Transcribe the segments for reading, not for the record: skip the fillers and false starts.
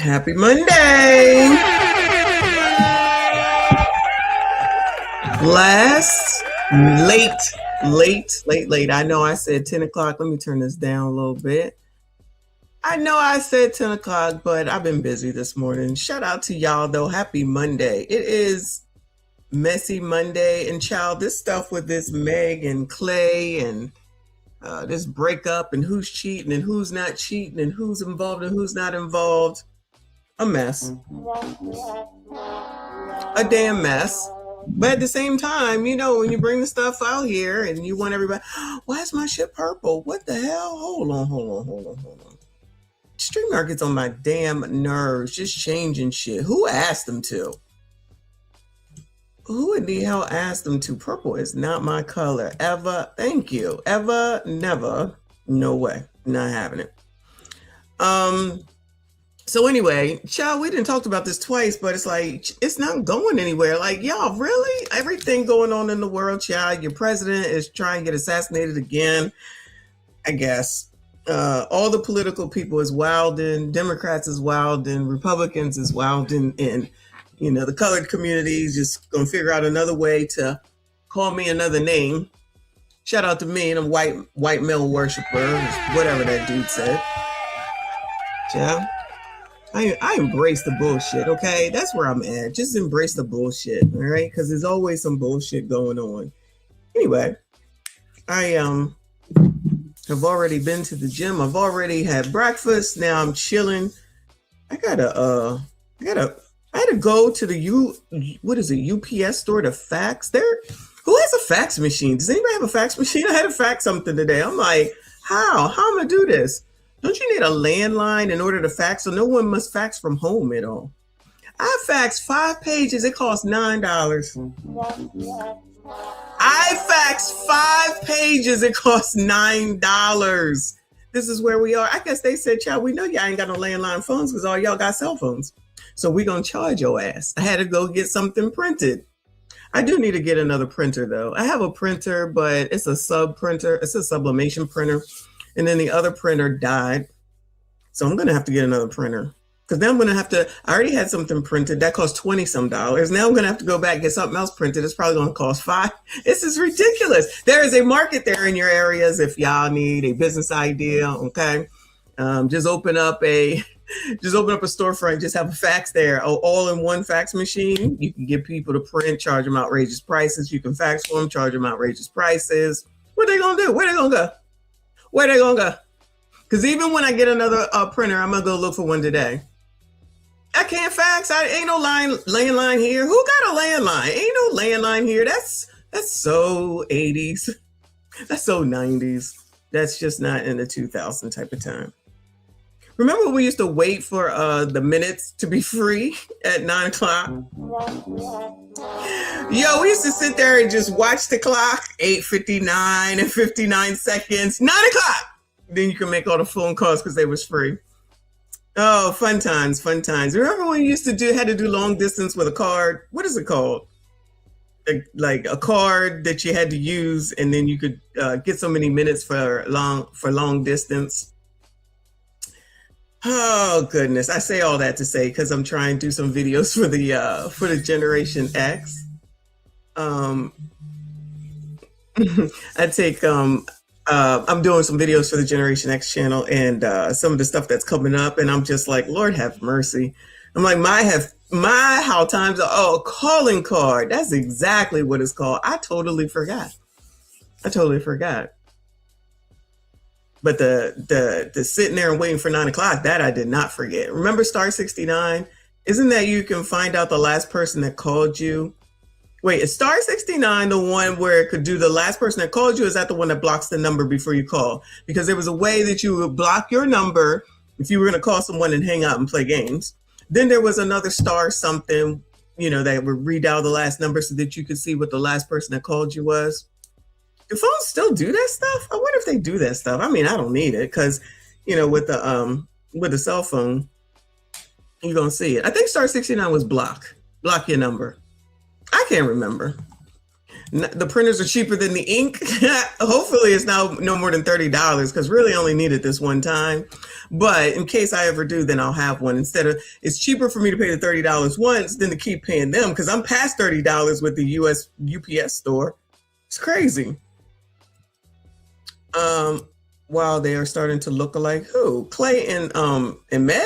Happy Monday. Last late. I know I said 10 o'clock. Let me turn this down a little bit. I know I said 10 o'clock, but I've been busy this morning. Shout out to y'all though. Happy Monday. It is messy Monday, and child, this stuff with this Meg and Klay and this breakup and who's cheating and who's not cheating and who's involved and who's not involved. A mess. A damn mess. But at the same time, you know, when you bring the stuff out here and you want everybody, why is my shit purple? What the hell? Hold on. StreamYARD gets on my damn nerves, just changing shit. Who asked them to? Who in the hell asked them to? Purple is not my color. Ever. Thank you. Ever. Never. No way. Not having it. So anyway, child, we didn't talk about this twice, but it's like, it's not going anywhere. Like, y'all, really? Everything going on in the world, child. Your president is trying to get assassinated again, I guess. All the political people is wilding. Democrats is wilding. Republicans is wilding. And, you know, the colored community is just going to figure out another way to call me another name. Shout out to me and a white male worshiper, whatever that dude said. Yeah. I embrace the bullshit, okay? That's where I'm at. Just embrace the bullshit, all right? Because there's always some bullshit going on. Anyway, I have already been to the gym. I've already had breakfast. Now I'm chilling. I had to go to the UPS store to fax there. Who has a fax machine? Does anybody have a fax machine? I had to fax something today. I'm like, how am I gonna do this? Don't you need a landline in order to fax? So no one must fax from home at all. I faxed 5 pages. It cost $9. I faxed 5 pages. It cost $9. This is where we are. I guess they said, child, we know y'all ain't got no landline phones because all y'all got cell phones. So we're going to charge your ass. I had to go get something printed. I do need to get another printer, though. I have a printer, but it's a sub printer. It's a sublimation printer. And then the other printer died. So I'm going to have to get another printer. Because then I'm going to have to, I already had something printed. That cost $20-some. Now I'm going to have to go back and get something else printed. It's probably going to cost $5. This is ridiculous. There is a market there in your areas if y'all need a business idea, okay? Just open up a storefront, just have a fax there, all-in-one fax machine. You can get people to print, charge them outrageous prices. You can fax for them, charge them outrageous prices. What are they going to do? Where are they going to go? Where they gonna go? Because even when I get another printer, I'm gonna go look for one today. I can't fax. Ain't no landline here. Who got a landline? Ain't no landline here. That's so 80s. That's so 90s. That's just not in the 2000 type of time. Remember when we used to wait for the minutes to be free at 9 o'clock? Yo, we used to sit there and just watch the clock, 8:59 and 59 seconds, 9 o'clock. Then you can make all the phone calls because they was free. Oh, fun times. Remember when you used to had to do long distance with a card? What is it called? Like a card that you had to use, and then you could get so many minutes for long distance. Oh goodness! I say all that to say because I'm trying to do some videos for the Generation X. I'm doing some videos for the Generation X channel, and some of the stuff that's coming up, and I'm just like, Lord have mercy. I'm like, how times are, oh, calling card. That's exactly what it's called. I totally forgot. But the sitting there and waiting for 9 o'clock, that I did not forget. Remember star 69? Isn't that you can find out the last person that called you? Wait, is star 69 the one where it could do the last person that called you? Is that the one that blocks the number before you call? Because there was a way that you would block your number if you were going to call someone and hang out and play games. Then there was another star something, you know, that would read out the last number so that you could see what the last person that called you was. Do phones still do that stuff? I wonder if they do that stuff. I mean, I don't need it because, you know, with the cell phone, you're going to see it. I think star 69 was block your number. I can't remember. The printers are cheaper than the ink. Hopefully it's now no more than $30 because really only needed this one time. But in case I ever do, then I'll have one. Instead of, it's cheaper for me to pay the $30 once than to keep paying them because I'm past $30 with the US UPS store. It's crazy. Wow, they are starting to look alike. Who? Klay and Meg?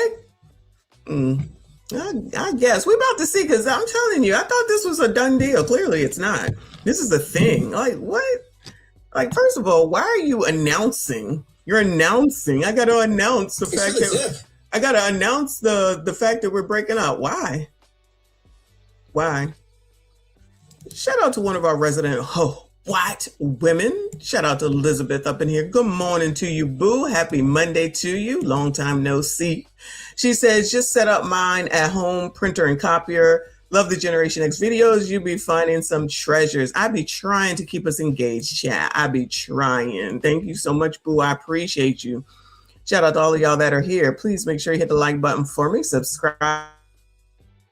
I guess we're about to see, because I'm telling you, I thought this was a done deal. Clearly it's not. This is a thing. Like, what? Like, first of all, why are you announcing? You're announcing. I got to announce the fact that I got to announce the fact that we're breaking up. Why? Shout out to one of our resident white women. Shout out to Elizabeth up in here. Good morning to you, boo. Happy Monday to you. Long time no see. She says, just set up mine at home, printer and copier. Love the Generation X videos. You be finding some treasures. I be trying to keep us engaged, chat. I be trying. Thank you so much, boo. I appreciate you. Shout out to all of y'all that are here. Please make sure you hit the like button for me. Subscribe.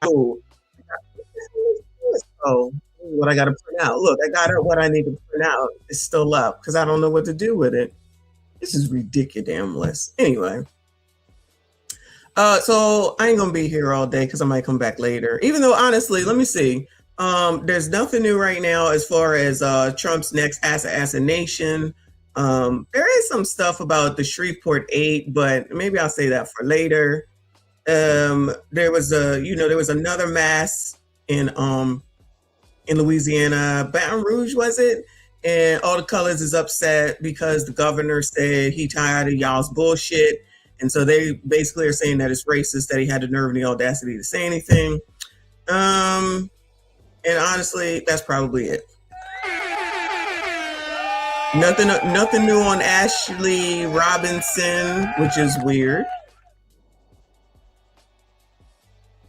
Oh, what I got to print out. Look, I got what I need to print out. It's still up because I don't know what to do with it. This is ridiculous. Anyway. So I ain't gonna be here all day because I might come back later. Even though, honestly, let me see. There's nothing new right now as far as Trump's next assassination. There is some stuff about the Shreveport 8, but maybe I'll say that for later. There was another mass in Louisiana, Baton Rouge, was it? And All the Colors is upset because the governor said he tired of y'all's bullshit. And so they basically are saying that it's racist that he had the nerve and the audacity to say anything. And honestly, that's probably it. Nothing new on Ashley Robinson, which is weird.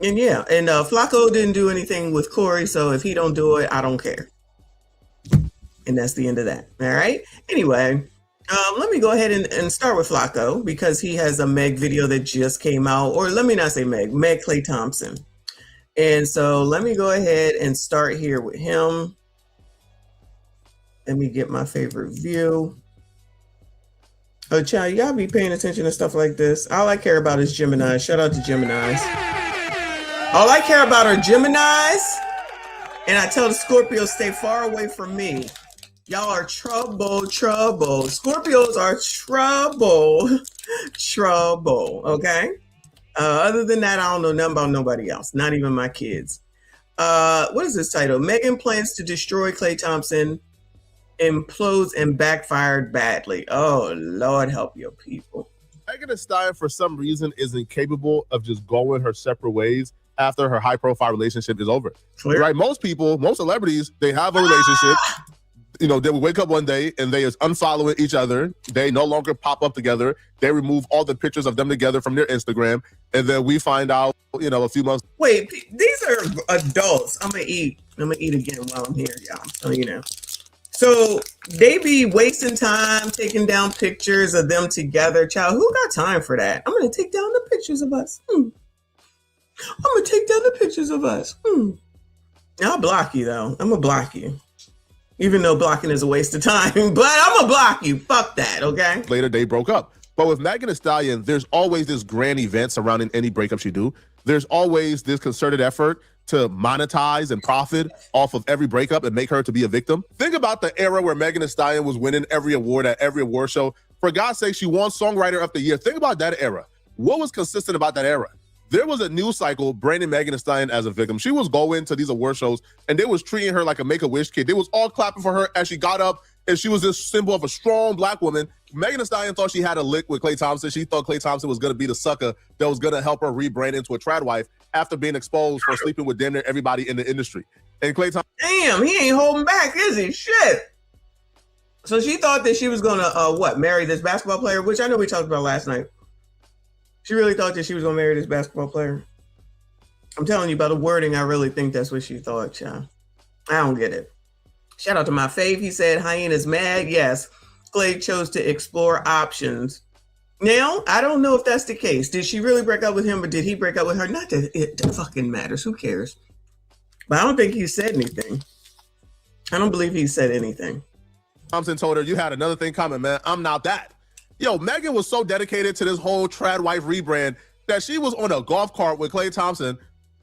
And yeah, and Flacco didn't do anything with Corey, so if he don't do it, I don't care. And that's the end of that. All right. Anyway. Let me go ahead and start with Flacco because he has a Meg video that just came out, or let me not say Meg Klay Thompson. And so let me go ahead and start here with him. Let me get my favorite view. Oh, child, you gotta be paying attention to stuff like this. All I care about is Geminis. Shout out to Geminis. All I care about are Geminis. And I tell the Scorpios, stay far away from me. Y'all are trouble. Scorpios are trouble. Okay. Other than that, I don't know nothing about nobody else. Not even my kids. What is this title? Megan plans to destroy Klay Thompson, implodes and backfired badly. Oh, Lord help your people. Megan Thee Stallion, for some reason, isn't capable of just going her separate ways after her high-profile relationship is over. Clear. Right? Most celebrities, they have a relationship. You know, they would wake up one day and they just unfollowing each other. They no longer pop up together. They remove all the pictures of them together from their Instagram. And then we find out, a few months. Wait, these are adults. I'm going to eat again while I'm here, y'all. I'm telling you now. So they be wasting time taking down pictures of them together. Child, who got time for that? I'm going to take down the pictures of us. I'll block you, though. I'm going to block you. Even though blocking is a waste of time, but I'm gonna block you. Fuck that, okay? Later, they broke up. But with Megan Thee Stallion, there's always this grand event surrounding any breakup she do. There's always this concerted effort to monetize and profit off of every breakup and make her to be a victim. Think about the era where Megan Thee Stallion was winning every award at every award show. For God's sake, she won Songwriter of the Year. Think about that era. What was consistent about that era? There was a news cycle branding Megan Thee Stallion as a victim. She was going to these award shows and they was treating her like a Make-A-Wish kid. They was all clapping for her as she got up, and she was this symbol of a strong Black woman. Megan Thee Stallion thought she had a lick with Klay Thompson. She thought Klay Thompson was going to be the sucker that was going to help her rebrand into a trad wife after being exposed for sleeping with damn near everybody in the industry. And Klay Thompson, damn, he ain't holding back, is he? Shit. So she thought that she was going to, marry this basketball player, which I know we talked about last night. She really thought that she was going to marry this basketball player. I'm telling you, by the wording, I really think that's what she thought, child. I don't get it. Shout out to my fave. He said, hyena's mad. Yes, Klay chose to explore options. Now, I don't know if that's the case. Did she really break up with him, or did he break up with her? Not that it fucking matters. Who cares? But I don't think he said anything. I don't believe he said anything. Thompson told her, you had another thing coming, man. I'm not that. Yo, Megan was so dedicated to this whole trad wife rebrand that she was on a golf cart with Klay Thompson,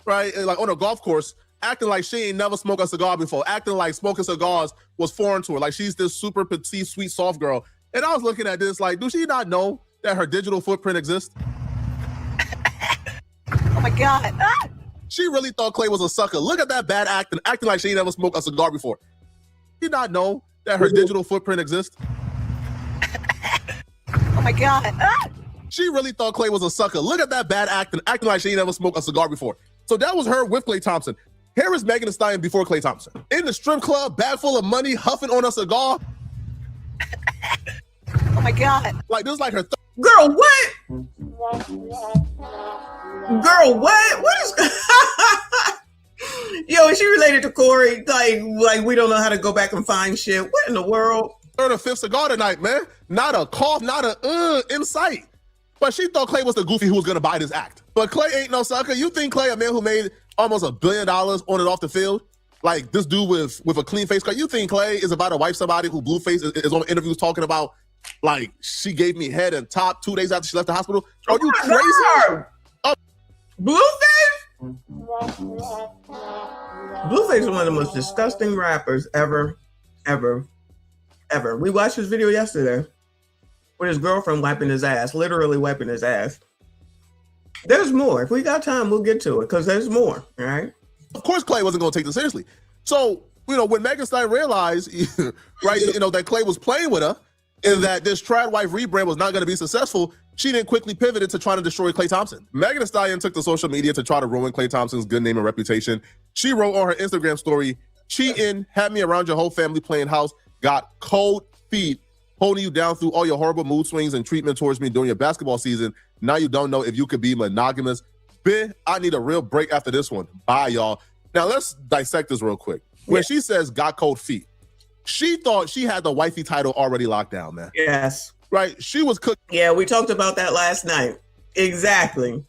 right? And like on a golf course, acting like she ain't never smoked a cigar before, acting like smoking cigars was foreign to her. Like she's this super petite, sweet, soft girl. And I was looking at this like, do she not know that her digital footprint exists? Oh my God. Ah! She really thought Klay was a sucker. Look at that bad acting like she ain't never smoked a cigar before. Did not know that her digital footprint exists? Oh my God. Ah! She really thought Klay was a sucker. Look at that bad acting like she ain't never smoked a cigar before. So that was her with Klay Thompson. Here is Megan Thee Stallion before Klay Thompson. In the strip club, bag full of money, huffing on a cigar. Oh my God. Like this is like her Girl, what? Girl, what? What is... Yo, is she related to Corey? Like we don't know how to go back and find shit. What in the world? third or fifth cigar tonight, man. Not a cough, not a in sight. But she thought Klay was the goofy who was gonna buy this act. But Klay ain't no sucker. You think Klay, a man who made almost $1 billion on and off the field, like this dude with a clean face card, you think Klay is about to wife somebody who Blueface is on interviews talking about, like, she gave me head and top 2 days after she left the hospital? Are you crazy? Blueface? Blueface is one of the most disgusting rappers ever. We watched his video yesterday with his girlfriend wiping his ass, literally wiping his ass. There's more. If we got time, we'll get to it because there's more, all right? Of course Klay wasn't going to take this seriously. So, when Meg and Klay realized, right, that Klay was playing with her and that this trad wife rebrand was not going to be successful, she then quickly pivoted to trying to destroy Klay Thompson. Megan Thee Stallion took to social media to try to ruin Klay Thompson's good name and reputation. She wrote on her Instagram story, "Cheating, had me around your whole family playing house, got cold feet, holding you down through all your horrible mood swings and treatment towards me during your basketball season. Now you don't know if you could be monogamous. Bitch, I need a real break after this one. Bye, y'all." Now let's dissect this real quick. When she says got cold feet, she thought she had the wifey title already locked down, man. Yes. Right? She was cooked. Yeah, we talked about that last night. Exactly.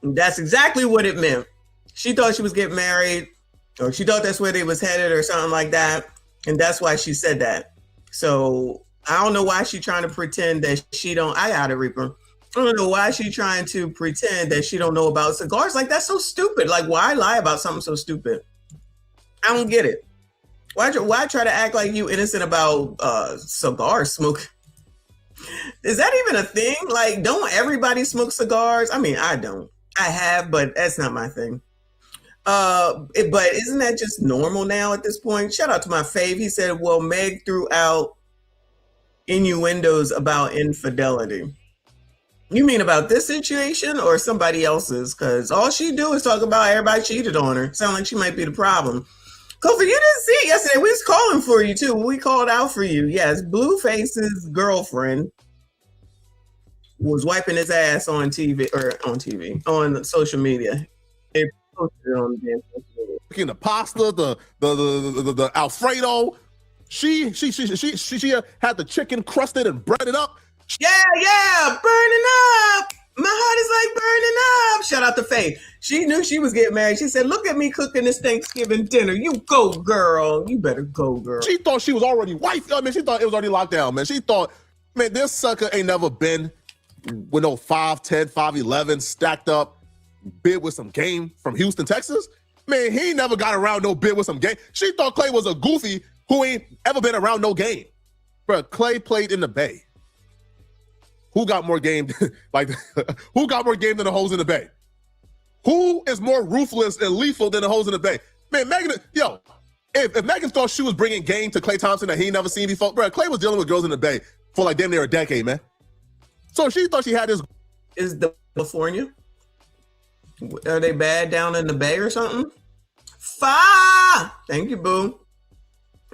That's exactly what it meant. She thought she was getting married, or she thought that's where they was headed or something like that. And that's why she said that. So I don't know why she trying to pretend that she don't. I got it, Reaper. I don't know why she trying to pretend that she don't know about cigars. Like, that's so stupid. Like, why lie about something so stupid? I don't get it. Why try to act like you innocent about cigar smoke? Is that even a thing? Like, don't everybody smoke cigars? I mean, I don't. I have, but that's not my thing. But isn't that just normal now at this point? Shout out to my fave. He said, well, Meg threw out innuendos about infidelity. You mean about this situation or somebody else's? Because all she do is talk about everybody cheated on her. Sound like she might be the problem. Kofi, you didn't see it yesterday. We was calling for you too. We called out for you. Yes, Blueface's girlfriend was wiping his ass on on social media. They posted it on the social media. The pasta, the Alfredo. She had the chicken crusted and breaded up. Yeah, burning up. My heart is like burning up. Shout out to Faye. She knew she was getting married. She said, look at me cooking this Thanksgiving dinner. You go, girl. You better go, girl. She thought she was already wife. I mean, she thought it was already locked down, man. She thought, man, this sucker ain't never been with no 5'10", 5'11", stacked up bid with some game from Houston, Texas. Man, he ain't never got around no bid with some game. She thought Klay was a goofy who ain't ever been around no game. Bro, Klay played in the Bay. Who got more game? Who got more game than the hoes in the Bay? Who is more ruthless and lethal than the hoes in the Bay? Man, Megan, if Megan thought she was bringing game to Klay Thompson that he never seen before, bro, Klay was dealing with girls in the Bay for like damn near a decade, man. So she thought she had this. Is the California? Are they bad down in the Bay or something? Thank you, boo.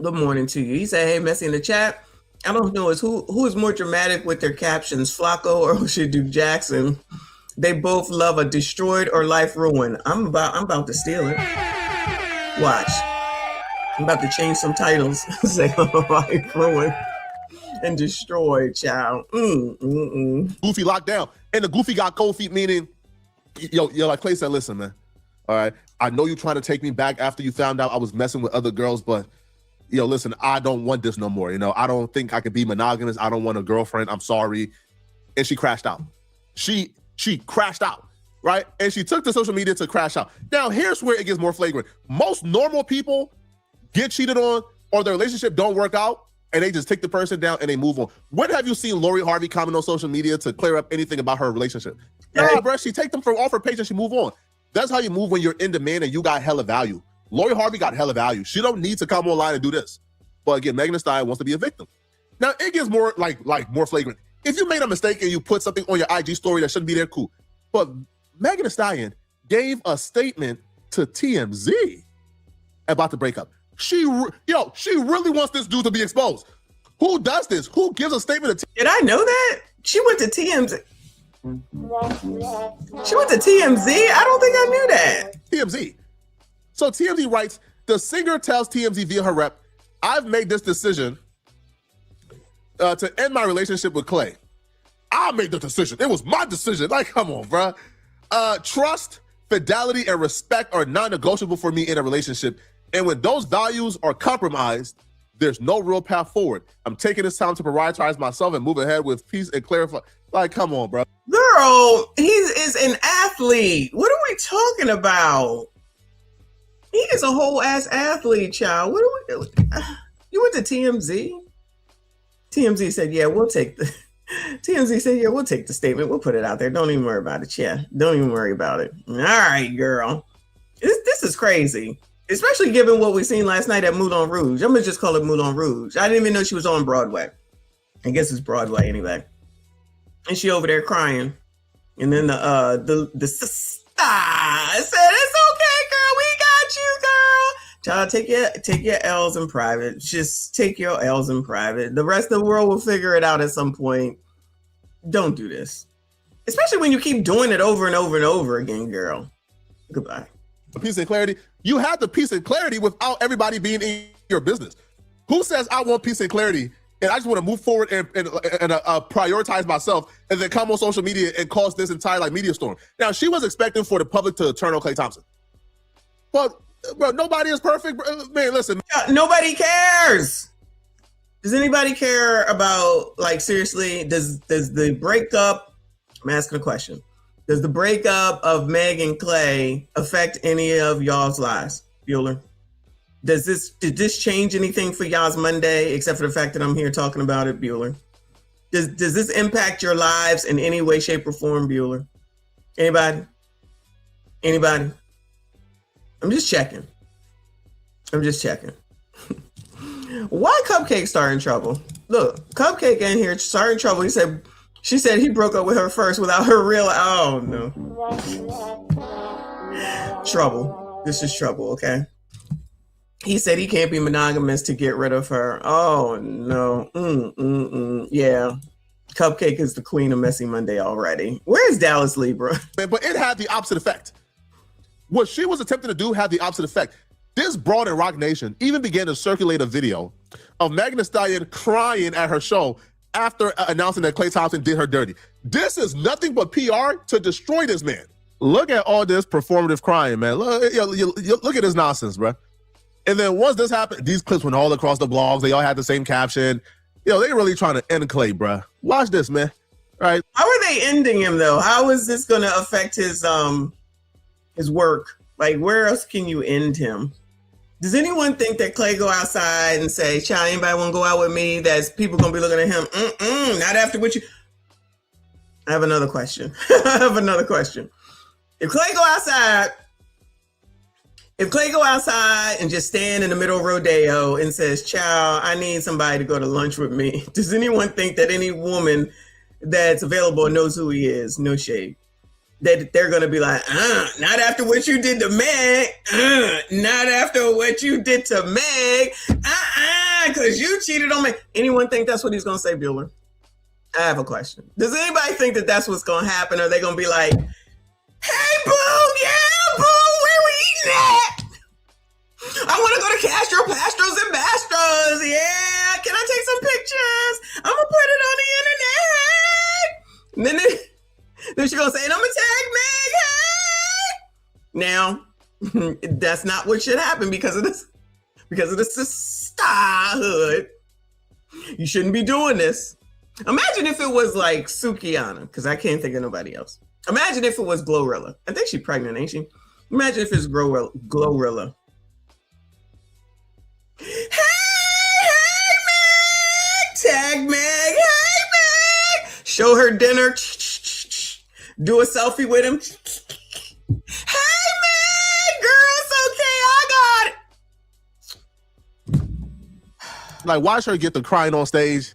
Good morning to you. He said, hey, Messy in the chat. I don't know who is more dramatic with their captions, Flacco or Oshadu Jackson. They both love a destroyed or life ruined. I'm about to steal it. Watch. I'm about to change some titles. Say life ruined and destroyed, child. Goofy locked down. And the goofy got cold feet, meaning, like Klay said, listen, man. All right. I know you're trying to take me back after you found out I was messing with other girls, but yo, listen, I don't want this no more. You know, I don't think I could be monogamous. I don't want a girlfriend. I'm sorry. And she crashed out. She crashed out, right? And she took to social media to crash out. Now, here's where it gets more flagrant. Most normal people get cheated on or their relationship don't work out and they just take the person down and they move on. When have you seen Lori Harvey comment on social media to clear up anything about her relationship? Nah, bro, she take them from off her page and she move on. That's how you move when you're in demand and you got hella value. Lori Harvey got hella value. She don't need to come online and do this. But again, Megan Thee Stallion wants to be a victim. Now, it gets more like more flagrant. If you made a mistake and you put something on your IG story that shouldn't be there, cool. But Megan Thee Stallion gave a statement to TMZ about the breakup. She really wants this dude to be exposed. Who does this? Who gives a statement to TMZ? Did I know that? She went to TMZ. She went to TMZ? I don't think I knew that. TMZ. So TMZ writes, the singer tells TMZ via her rep, I've made this decision to end my relationship with Klay. I made the decision. It was my decision. Like, come on, bro. Trust, fidelity, and respect are non-negotiable for me in a relationship. And when those values are compromised, there's no real path forward. I'm taking this time to prioritize myself and move ahead with peace and clarify. Like, come on, bro. Girl, he is an athlete. What are we talking about? He is a whole ass athlete, child. What are we doing? You went to TMZ? TMZ said, yeah, we'll take the TMZ said, yeah, we'll take the statement. We'll put it out there. Don't even worry about it. Yeah, don't even worry about it. All right, girl. This is crazy. Especially given what we seen last night at Moulin Rouge. I'm gonna just call it Moulin Rouge. I didn't even know she was on Broadway. I guess it's Broadway anyway. And she over there crying. And then the sister said, it's okay, girl. We got you, girl. Child, take your L's in private. Just take your L's in private. The rest of the world will figure it out at some point. Don't do this. Especially when you keep doing it over and over and over again, girl. Goodbye. Peace and clarity. You have the peace and clarity without everybody being in your business. Who says I want peace and clarity and I just want to move forward and prioritize myself and then come on social media and cause this entire media storm? Now, she was expecting for the public to turn on Klay Thompson. But, bro, nobody is perfect. Bro. Man, listen. Nobody cares. Does anybody care about, seriously, does the breakup, I'm asking a question. Does the breakup of Meg and Klay affect any of y'all's lives, Bueller? Did this change anything for y'all's Monday, except for the fact that I'm here talking about it, Bueller? Does this impact your lives in any way, shape, or form, Bueller? Anybody? Anybody? I'm just checking. Why Cupcake start in trouble? Look, Cupcake in here started in trouble. She said he broke up with her first without her real. Oh no. Trouble. This is trouble, okay? He said he can't be monogamous to get rid of her. Oh no. Yeah. Cupcake is the queen of Messy Monday already. Where's Dallas Libra? But it had the opposite effect. What she was attempting to do had the opposite effect. This broad in Rock Nation even began to circulate a video of Megan Thee Stallion crying at her show after announcing that Klay Thompson did her dirty. This is nothing but PR to destroy this man. Look at all this performative crying, man. Look at this nonsense, bro. And then once this happened, these clips went all across the blogs. They all had the same caption. They really trying to end Klay, bro. Watch this, man. All right. How are they ending him though? How is this going to affect his work? Where else can you end him? Does anyone think that Klay go outside and say, child, anybody want to go out with me? That's people going to be looking at him. Not after what you... I have another question. If Klay go outside and just stand in the middle of rodeo and says, child, I need somebody to go to lunch with me. Does anyone think that any woman that's available knows who he is? No shade. That they're going to be like, not after what you did to Meg. Not after what you did to Meg. Because you cheated on me. Anyone think that's what he's going to say, Bueller? I have a question. Does anybody think that that's what's going to happen? Or are they going to be like, hey, boo, yeah, boo, where we eating at? I want to go to Castro, Pastros, and Bastros. Yeah, can I take some pictures? I'm going to put it on the internet. And then she's going to say, and I'm going to tag Meg, hey! Now, that's not what should happen because of this sister. Hood. You shouldn't be doing this. Imagine if it was like Sukiana, because I can't think of nobody else. Imagine if it was Glorilla. I think she's pregnant, ain't she? Imagine if it's Glorilla. Hey, Meg! Tag Meg! Hey, Meg! Show her dinner. Do a selfie with him. Hey, Meg! Girl, it's okay. I got it. Like, watch her get the crying on stage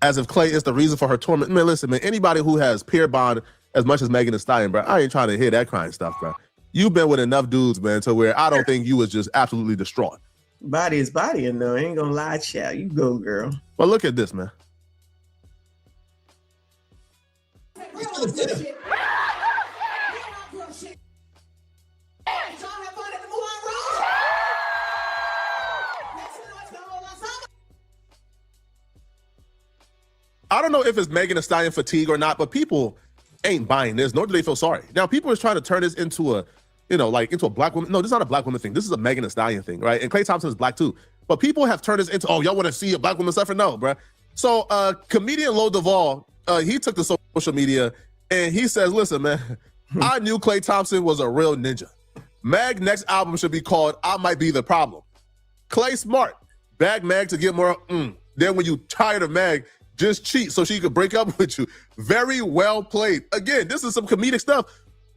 as if Klay is the reason for her torment. Man, listen, man, anybody who has peer bond as much as Megan Thee Stallion, bro, I ain't trying to hear that crying stuff, bro. You've been with enough dudes, man, to where I don't think you was just absolutely distraught. Body is body, and though I ain't gonna lie, child. You go, girl. But look at this, man. I don't know if it's Megan Thee Stallion fatigue or not, but people ain't buying this, nor do they feel sorry. Now, people are trying to turn this into a, you know, like into a black woman. No, this is not a black woman thing. This is a Megan Thee Stallion thing, right? And Klay Thompson is black too. But people have turned this into, oh, y'all want to see a black woman suffer? No, bruh. So comedian Lo Duvall, he took to social media and he says, listen, man, I knew Klay Thompson was a real ninja. Meg's next album should be called I Might Be the Problem. Klay smart. Bag Meg to get more. Then when you tired of Meg, just cheat so she could break up with you. Very well played. Again, this is some comedic stuff,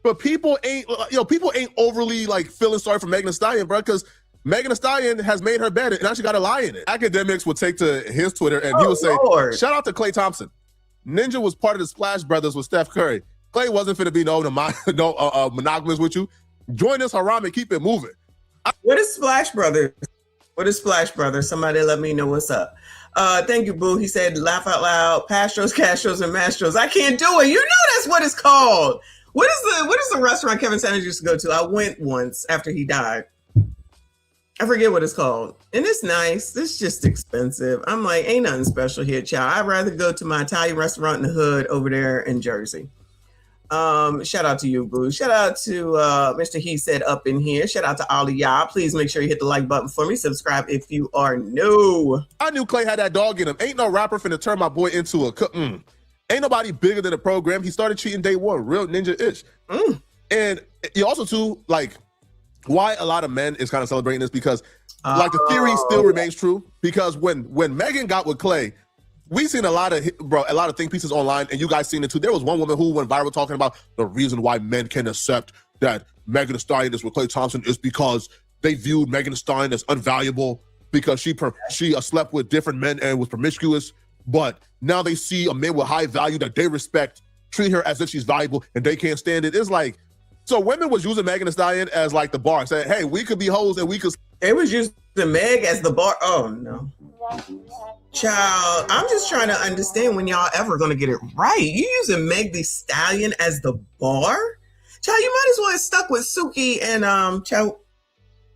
but people ain't, people ain't overly like feeling sorry for Megan Thee Stallion, bro, because Megan Thee Stallion has made her bed and actually got a lie in it. Academics would take to his Twitter and he would say, Lord, shout out to Klay Thompson. Ninja was part of the Splash Brothers with Steph Curry. Klay wasn't finna be monogamous with you. Join this haram and keep it moving. What is Splash Brothers? What is Splash Brothers? Somebody let me know what's up. Thank you, Boo. He said, laugh out loud, Pastros, Castros, and Mastros. I can't do it. You know that's what it's called. What is the restaurant Kevin Sanders used to go to? I went once after he died. I forget what it's called. And it's nice. It's just expensive. I'm like, ain't nothing special here, child. I'd rather go to my Italian restaurant in the hood over there in Jersey. Shout out to you, Boo. Shout out to Mr. He Said Up in here. Shout out to all of y'all. Please make sure you hit the like button for me. Subscribe if you are new. I knew Klay had that dog in him. Ain't no rapper finna turn my boy into a Ain't nobody bigger than the program. He started cheating day one. Real ninja-ish. And you also, too, like, why a lot of men is kind of celebrating this because, like, the theory still remains true. Because when Megan got with Klay, we seen a lot of think pieces online, and you guys seen it too. There was one woman who went viral talking about the reason why men can accept that Megan Thee Stallion is with Klay Thompson is because they viewed Megan Thee Stallion as unvaluable because she slept with different men and was promiscuous. But now they see a man with high value that they respect, treat her as if she's valuable, and they can't stand it. It's like, so women was using Megan Thee Stallion as like the bar, saying, hey, we could be hoes and we could. They was using Meg as the bar. Oh, no. Child, I'm just trying to understand when y'all ever gonna get it right. You using Meg Thee Stallion as the bar? Child, you might as well have stuck with Suki and Child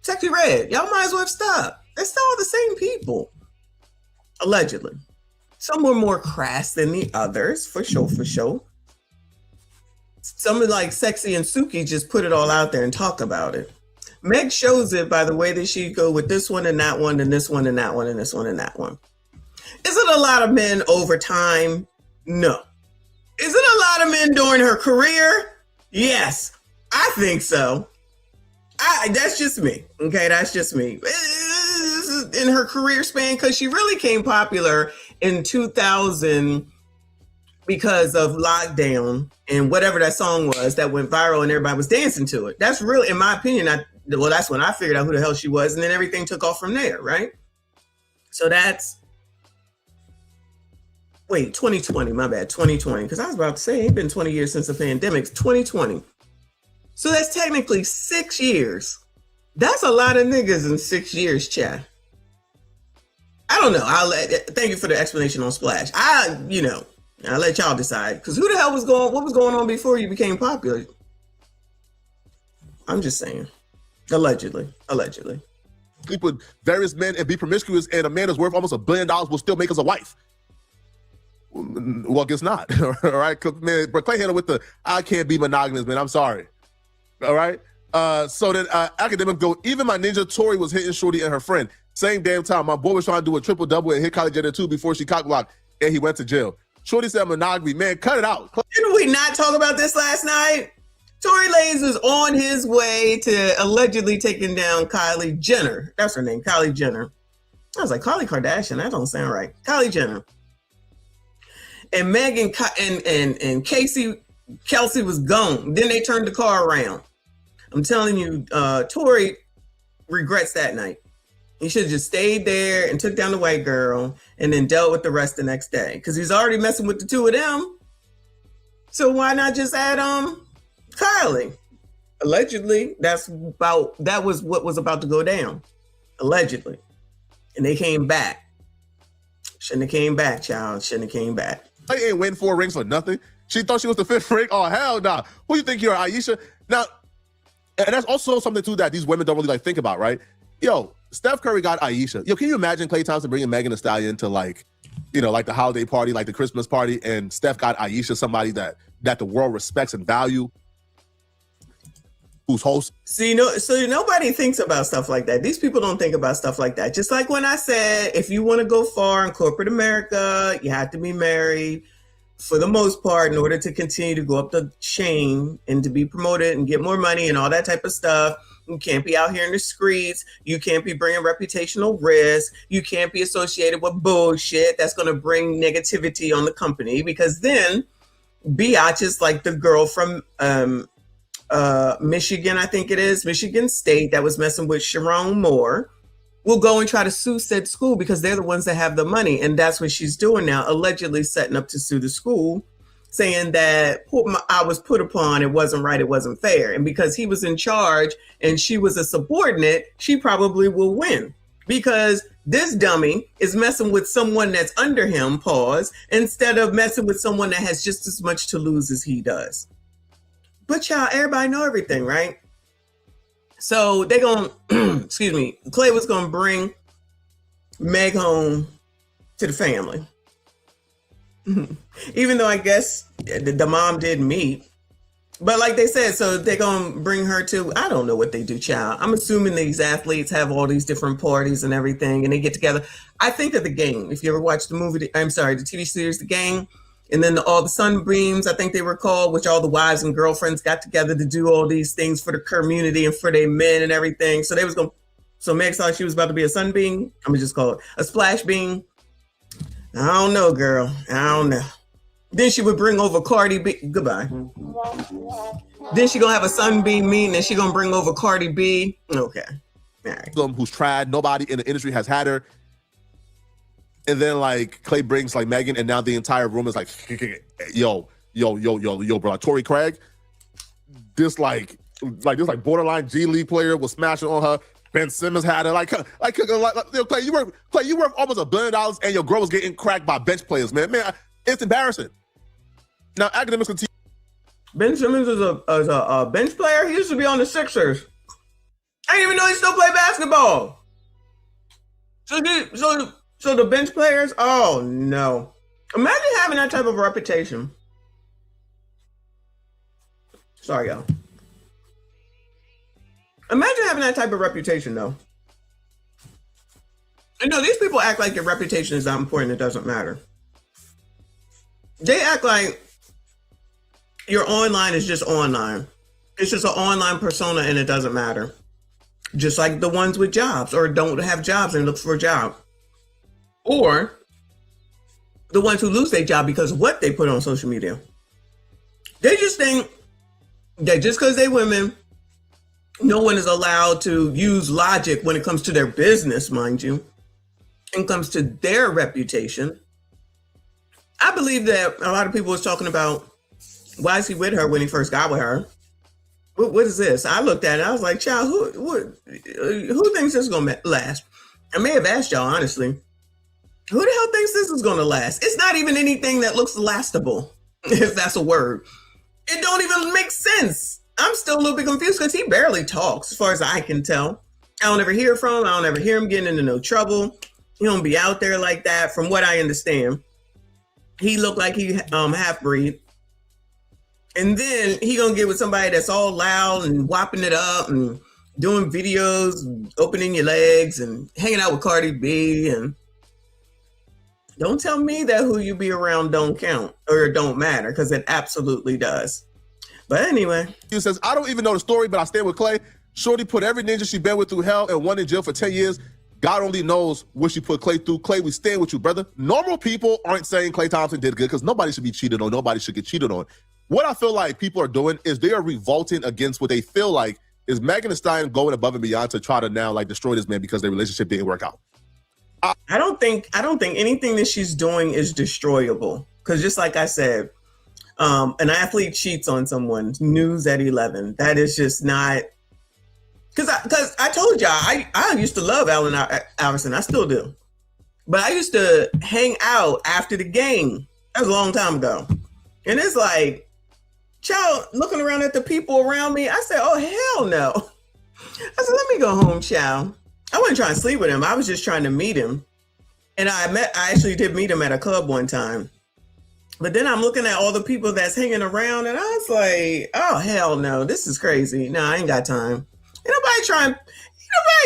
Sexy Red. Y'all might as well have stuck. They're still all the same people. Allegedly. Some were more crass than the others, for sure, for sure. Some like Sexy and Suki just put it all out there and talk about it. Meg shows it by the way that she go with this one and that one and this one and that one and this one and that one. Is it a lot of men over time? No. Is it a lot of men during her career? Yes, I think so. That's just me. Okay, that's just me. In her career span, because she really came popular in 2000 because of lockdown and whatever that song was that went viral and everybody was dancing to it. That's really, in my opinion, that's when I figured out who the hell she was, and then everything took off from there, right? So that's, 2020, my bad, 2020, because I was about to say, it's been 20 years since the pandemic, 2020. So that's technically 6 years. That's a lot of niggas in 6 years, chat. I don't know. Thank you for the explanation on Splash. I'll let y'all decide, because who the hell what was going on before you became popular? I'm just saying. Allegedly. Sleep with various men and be promiscuous, and a man that's worth almost $1 billion will still make us a wife. Well, guess not. All right, man. But Klay handled with the I can't be monogamous, man. I'm sorry. All right. So then academic go. Even my ninja Tori was hitting Shorty and her friend. Same damn time, my boy was trying to do a triple-double and hit Kylie Jenner too before she cockblocked and he went to jail. Shorty said monogamy. Man, cut it out. Didn't we not talk about this last night? Tory Lanez is on his way to allegedly taking down Kylie Jenner. That's her name, Kylie Jenner. I was like, Kylie Kardashian, that don't sound right. Kylie Jenner. And Megan and Kelsey was gone. Then they turned the car around. I'm telling you, Tory regrets that night. He should have just stayed there and took down the white girl and then dealt with the rest the next day. Because he's already messing with the two of them. So why not just add Kylie? Allegedly, that was what was about to go down. Allegedly. And they came back. Shouldn't have came back, child. Shouldn't have came back. They ain't win 4 rings for nothing. She thought she was the 5th ring. Oh, hell nah. Who you think you are, Ayesha? Now, and that's also something too that these women don't really like think about, right? Yo, Steph Curry got Ayesha. Yo, can you imagine Klay Thompson bringing Megan Thee Stallion to like the holiday party, like the Christmas party, and Steph got Ayesha, somebody that the world respects and value, who's host. So nobody thinks about stuff like that. These people don't think about stuff like that. Just like when I said, if you want to go far in corporate America, you have to be married for the most part in order to continue to go up the chain and to be promoted and get more money and all that type of stuff. You can't be out here in the streets. You can't be bringing reputational risk. You can't be associated with bullshit that's going to bring negativity on the company, because then biatches like the girl from Michigan, I think it is, Michigan State, that was messing with Sharon Moore, will go and try to sue said school because they're the ones that have the money. And that's what she's doing now, allegedly setting up to sue the school, saying that I was put upon, it wasn't right, it wasn't fair. And because he was in charge and she was a subordinate, she probably will win. Because this dummy is messing with someone that's under him, pause, instead of messing with someone that has just as much to lose as he does. But y'all, everybody know everything, right? So they gonna, excuse me, Klay was gonna bring Meg home to the family. Even though I guess the mom did meet. But like they said, so they're going to bring her to, I don't know what they do, child. I'm assuming these athletes have all these different parties and everything, and they get together. I think of The Game. If you ever watched the movie, the TV series, The Game, and then all the Sunbeams, I think they were called, which all the wives and girlfriends got together to do all these things for the community and for their men and everything. So they was going, so Meg thought she was about to be a sunbeam. I'm going to just call it a splash beam. I don't know, girl. I don't know. Then she would bring over Cardi B. Goodbye. Then she gonna have a sunbeam meeting and she gonna bring over Cardi B. Okay. All right. Who's tried. Nobody in the industry has had her. And then like Klay brings like Megan, and now the entire room is like, yo, bro. Tory Craig, this borderline G League player was smashing on her. Ben Simmons had it. Klay, you worth almost $1 billion, and your girl was getting cracked by bench players, man. Man, it's embarrassing. Now, academics continue. Ben Simmons is a bench player. He used to be on the Sixers. I didn't even know he still played basketball. So the bench players. Oh no! Imagine having that type of reputation. Sorry, y'all. Imagine having that type of reputation, though. You know, these people act like your reputation is not important. It doesn't matter. They act like your online is just online. It's just an online persona and it doesn't matter. Just like the ones with jobs or don't have jobs and look for a job. Or the ones who lose their job because of what they put on social media. They just think that just because they're women, no one is allowed to use logic when it comes to their business, mind you, and comes to their reputation. I believe that a lot of people was talking about, why is he with her when he first got with her? What is this? I looked at it. I was like, child, who thinks this is going to last? I may have asked y'all, honestly, who the hell thinks this is going to last? It's not even anything that looks lastable, if that's a word. It don't even make sense. I'm still a little bit confused because he barely talks, as far as I can tell. I don't ever hear from him. I don't ever hear him getting into no trouble. He don't be out there like that, from what I understand. He looked like he half-breed. And then he gonna get with somebody that's all loud and whopping it up and doing videos, opening your legs and hanging out with Cardi B. And don't tell me that who you be around don't count or don't matter, because it absolutely does. But anyway. He says, I don't even know the story, but I stand with Klay. Shorty put every ninja she been with through hell and one in jail for 10 years. God only knows what she put Klay through. Klay, we stand with you, brother. Normal people aren't saying Klay Thompson did good because nobody should be cheated on. Nobody should get cheated on. What I feel like people are doing is they are revolting against what they feel like is Megan Thee Stallion going above and beyond to try to now like destroy this man because their relationship didn't work out. I don't think anything that she's doing is destroyable. Because just like I said, an athlete cheats on someone, news at 11. That is just not. Because I told y'all, I used to love Allen Iverson. I still do. But I used to hang out after the game. That was a long time ago. And it's like, child, looking around at the people around me, I said, oh, hell no. I said, let me go home, child. I wasn't trying to sleep with him. I was just trying to meet him. And I actually did meet him at a club one time. But then I'm looking at all the people that's hanging around, and I was like, oh, hell no, this is crazy. No, I ain't got time. Nobody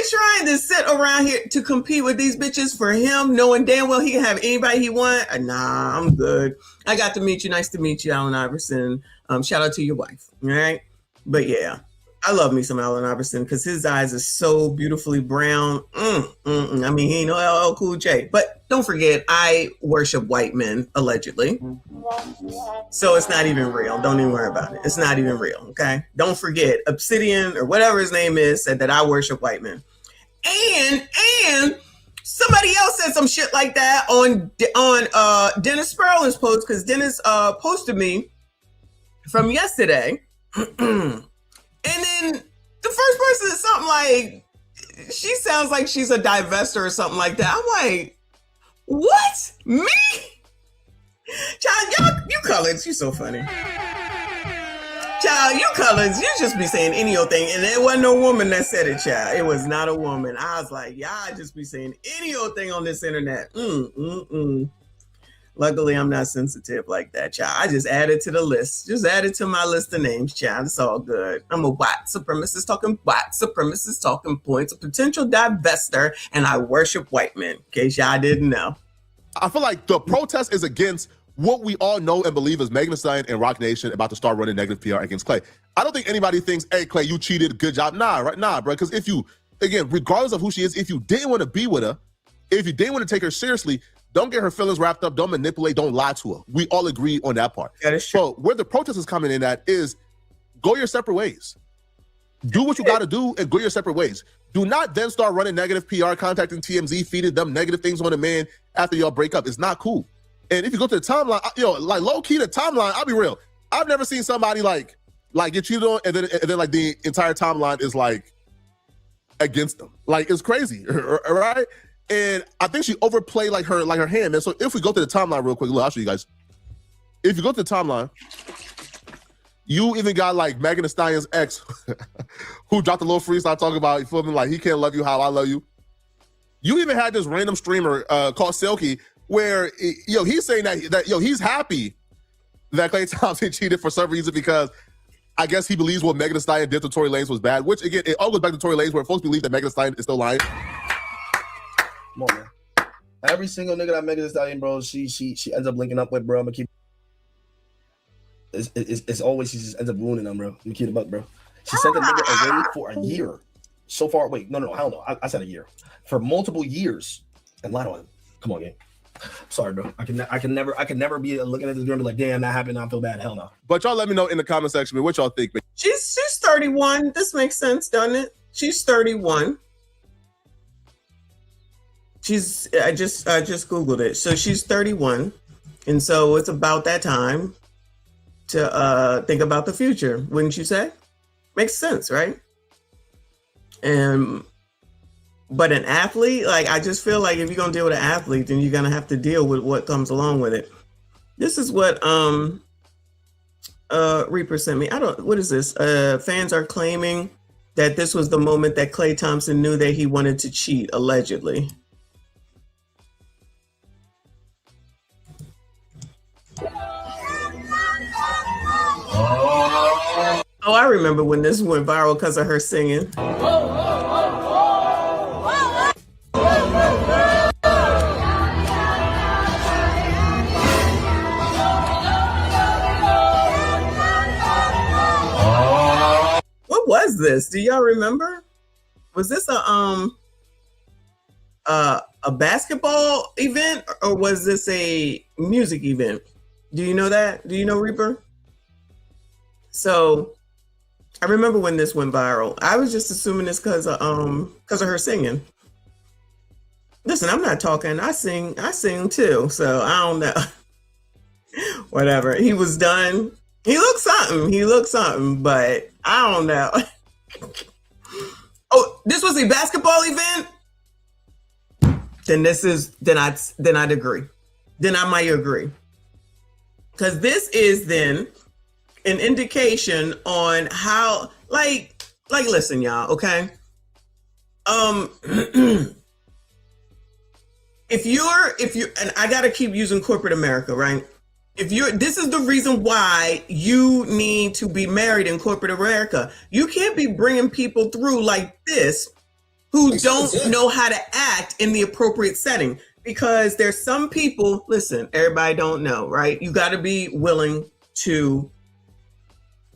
trying to sit around here to compete with these bitches for him, knowing damn well he can have anybody he want. Nah, I'm good. I got to meet you. Nice to meet you, Allen Iverson. Shout out to your wife. All right. But yeah, I love me some Allen Iverson because his eyes are so beautifully brown. I mean, he ain't no LL Cool J. But don't forget, I worship white men, allegedly. So it's not even real. Don't even worry about it. It's not even real, okay? Don't forget, Obsidian or whatever his name is said that I worship white men. And somebody else said some shit like that on Dennis Sperlin's post, because Dennis posted me from yesterday. And then the first person is something like, she sounds like she's a divester or something like that. I'm like, what? Me? Child, you colors, you so funny. Child, you colors, you just be saying any old thing. And there wasn't no woman that said it, child. It was not a woman. I was like, y'all just be saying any old thing on this internet. Luckily, I'm not sensitive like that, child. I just added to the list. Just added to my list of names, child. It's all good. I'm a white supremacist talking points, a potential divester, and I worship white men, in case y'all didn't know. I feel like the protest is against what we all know and believe is Megan Thee Stallion and Roc Nation about to start running negative PR against Klay. I don't think anybody thinks, hey, Klay, you cheated, good job. Nah, bro. Because if you, again, regardless of who she is, if you didn't want to be with her, if you didn't want to take her seriously, don't get her feelings wrapped up, don't manipulate, don't lie to her. We all agree on that part. That is true. So where the protest is coming in at is go your separate ways. Do what you got to do and go your separate ways. Do not then start running negative PR, contacting TMZ, feeding them negative things on the man after y'all break up. It's not cool. And if you go to the timeline, like low key the timeline, I'll be real. I've never seen somebody like get cheated on and then like the entire timeline is like against them. Like it's crazy, right? And I think she overplayed like her hand, man. So if we go to the timeline real quick, look, I'll show you guys. If you go to the timeline, you even got like Megan Thee Stallion's ex who dropped a little freestyle talking about, you feel me, like he can't love you how I love you. You even had this random streamer called Silky where he's saying that he's happy that Klay Thompson cheated for some reason because I guess he believes what Megan Thee Stallion did to Tory Lanez was bad, which again, it all goes back to Tory Lanez where folks believe that Megan Thee Stallion is still lying. Come on, man. Every single nigga that Megan Thee Stallion, bro, she ends up linking up with, bro. I'm gonna keep. It's always she just ends up ruining them, bro. I'm gonna keep it up, bro. She sent the nigga away for a year. So far, wait, no, hell no. I said a year. For multiple years, and lied on him. Come on, gang. Sorry, bro. I can never be looking at this girl and be like, damn, that happened. I feel bad. Hell no. But y'all let me know in the comment section, man, what y'all think, man. She's 31. This makes sense, doesn't it? She's 31. I just Googled it. So she's 31. And so it's about that time to think about the future, wouldn't you say? Makes sense, right? But an athlete, like I just feel like if you're gonna deal with an athlete, then you're gonna have to deal with what comes along with it. This is what Reaper sent me. What is this? Fans are claiming that this was the moment that Klay Thompson knew that he wanted to cheat, allegedly. Oh, I remember when this went viral because of her singing. was this? Do y'all remember? Was this a basketball event or was this a music event? Do you know that? Do you know, Reaper? So I remember when this went viral. I was just assuming it's because of her singing. Listen, I'm not talking. I sing too. So I don't know. Whatever. He was done. He looked something, but I don't know. Oh, this was a basketball event? Then I'd agree. Then I might agree. Because this is then an indication on how, like listen, y'all, okay? If you and I gotta keep using corporate America, right? This is the reason why you need to be married in corporate America. You can't be bringing people through like this who don't know how to act in the appropriate setting, because there's some people, listen, everybody don't know, right? You got to be willing to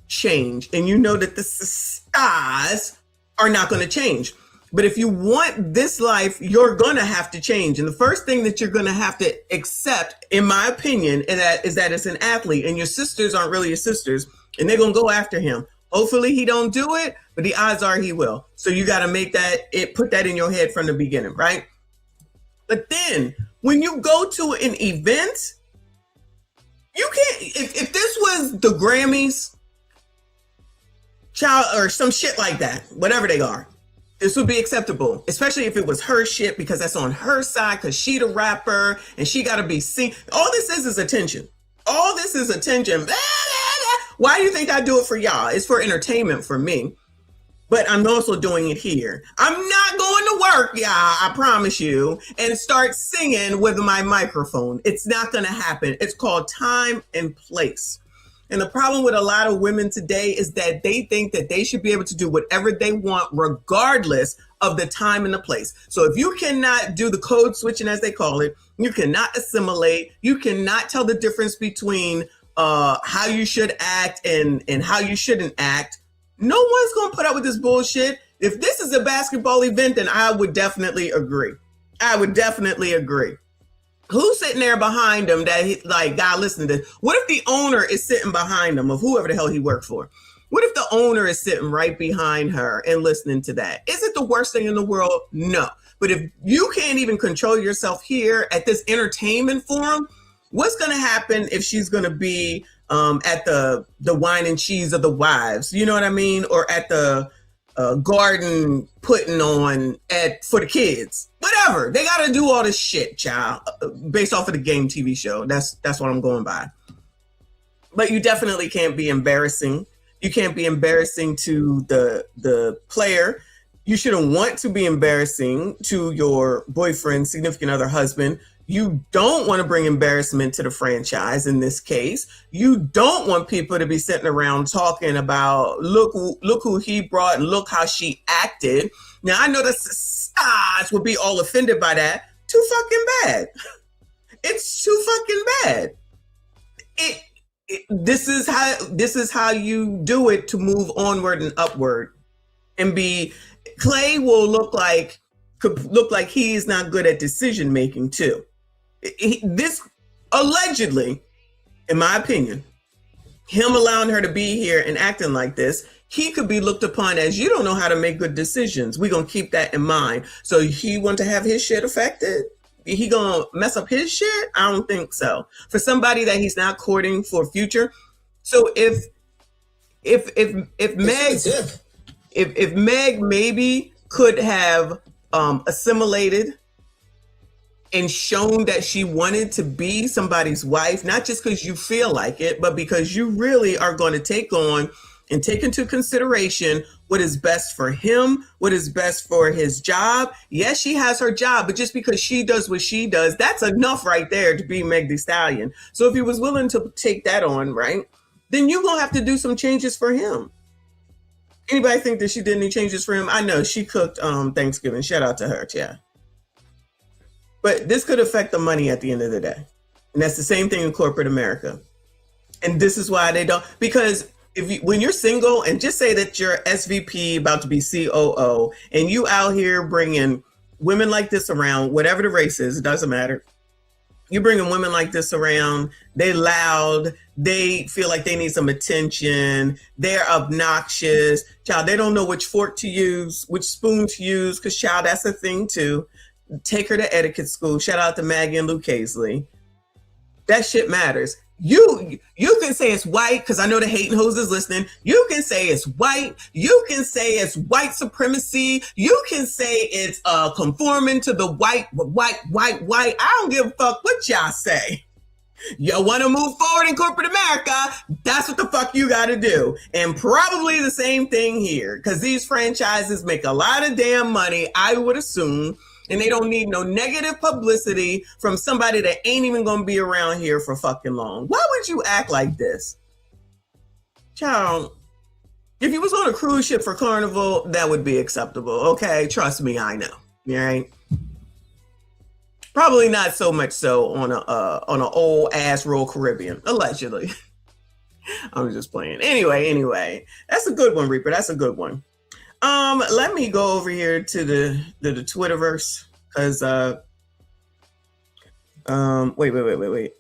change. And you know that the stars are not going to change. But if you want this life, you're going to have to change. And the first thing that you're going to have to accept, in my opinion, is that it's an athlete and your sisters aren't really your sisters and they're going to go after him. Hopefully he don't do it, but the odds are he will. So you got to put that in your head from the beginning, right? But then when you go to an event, you can't, if this was the Grammys, child, or some shit like that, whatever they are, this would be acceptable, especially if it was her shit, because that's on her side, because she the rapper and she got to be seen. All this is attention. All this is attention. Why do you think I do it for y'all? It's for entertainment for me, but I'm also doing it here. I'm not going to work, y'all, I promise you, and start singing with my microphone. It's not going to happen. It's called time and place. And the problem with a lot of women today is that they think that they should be able to do whatever they want, regardless of the time and the place. So if you cannot do the code switching, as they call it, you cannot assimilate, you cannot tell the difference between how you should act and how you shouldn't act, no one's going to put up with this bullshit. If this is a basketball event, then I would definitely agree. Who's sitting there behind him that he, like, God, listen to this. What if the owner is sitting behind him, of whoever the hell he worked for? What if the owner is sitting right behind her and listening to that? Is it the worst thing in the world? No. But if you can't even control yourself here at this entertainment forum, what's going to happen if she's going to be at the wine and cheese of the wives? You know what I mean? Or at the garden putting on for the kids, whatever. They got to do all this shit, child, based off of the game TV show. That's what I'm going by. But you definitely can't be embarrassing. You can't be embarrassing to the player. You shouldn't want to be embarrassing to your boyfriend, significant other, husband. You don't want to bring embarrassment to the franchise in this case. You don't want people to be sitting around talking about, look who he brought and look how she acted. Now, I know the stars would be all offended by that. Too fucking bad. It's too fucking bad. This is how you do it to move onward and upward. And Klay could look like he's not good at decision making too. This allegedly, in my opinion, him allowing her to be here and acting like this, he could be looked upon as, you don't know how to make good decisions. We're going to keep that in mind. So he want to have his shit affected? He going to mess up his shit? I don't think so. For somebody that he's not courting for future. So if Meg maybe could have assimilated and shown that she wanted to be somebody's wife, not just because you feel like it, but because you really are going to take on and take into consideration what is best for him, what is best for his job. Yes, she has her job, but just because she does what she does, that's enough right there to be Meg Thee Stallion. So if he was willing to take that on, right, then you're going to have to do some changes for him. Anybody think that she did any changes for him? I know she cooked Thanksgiving. Shout out to her, yeah. But this could affect the money at the end of the day. And that's the same thing in corporate America. And this is why they don't, because when you're single, and just say that you're SVP about to be COO, and you out here bringing women like this around, whatever the race is, it doesn't matter. You're bringing women like this around. They loud. They feel like they need some attention. They're obnoxious. Child, they don't know which fork to use, which spoon to use, because, child, that's a thing, too. Take her to etiquette school. Shout out to Maggie and Luke Hazley. That shit matters. You can say it's white, because I know the hating hoes is listening. You can say it's white. You can say it's white supremacy. You can say it's conforming to the white. I don't give a fuck what y'all say. You want to move forward in corporate America, that's what the fuck you got to do. And probably the same thing here, because these franchises make a lot of damn money, I would assume. And they don't need no negative publicity from somebody that ain't even going to be around here for fucking long. Why would you act like this? Child, if you was on a cruise ship for Carnival, that would be acceptable. Okay, trust me, I know. All right. Probably not so much so on a old ass Royal Caribbean, allegedly. I'm just playing. Anyway, that's a good one, Reaper. That's a good one. Let me go over here to the Twitterverse, because wait.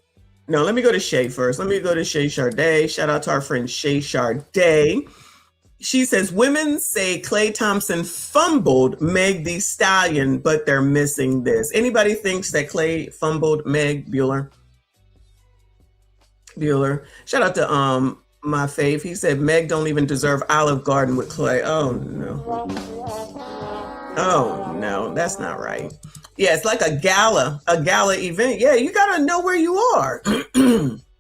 No, let me go to Shay first. Let me go to Shay Charday. Shout out to our friend Shay Charday. She says, women say Klay Thompson fumbled Meg Thee Stallion, but they're missing this. Anybody thinks that Klay fumbled Meg Bueller? Shout out to my fave. He said Meg don't even deserve Olive Garden with Klay. Oh no, that's not right. Yeah, it's like a gala event. Yeah, you gotta know where you are.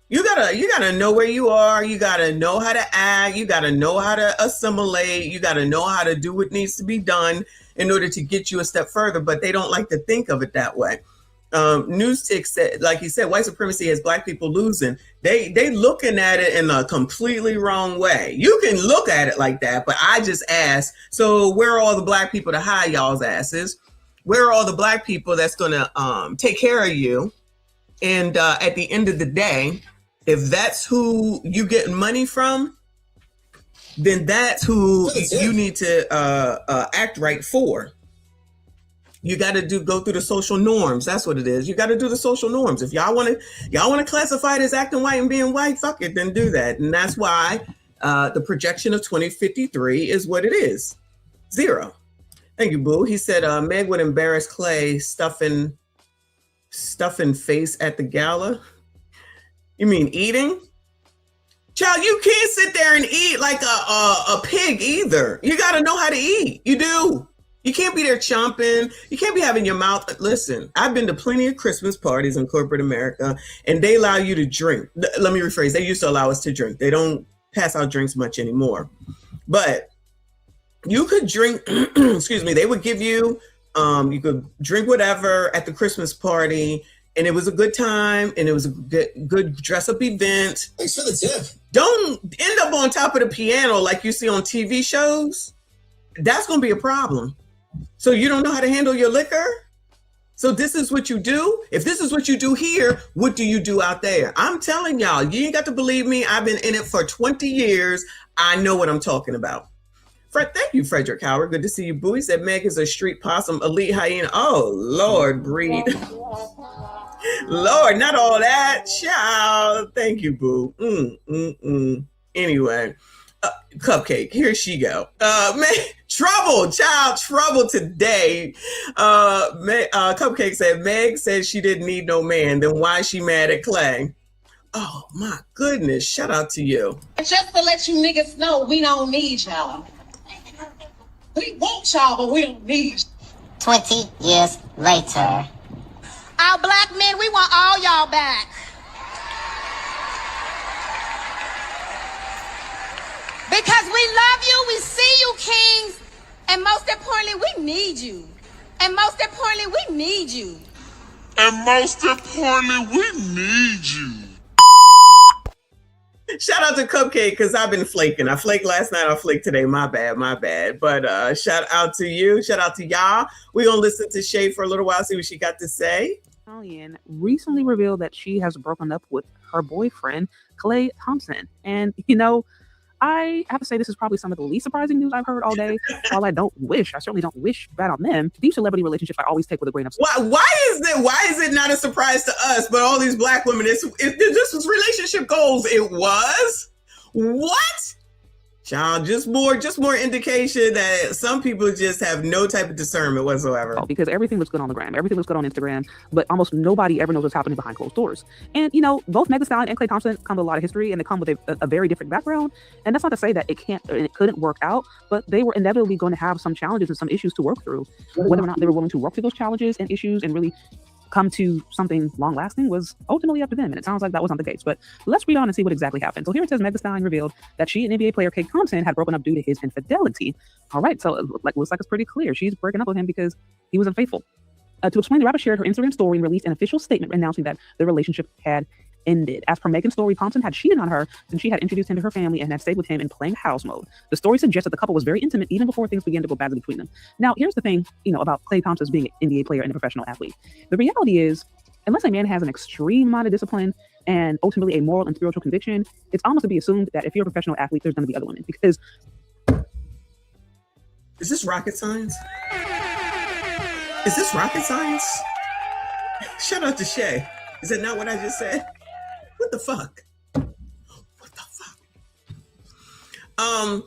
You gotta know where you are. You gotta know how to act. You gotta know how to assimilate. You gotta know how to do what needs to be done in order to get you a step further. But they don't like to think of it that way. Newstick said, like he said, white supremacy has black people losing. They looking at it in a completely wrong way. You can look at it like that, but I just asked, so where are all the black people to hide y'all's asses? Where are all the black people that's gonna take care of you? And at the end of the day, if that's who you getting money from, then that's who you need to act right for. You got to go through the social norms. That's what it is. You got to do the social norms. If y'all want to classify it as acting white and being white, fuck it, then do that. And that's why the projection of 2053 is what it is. 0. Thank you, boo. He said Meg would embarrass Klay stuffing face at the gala. You mean eating? Child, you can't sit there and eat like a pig either. You got to know how to eat. You do. You can't be there chomping. You can't be having your mouth. Listen, I've been to plenty of Christmas parties in corporate America, and they allow you to drink. Let me rephrase. They used to allow us to drink. They don't pass out drinks much anymore. But you could drink, excuse me, they would give you, you could drink whatever at the Christmas party, and it was a good time, and it was a good dress-up event. Thanks for the tip. Don't end up on top of the piano like you see on TV shows. That's going to be a problem. So you don't know how to handle your liquor? So this is what you do? If this is what you do here, what do you do out there? I'm telling y'all, you ain't got to believe me. I've been in it for 20 years. I know what I'm talking about. Thank you, Frederick Howard. Good to see you, boo. He said Meg is a street possum, elite hyena. Oh, Lord, breed. Lord, not all that. Child. Thank you, boo. Anyway, Cupcake, here she go. Trouble today. Cupcake said Meg said she didn't need no man. Then why is she mad at Klay? Oh my goodness! Shout out to you. Just to let you niggas know, we don't need y'all. We want y'all, but we don't need you. 20 years later. Our black men, we want all y'all back. Because we love you, we see you, kings, and most importantly, we need you. And most importantly, we need you. Shout out to Cupcake, because I've been flaking. I flaked last night, I flaked today. My bad. But shout out to you. Shout out to y'all. We're going to listen to Shay for a little while, see what she got to say. Italian recently revealed that she has broken up with her boyfriend, Klay Thompson. And, I have to say this is probably some of the least surprising news I've heard all day. While I certainly don't wish bad on them. These celebrity relationships I always take with a grain of salt. Why is it not a surprise to us, but all these black women, this was relationship goals. It was? What? Child, just more indication that some people just have no type of discernment whatsoever. Because everything looks good on the gram, everything looks good on Instagram, but almost nobody ever knows what's happening behind closed doors. And both Meg Thee Stallion and Klay Thompson come with a lot of history, and they come with a very different background. And that's not to say that it couldn't work out, but they were inevitably going to have some challenges and some issues to work through. Whether or not they were willing to work through those challenges and issues and really come to something long-lasting was ultimately up to them, and it sounds like that was not the case. But let's read on and see what exactly happened. So here it says Meg Thee Stallion revealed that she and NBA player Klay Thompson had broken up due to his infidelity. All right, so it looks like it's pretty clear. She's breaking up with him because he was unfaithful. To explain, the rapper shared her Instagram story and released an official statement announcing that the relationship had ended. As per Megan's story, Thompson had cheated on her since she had introduced him to her family and had stayed with him in playing house mode. The story suggests that the couple was very intimate even before things began to go badly between them. Now, here's the thing, about Klay Thompson's being an NBA player and a professional athlete. The reality is, unless a man has an extreme amount of discipline and ultimately a moral and spiritual conviction, it's almost to be assumed that if you're a professional athlete, there's going to be other women. Because is this rocket science? Is this rocket science? Shout out to Shay. Is that not what I just said? What the fuck? What the fuck?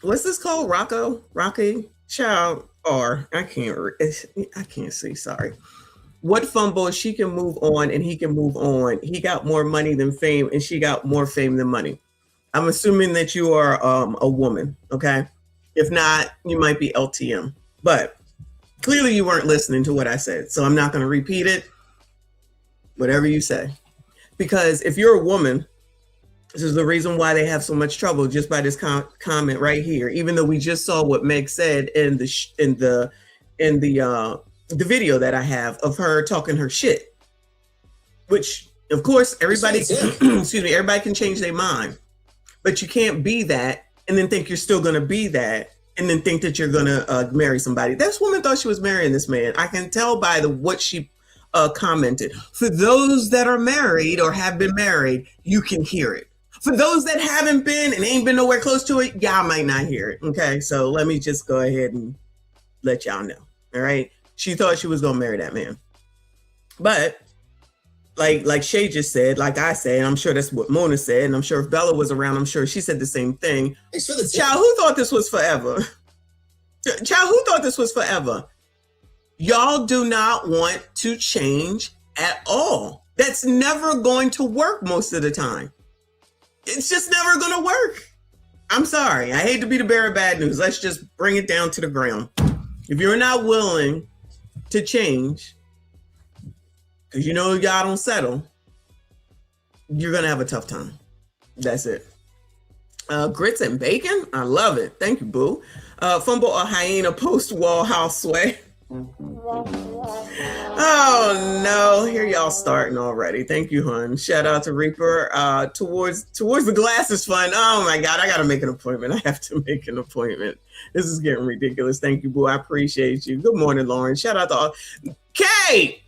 What's this called? Rocky? Child R. I can't see. Sorry. What fumble? She can move on and he can move on. He got more money than fame and she got more fame than money. I'm assuming that you are a woman, okay? If not, you might be LTM. But clearly you weren't listening to what I said, so I'm not going to repeat it. Whatever you say. Because if you're a woman, this is the reason why they have so much trouble just by this comment right here. Even though we just saw what Meg said in the video that I have of her talking her shit, which of course everybody, everybody can change their mind, but you can't be that and then think you're still going to be that and then think that you're going to marry somebody. This woman thought she was marrying this man. I can tell by what she commented. For those that are married or have been married, you can hear it. For those that haven't been and ain't been nowhere close to it, y'all might not hear it. Okay, so let me just go ahead and let y'all know. All right. She thought she was gonna marry that man. But like Shay just said, like I said, and I'm sure that's what Mona said, and I'm sure if Bella was around, I'm sure she said the same thing. Child, who thought this was forever? Child, who thought this was forever? Y'all do not want to change at all. That's never going to work most of the time. It's just never gonna work. I'm sorry. I hate to be the bearer of bad news. Let's just bring it down to the ground. If you're not willing to change, because y'all don't settle, you're gonna have a tough time. That's it. Grits and bacon, I love it. Thank you, boo. Fumble a hyena post-wall house sway. Oh no, here y'all starting already. Thank you, hun. Shout out to Reaper. Towards the glasses fund. Oh my God, I gotta make an appointment. I have to make an appointment. This is getting ridiculous. Thank you, boo. I appreciate you. Good morning, Lauren. Shout out to all. Kate,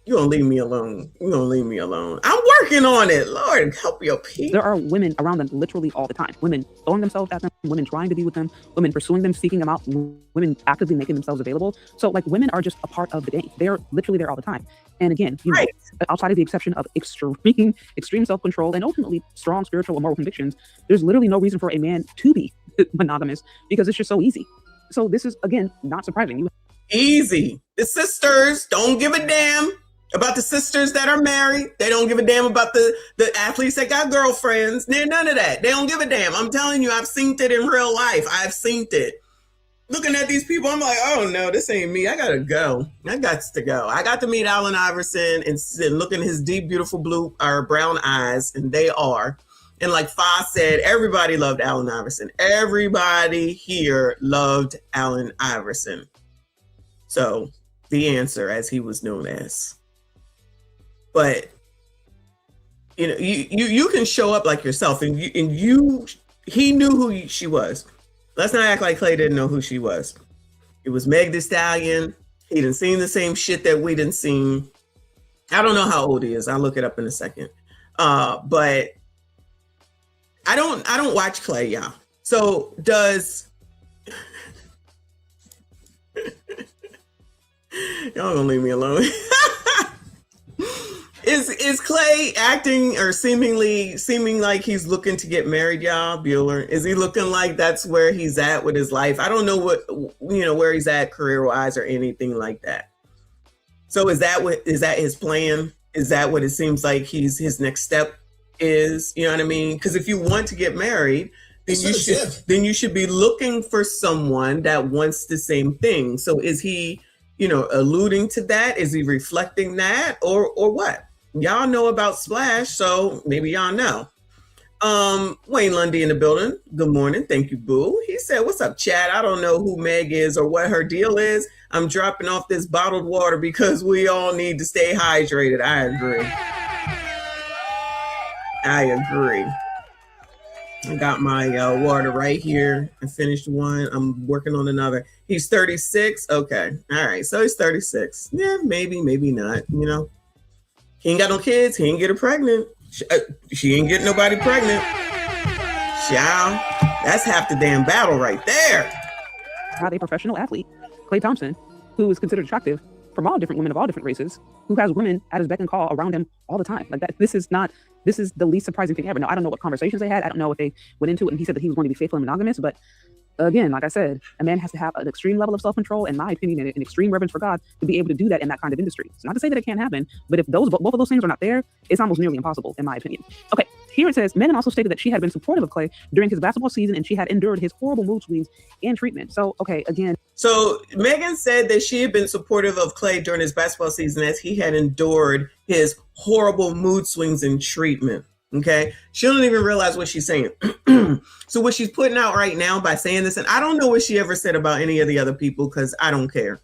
you gonna leave me alone. I'm working on it. Lord, help your people. There are women around them literally all the time. Women throwing themselves at them, women trying to be with them, women pursuing them, seeking them out, women actively making themselves available. So like women are just a part of the game. They're literally there all the time. And again, outside of the exception of extreme self-control and ultimately strong spiritual or moral convictions, there's literally no reason for a man to be monogamous because it's just so easy. So this is, again, not surprising. Easy. The sisters don't give a damn about the sisters that are married. They don't give a damn about the athletes that got girlfriends. They're none of that. They don't give a damn. I'm telling you, I've seen it in real life. I've seen it. Looking at these people, I'm like, oh no, this ain't me. I gotta go. I got to go. I got to meet Allen Iverson and look in his deep, beautiful blue or brown eyes, and they are. And like Fa said, everybody loved Allen Iverson. Everybody here loved Allen Iverson. So the answer, as he was known as. But you can show up like yourself, and he knew who she was. Let's not act like Klay didn't know who she was. It was Meg Thee Stallion. He done seen the same shit that we done seen. I don't know how old he is. I'll look it up in a second. But I don't watch Klay, y'all. So does y'all gonna leave me alone? Is Klay acting or seeming like he's looking to get married, y'all? Bueller, is he looking like that's where he's at with his life? I don't know where he's at career wise or anything like that. So is that his plan? Is that what it seems like his next step is? You know what I mean? Because if you want to get married, then you should be looking for someone that wants the same thing. So is he, alluding to that? Is he reflecting that or what? Y'all know about Splash, so maybe y'all know. Wayne Lundy in the building. Good morning. Thank you, boo. He said, what's up, chat? I don't know who Meg is or what her deal is. I'm dropping off this bottled water because we all need to stay hydrated. I agree. I got my water right here. I finished one. I'm working on another. He's 36. Okay. All right. So he's 36. Yeah, maybe not. He ain't got no kids. He ain't get her pregnant. She ain't getting nobody pregnant. Child, that's half the damn battle right there. Had a professional athlete, Klay Thompson, who is considered attractive from all different women of all different races, who has women at his beck and call around him all the time. Like that. This is the least surprising thing ever. Now, I don't know what conversations they had. I don't know what they went into it. And he said that he was going to be faithful and monogamous. But again, like I said, a man has to have an extreme level of self-control, in my opinion, and an extreme reverence for God to be able to do that in that kind of industry. It's not to say that it can't happen, but if both of those things are not there, it's almost nearly impossible, in my opinion. Okay, here it says, Megan also stated that she had been supportive of Klay during his basketball season and she had endured his horrible mood swings and treatment. So, okay, again. So Megan said that she had been supportive of Klay during his basketball season as he had endured his horrible mood swings and treatment. Okay, she don't even realize what she's saying. So what she's putting out right now by saying this, and I don't know what she ever said about any of the other people because I don't care.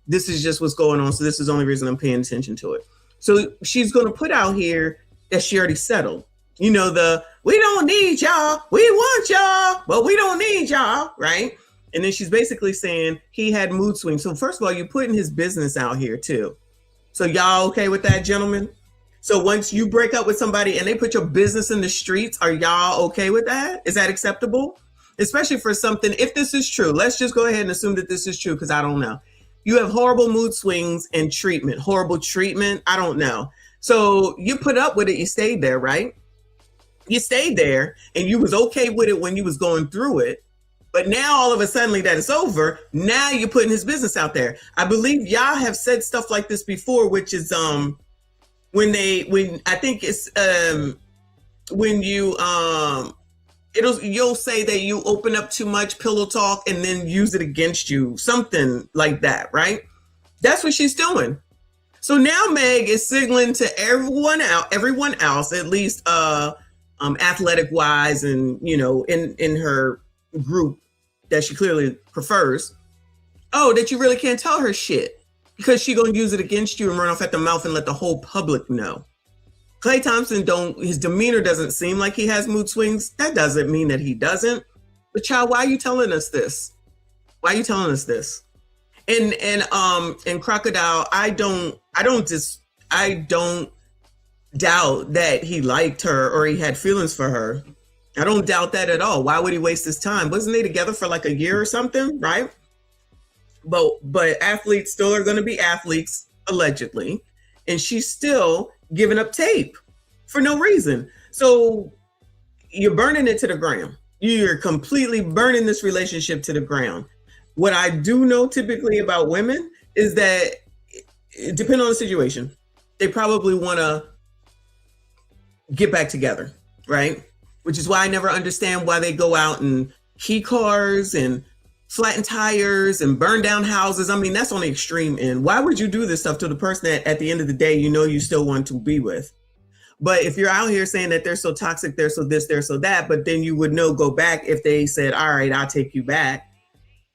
This is just what's going on. So this is the only reason I'm paying attention to it. So she's going to put out here that she already settled. We don't need y'all. We want y'all, but we don't need y'all, right? And then she's basically saying he had mood swings. So first of all, you're putting his business out here too. So y'all okay with that, gentlemen? So once you break up with somebody and they put your business in the streets, are y'all okay with that? Is that acceptable? Especially for something, if this is true, let's just go ahead and assume that this is true because I don't know. You have horrible mood swings and treatment, horrible treatment. I don't know. So you put up with it. You stayed there, right? You stayed there and you was okay with it when you was going through it. But now all of a sudden that it's over, now you're putting his business out there. I believe y'all have said stuff like this before, which is, when you'll say that you open up too much pillow talk and then use it against you, something like that, right? That's what she's doing. So now Meg is signaling to everyone else, at least athletic wise, and in her group that she clearly prefers, that you really can't tell her shit. Because she gonna use it against you and run off at the mouth and let the whole public know. Klay Thompson his demeanor doesn't seem like he has mood swings. That doesn't mean that he doesn't. But child, why are you telling us this? Why are you telling us this? And Crocodile, I don't doubt that he liked her or he had feelings for her. I don't doubt that at all. Why would he waste his time? Wasn't they together for like a year or something, right? But athletes still are going to be athletes, allegedly. And she's still giving up tape for no reason. So you're burning it to the ground. You're completely burning this relationship to the ground. What I do know typically about women is that, depending on the situation, they probably want to get back together, right? Which is why I never understand why they go out and key cars and flatten tires and burn down houses. I mean, that's on the extreme end. Why would you do this stuff to the person that at the end of the day, you still want to be with? But if you're out here saying that they're so toxic, they're so this, they're so that, but then you would go back if they said, all right, I'll take you back.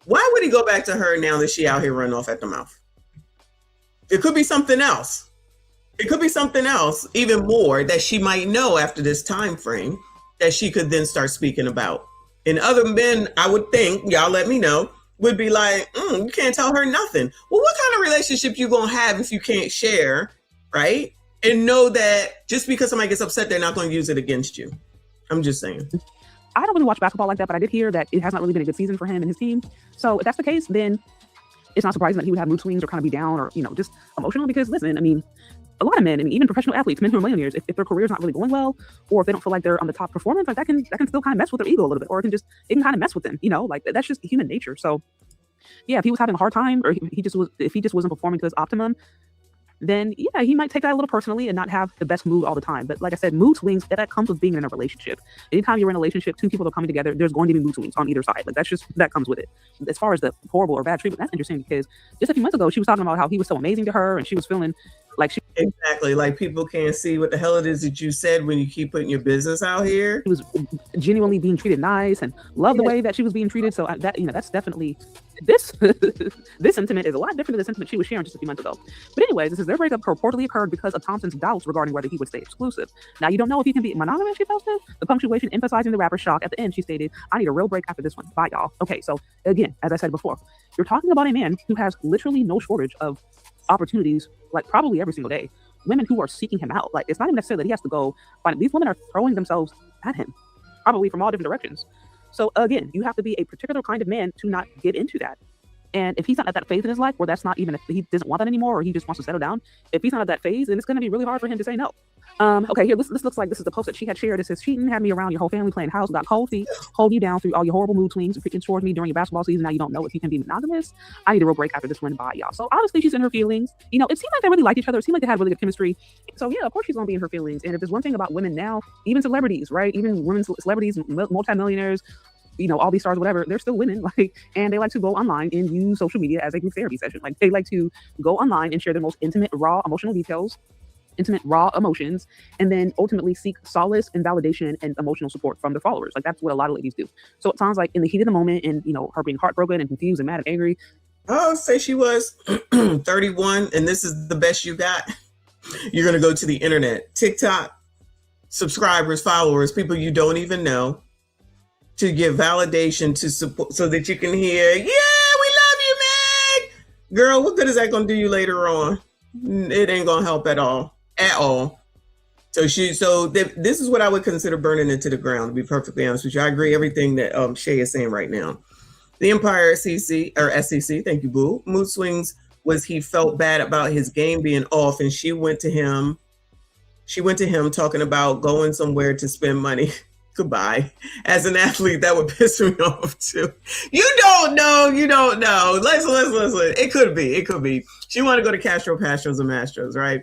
Why would he go back to her now that she out here running off at the mouth? It could be something else. It could be something else, even more that she might know after this time frame that she could then start speaking about. And other men, I would think, y'all let me know, would be like, you can't tell her nothing. Well, what kind of relationship you gonna have if you can't share, right? And know that just because somebody gets upset, they're not gonna use it against you. I'm just saying. I don't really watch basketball like that, but I did hear that it has not really been a good season for him and his team. So if that's the case, then it's not surprising that he would have mood swings or kind of be down or, just emotional. Because listen, I mean, a lot of men, even professional athletes, men who are millionaires, if their career's not really going well, or if they don't feel like they're on the top performance, like that can still kind of mess with their ego a little bit, or it can kind of mess with them, like that's just human nature. So yeah, if he was having a hard time, or if he just wasn't performing to his optimum, then yeah, he might take that a little personally and not have the best mood all the time. But like I said, mood swings, that comes with being in a relationship. Anytime you're in a relationship, two people are coming together, there's going to be mood swings on either side. Like that comes with it. As far as the horrible or bad treatment, that's interesting because just a few months ago, she was talking about how he was so amazing to her and she was feeling like she... Exactly. Like people can't see what the hell it is that you said when you keep putting your business out here. He was genuinely being treated nice and loved the way that she was being treated. So that's definitely... This sentiment is a lot different than the sentiment she was sharing just a few months ago. But anyways, this is their breakup reportedly occurred because of Thompson's doubts regarding whether he would stay exclusive. Now, you don't know if he can be monogamous, she posted. The punctuation emphasizing the rapper's shock. At the end, she stated, "I need a real break after this one. Bye, y'all." Okay, so again, as I said before, you're talking about a man who has literally no shortage of opportunities, like probably every single day. Women who are seeking him out. Like, it's not even necessarily that he has to go find... These women are throwing themselves at him, probably from all different directions. So again, you have to be a particular kind of man to not get into that. And if he's not at that phase in his life where that's not even, if he doesn't want that anymore, or he just wants to settle down, if he's not at that phase, then it's going to be really hard for him to say no. Okay, here, this looks like this is the post that she had shared. It says, "Cheating had me around your whole family playing house, got cold feet, hold you down through all your horrible mood swings, freaking towards me during your basketball season. Now you don't know if you can be monogamous. I need a real break after this one. Bye, y'all." So obviously she's in her feelings. It seemed like they really liked each other. It seemed like they had really good chemistry. So yeah, of course she's going to be in her feelings. And if there's one thing about women now, even celebrities, right? Even women celebrities, multimillionaires, all these stars, whatever, they're still women, and they like to go online and use social media as a group therapy session. Like, they like to go online and share their most intimate, raw emotional details, intimate, raw emotions, and then ultimately seek solace and validation and emotional support from their followers. Like, that's what a lot of ladies do. So it sounds like in the heat of the moment and, her being heartbroken and confused and mad and angry. Oh, say she was 31 and this is the best you got. You're going to go to the internet, TikTok, subscribers, followers, people you don't even know, to give validation, to support, so that you can hear, "Yeah, we love you, Meg." Girl, what good is that going to do you later on? It ain't going to help at all. So this is what I would consider burning into the ground, to be perfectly honest with you. I agree everything that Shay is saying right now. The Empire SEC, thank you, boo. Mood swings was he felt bad about his game being off, and she went to him talking about going somewhere to spend money. Goodbye. As an athlete, that would piss me off too. You don't know. Listen. It could be. She wanted to go to Castro, Pastros, and Mastros, right?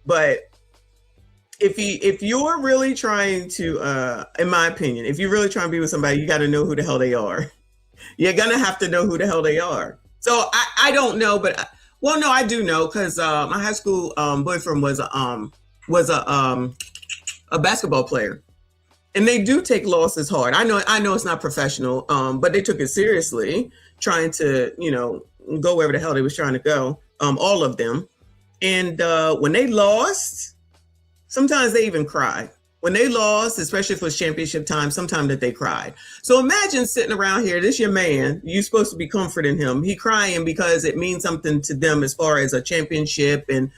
But if you're really trying to, in my opinion, if you're really trying to be with somebody, you got to know who the hell they are. You're gonna have to know who the hell they are. So I don't know, but no, I do know, because my high school boyfriend was a basketball player. And they do take losses hard. I know it's not professional, but they took it seriously, trying to, go wherever the hell they was trying to go, all of them. And when they lost, sometimes they even cried. When they lost, especially if it was championship time, sometimes that they cried. So imagine sitting around here, this your man, you're supposed to be comforting him. He crying because it means something to them as far as a championship and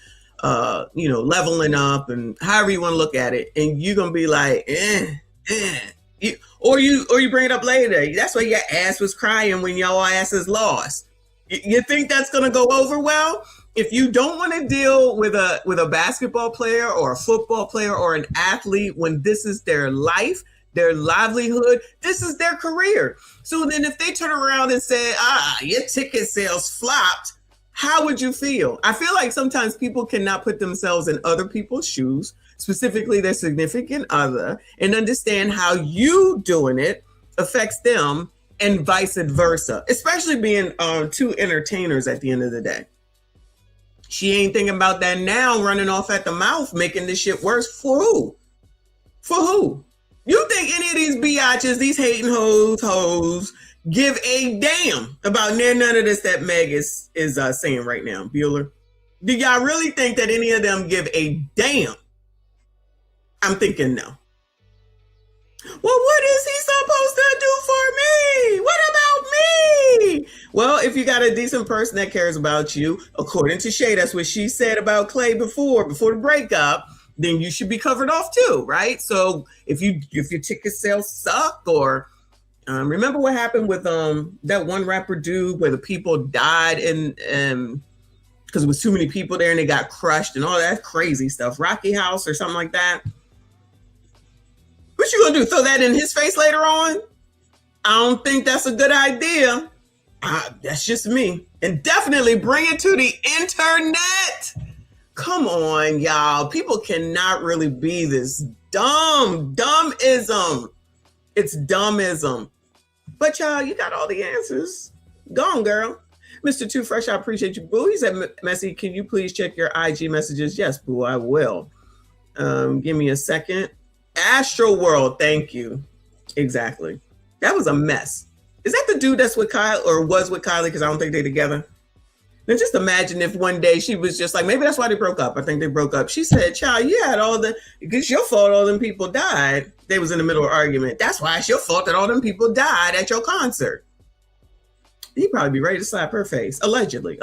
leveling up and however you want to look at it. And you're going to be like, or you bring it up later. That's why your ass was crying when your asses lost. You think that's going to go over well? If you don't want to deal with a basketball player or a football player or an athlete when this is their life, their livelihood, this is their career. So then if they turn around and say, your ticket sales flopped, how would you feel? I feel like sometimes people cannot put themselves in other people's shoes, specifically their significant other, and understand how you doing it affects them and vice versa, especially being two entertainers at the end of the day. She ain't thinking about that now, running off at the mouth, making this shit worse. For who? For who? You think any of these biatches, these hating hoes, give a damn about none of this that Meg is saying right now, Bueller? Do y'all really think that any of them give a damn? I'm thinking no. Well, what is he supposed to do for me? What about me? Well, if you got a decent person that cares about you, according to Shay, that's what she said about Klay before the breakup. then you should be covered off too, right? So if your ticket sales suck, or remember what happened with that one rapper dude where the people died and because there was too many people there and they got crushed and all that crazy stuff, Rocky House or something like that. What you gonna do? Throw that in his face later on? I don't think that's a good idea. That's just me. And definitely bring it to the internet. Come on, y'all. People cannot really be this dumb. Dumb-ism. It's dumb-ism. But y'all, you got all the answers. Go on, girl. Mr. Too Fresh, I appreciate you, boo. He said, Messy, can you please check your IG messages? Yes, boo, I will. Give me a second. Astro World, thank you. Exactly. That was a mess. Is that the dude that's with Kyle or was with Kylie? Because I don't think they're together. Now just imagine if one day she was just like, maybe that's why they broke up. I think they broke up. She said, child, you had it's your fault all them people died. They was in the middle of an argument. That's why it's your fault that all them people died at your concert. He'd probably be ready to slap her face. Allegedly.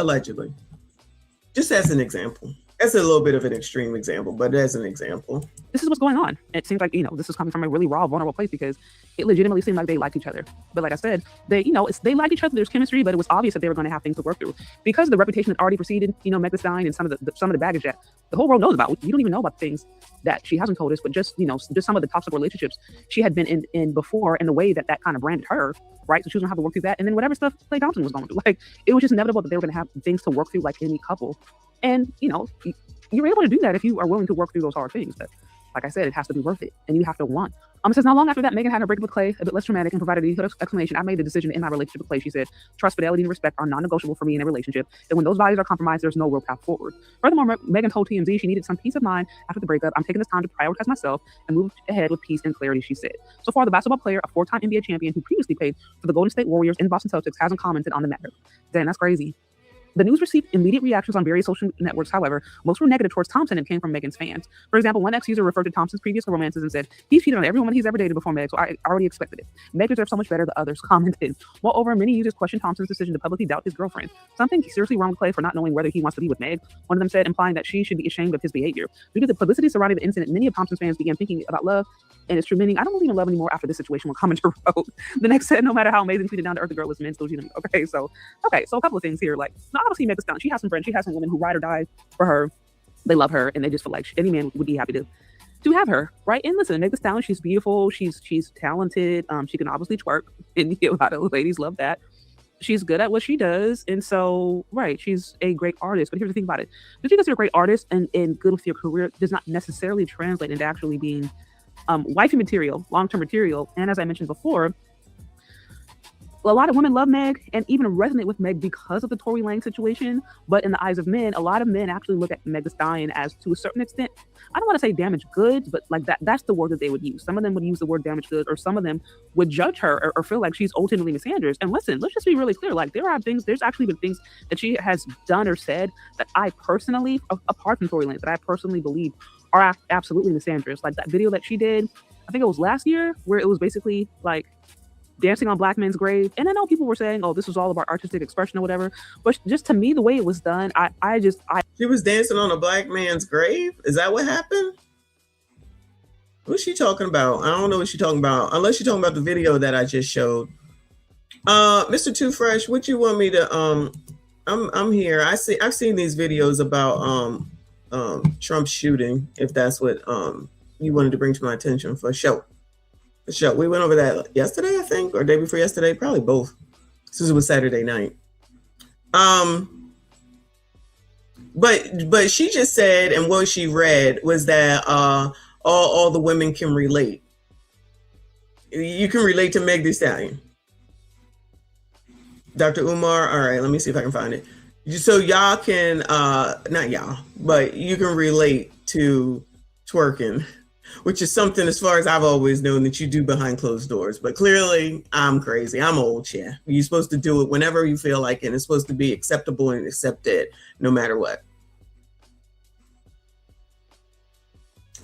Just as an example. That's a little bit of an extreme example, but as an example. This is what's going on. It seems like, this is coming from a really raw, vulnerable place because it legitimately seemed like they liked each other. But like I said, they liked each other. There's chemistry, but it was obvious that they were going to have things to work through because the reputation had already preceded, Meg Thee Stallion and some of the baggage that the whole world knows about. We don't even know about things that she hasn't told us, but just some of the toxic relationships she had been in before and the way that kind of branded her, right? So she was gonna have to work through that. And then whatever stuff Klay Thompson was going through, like it was just inevitable that they were going to have things to work through like any couple. And, you're able to do that if you are willing to work through those hard things. But like I said, it has to be worth it and you have to want. It says, not long after that, Megan had a breakup with Klay, a bit less dramatic, and provided a detailed explanation. I made the decision in my relationship with Klay. She said, trust, fidelity, and respect are non-negotiable for me in a relationship. And when those values are compromised, there's no real path forward. Furthermore, Megan told TMZ she needed some peace of mind after the breakup. I'm taking this time to prioritize myself and move ahead with peace and clarity, she said. So far, the basketball player, a 4-time NBA champion who previously played for the Golden State Warriors and Boston Celtics, hasn't commented on the matter. Damn, that's crazy. The news received immediate reactions on various social networks. However, most were negative towards Thompson and came from Megan's fans. For example, one ex-user referred to Thompson's previous romances and said, he's cheated on every woman he's ever dated before Meg, so I already expected it. Meg deserves so much better, the others commented. Moreover, many users questioned Thompson's decision to publicly doubt his girlfriend. Something seriously wrong with Klay for not knowing whether he wants to be with Meg. One of them said, implying that she should be ashamed of his behavior. Due to the publicity surrounding the incident, many of Thompson's fans began thinking about love and its true meaning. I don't believe in love anymore after this situation, one commenter wrote. The next said, no matter how amazing, sweet, and down to earth the girl is, men still cheat on me. Okay, so a couple of things here. Like, not obviously Meg Thee Stallion. She has some friends. She has some women who ride or die for her. They love her, and they just feel like any man would be happy to have her, right? And listen, Meg Thee Stallion, she's beautiful. She's talented. She can obviously twerk, and a lot of ladies love that. She's good at what she does, and so she's a great artist. But here's the thing about it: just because you're a great artist and good with your career does not necessarily translate into actually being wifey material, long-term material. And as I mentioned before, a lot of women love Meg and even resonate with Meg because of the Tory Lanez situation. But in the eyes of men, a lot of men actually look at Meg Thee Stallion as, to a certain extent, I don't want to say damaged goods, but like that's the word that they would use. Some of them would use the word damaged goods, or some of them would judge her or feel like she's ultimately misandrous. And listen, let's just be really clear. Like there's actually been things that she has done or said that I personally, apart from Tory Lanez, that I personally believe are absolutely misandrous. Like that video that she did, I think it was last year, where it was basically like dancing on black men's grave. And I know people were saying, oh, this was all about artistic expression or whatever. But just to me, the way it was done, She was dancing on a black man's grave? Is that what happened? What's she talking about? I don't know what she's talking about, unless you're talking about the video that I just showed. Mr. Too Fresh, what you want me to I'm here. I've seen these videos about Trump's shooting, if that's what you wanted to bring to my attention for a show. We went over that yesterday, I think, or day before yesterday, probably both, since it was Saturday night. But she just said, and what she read was that all the women can relate. You can relate to Meg Thee Stallion. Dr. Umar, all right, let me see if I can find it. So y'all can, not y'all, but you can relate to twerking, which is something, as far as I've always known, that you do behind closed doors. But clearly, I'm crazy. I'm old, yeah. You're supposed to do it whenever you feel like it. And it's supposed to be acceptable and accepted no matter what.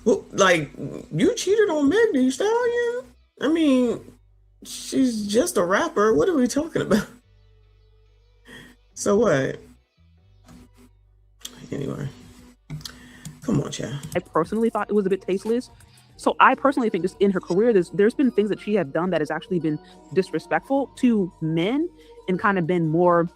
Well, like, you cheated on Meg Thee Stallion? I mean, she's just a rapper. What are we talking about? So what? Anyway. Come on, child. I personally thought it was a bit tasteless. So I personally think just in her career, there's been things that she has done that has actually been disrespectful to men and kind of been more.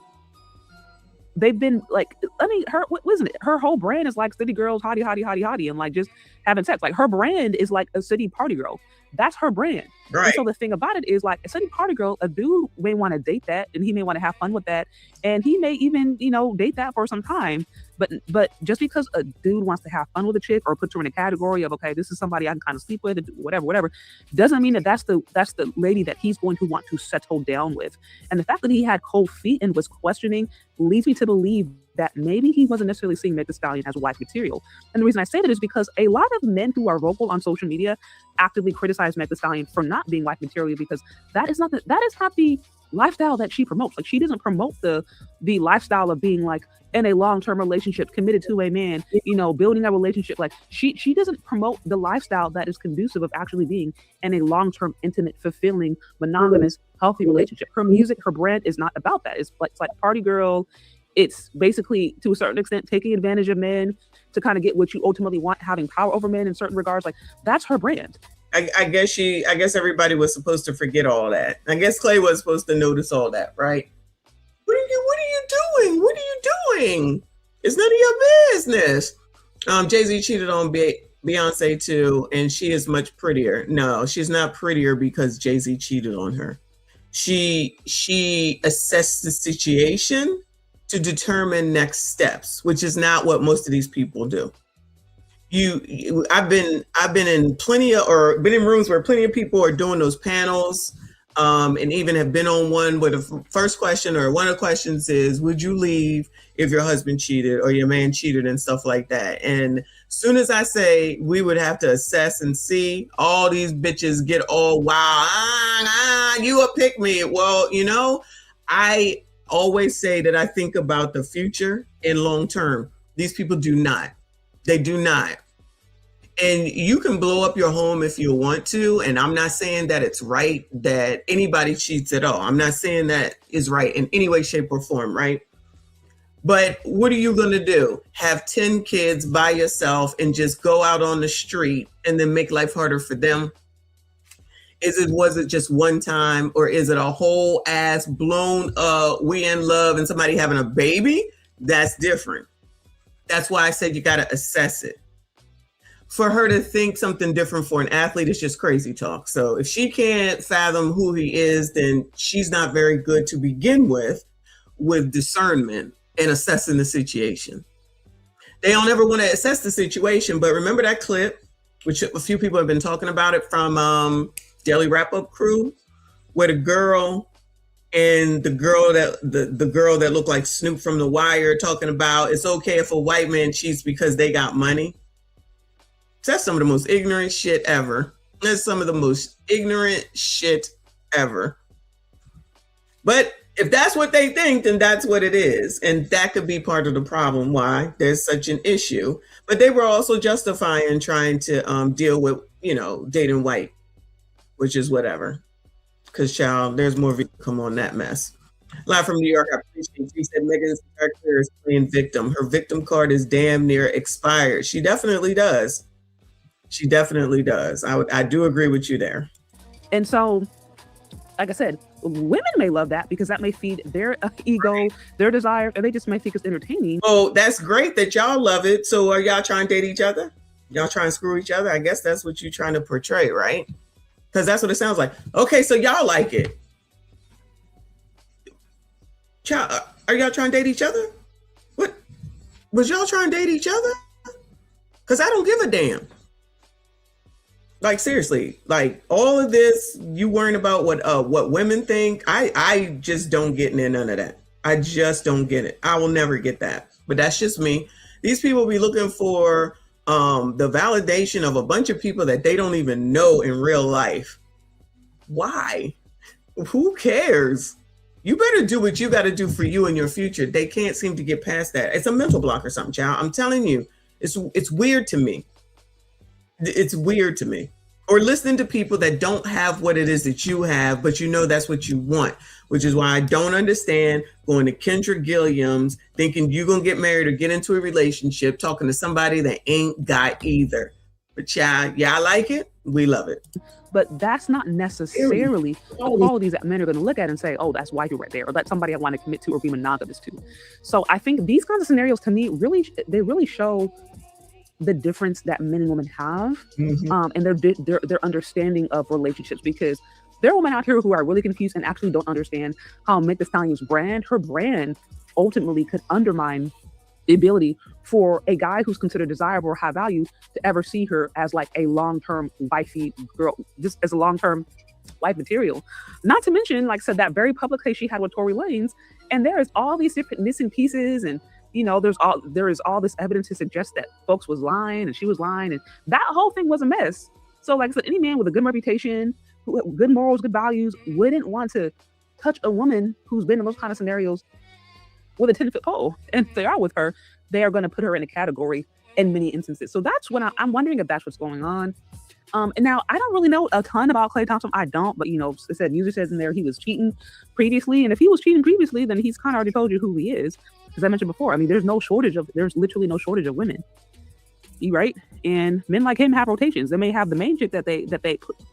They've been like, I mean, her, what wasn't it? Her whole brand is like city girls, hottie, hottie, hottie, hottie, and like just having sex. Like her brand is like a city party girl. That's her brand. Right. And so the thing about it is like a city party girl, a dude may want to date that and he may want to have fun with that. And he may even, date that for some time. But just because a dude wants to have fun with a chick or puts her in a category of, okay, this is somebody I can kind of sleep with, whatever, doesn't mean that that's the lady that he's going to want to settle down with. And the fact that he had cold feet and was questioning leads me to believe that maybe he wasn't necessarily seeing Meg Thee Stallion as wife material. And the reason I say that is because a lot of men who are vocal on social media actively criticize Meg Thee Stallion for not being wife material, because that is not the lifestyle that she promotes. Like, she doesn't promote the lifestyle of being like in a long-term relationship, committed to a man, building a relationship. Like she doesn't promote the lifestyle that is conducive of actually being in a long-term, intimate, fulfilling, monogamous, healthy relationship. Her music, her brand is not about that. It's like party girl. It's basically, to a certain extent, taking advantage of men to kind of get what you ultimately want, having power over men in certain regards. Like, that's her brand. I guess everybody was supposed to forget all that. I guess Klay was supposed to notice all that, right? What are you doing? What are you doing? It's none of your business. Jay-Z cheated on Beyonce too, and she is much prettier. No, she's not prettier because Jay-Z cheated on her. She assessed the situation to determine next steps, which is not what most of these people do. I've been in been in rooms where plenty of people are doing those panels, and even have been on one where the first question or one of the questions is, would you leave if your husband cheated or your man cheated and stuff like that? And as soon as I say we would have to assess and see, all these bitches get all, wow, you a pick me. Well, I always say that I think about the future and long term. These people do not. They do not. And you can blow up your home if you want to. And I'm not saying that it's right that anybody cheats at all. I'm not saying that is right in any way, shape, or form, right? But what are you going to do? Have 10 kids by yourself and just go out on the street and then make life harder for them? Was it just one time, or is it a whole ass blown we in love and somebody having a baby? That's different. That's why I said you got to assess it. For her to think something different for an athlete is just crazy talk. So if she can't fathom who he is, then she's not very good to begin with discernment and assessing the situation. They don't ever want to assess the situation, but remember that clip, which a few people have been talking about it, from Daily Wrap-Up Crew, where the girl that looked like Snoop from The Wire talking about it's okay if a white man cheats because they got money. That's some of the most ignorant shit ever. That's some of the most ignorant shit ever. But if that's what they think, then that's what it is. And that could be part of the problem why there's such an issue. But they were also justifying trying to deal with, dating white, which is whatever. Because, child, there's more video come on that mess. Live from New York, I appreciate you. Said Megan's character is playing victim. Her victim card is damn near expired. She definitely does. She definitely does. I do agree with you there. And so, like I said, women may love that because that may feed their ego, their desire, and they just may think it's entertaining. Oh, that's great that y'all love it. So are y'all trying to date each other? Y'all trying to screw each other? I guess that's what you're trying to portray, right? Because that's what it sounds like. Okay, so y'all like it. Are y'all trying to date each other? What? Was y'all trying to date each other? Because I don't give a damn. Like, seriously, like all of this, you worrying about what women think. I just don't get none of that. I just don't get it. I will never get that. But that's just me. These people be looking for the validation of a bunch of people that they don't even know in real life. Why? Who cares? You better do what you got to do for you and your future. They can't seem to get past that. It's a mental block or something, child. I'm telling you, it's weird to me. It's weird to me. or listening to people that don't have what it is that you have, but you know that's what you want, which is why I don't understand going to Kendra Gilliam's, thinking you're going to get married or get into a relationship, talking to somebody that ain't got either. But y'all like it? We love it. But that's not necessarily the qualities that men are going to look at and say, oh, that's wifey right there, or that's somebody I want to commit to or be monogamous to. So I think these kinds of scenarios, to me, really show the difference that men and women have, and their understanding of relationships, because there are women out here who are really confused and actually don't understand how Meg Thee Stallion's her brand ultimately could undermine the ability for a guy who's considered desirable or high value to ever see her as like a long-term wifey girl, just as a long-term wife material. Not to mention, like I said, that very public case she had with Tory Lanez, and there is all these different missing pieces, and you know, there is all this evidence to suggest that folks was lying and she was lying, and that whole thing was a mess. So like I said, any man with a good reputation, good morals, good values, wouldn't want to touch a woman who's been in those kind of scenarios with a 10-foot pole. And if they are with her, they are going to put her in a category in many instances. So that's when I'm wondering if that's what's going on. And now I don't really know a ton about Klay Thompson. I don't, but you know, it said user says in there he was cheating previously, and if he was cheating previously, then he's kind of already told you who he is. As I mentioned before, I mean, there's literally no shortage of women, right? And men like him have rotations. They may have the main chick that they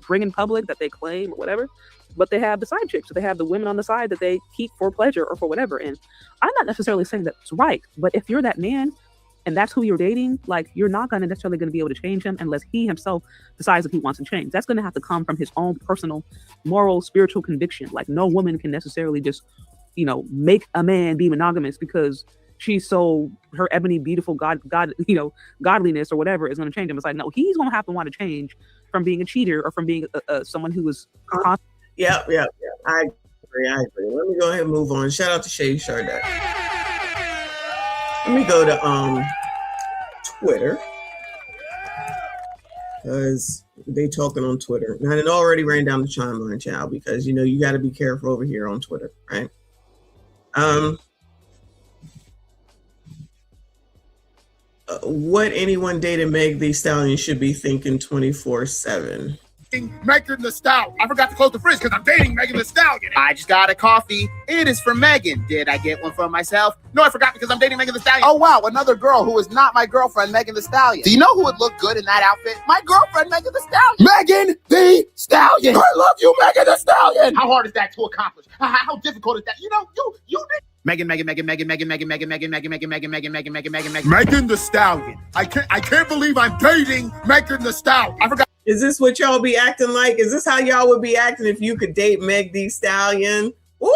bring in public, that they claim or whatever, but they have the side chicks. So they have the women on the side that they keep for pleasure or for whatever. And I'm not necessarily saying that's right, but if you're that man and that's who you're dating, like, you're not necessarily going to be able to change him unless he himself decides that he wants to change. That's going to have to come from his own personal, moral, spiritual conviction. Like, no woman can necessarily just, you know, make a man be monogamous because she's so, her ebony, beautiful godliness or whatever is going to change him. It's like, no, he's going to have to want to change from being a cheater or from being someone who was. Yeah. I agree. Let me go ahead and move on. Shout out to Shay Shardet. Let me go to Twitter, because they talking on Twitter. Now, it already ran down the timeline, child, because you know you got to be careful over here on Twitter, right? What anyone dating Meg Thee Stallion should be thinking 24/7. Megan Thee Stallion. I forgot to close the fridge because I'm dating Megan Thee Stallion. I just got a coffee. It is for Megan. Did I get one for myself? No, I forgot because I'm dating Megan Thee Stallion. Oh, wow. Another girl who is not my girlfriend, Megan Thee Stallion. Do you know who would look good in that outfit? My girlfriend, Megan Thee Stallion. Megan Thee Stallion. I love you, Megan Thee Stallion. How hard is that to accomplish? How difficult is that? You know, you Megan Thee Stallion. I can't believe I'm dating Megan Thee Stallion. I forgot. Is this what y'all be acting like? Is this how y'all would be acting if you could date Meg Thee Stallion? Woo!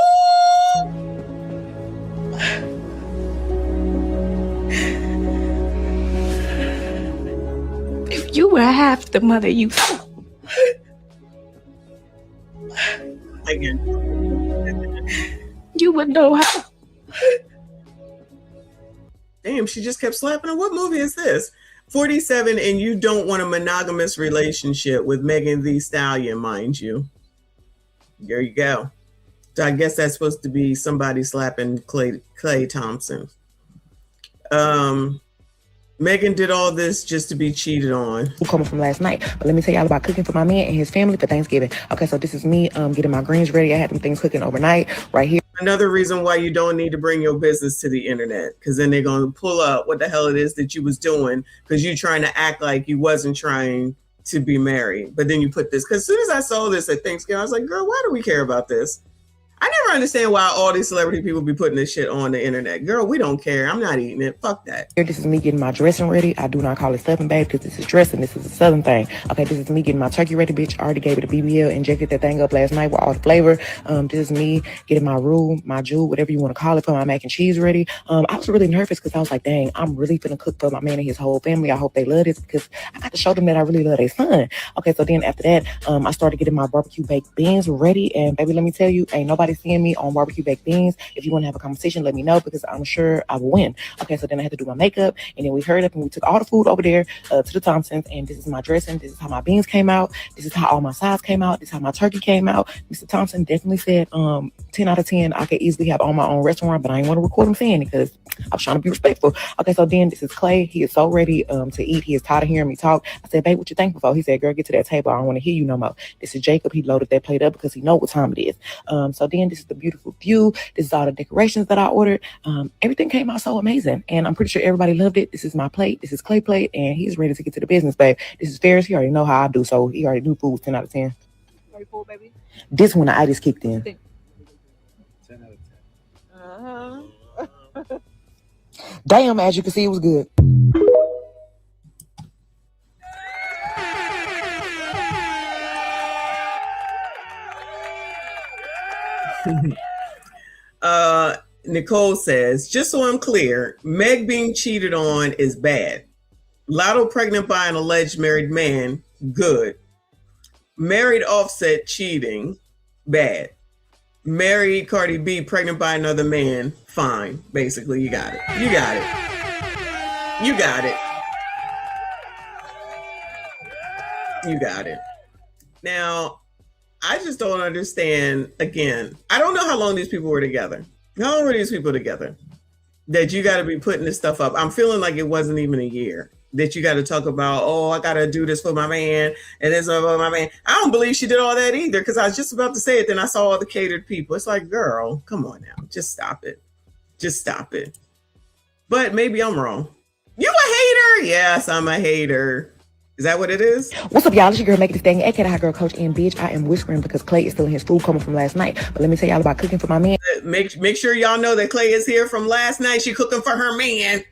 If you were half the mother you Again. You would know how. Damn, she just kept slapping her. What movie is this? 47 and you don't want a monogamous relationship with Megan Thee Stallion, mind you. There you go. So I guess that's supposed to be somebody slapping Klay Thompson. Megan did all this just to be cheated on. Coming from last night, but let me tell y'all about cooking for my man and his family for Thanksgiving. Okay, so this is me getting my greens ready. I had them things cooking overnight right here. Another reason why you don't need to bring your business to the internet, because then they're going to pull up what the hell it is that you was doing, because you're trying to act like you wasn't trying to be married. But then you put this, because as soon as I saw this at Thanksgiving, I was like, girl, why do we care about this? I never understand why all these celebrity people be putting this shit on the internet. Girl, we don't care. I'm not eating it. Fuck that. Here, this is me getting my dressing ready. I do not call it stuffing, babe, because this is dressing. This is a southern thing. Okay, this is me getting my turkey ready, bitch. I already gave it a BBL, injected that thing up last night with all the flavor. This is me getting my roux, my jus, whatever you want to call it, for my mac and cheese ready. I was really nervous because I was like, dang, I'm really finna cook for my man and his whole family. I hope they love this because I got to show them that I really love their son. Okay, so then after that, I started getting my barbecue baked beans ready. And baby, let me tell you, ain't nobody nobody seeing me on barbecue baked beans. If you want to have a conversation, let me know because I'm sure I will win. Okay, so then I had to do my makeup, and then we hurried up and we took all the food over there to the Thompsons, and this is my dressing. This is how my beans came out. This is how all my sides came out. This is how my turkey came out. Mr. Thompson definitely said 10 out of 10. I could easily have on my own restaurant, but I didn't want to record him saying it because I was trying to be respectful. Okay, so then this is Klay. He is so ready to eat. He is tired of hearing me talk. I said, babe, what you thankful for? He said, girl, get to that table. I don't want to hear you no more. This is Jacob. He loaded that plate up because he know what time it is. So then this is the beautiful view. This is all the decorations that I ordered. Everything came out so amazing, and I'm pretty sure everybody loved it. This is my plate. This is Klay plate, and he's ready to get to the business, babe. This is Ferris. He already know how I do, so he already knew food was 10 out of 10. Very cool, baby. This one, the itis kicked in. 10 out of 10. Damn, as you can see, it was good. Nicole says, just so I'm clear, Meg being cheated on is bad. Lotto pregnant by an alleged married man, good. Married Offset cheating, bad. Married Cardi B pregnant by another man, fine. Basically, you got it. You got it. You got it. You got it. Now, I just don't understand, again, I don't know how long these people were together. How long were these people together? That you got to be putting this stuff up. I'm feeling like it wasn't even a year. That you got to talk about, oh, I got to do this for my man and this for my man. I don't believe she did all that either because I was just about to say it. Then I saw all the catered people. It's like, girl, come on now. Just stop it. Just stop it. But maybe I'm wrong. You a hater? Yes, I'm a hater. Is that what it is? What's up, y'all? It's your girl, Meg and Klay, aka Hot Girl Coach, and bitch, I am whispering because Klay is still in his food coma from last night. But let me tell y'all about cooking for my man. Make sure y'all know that Klay is here from last night. She cooking for her man.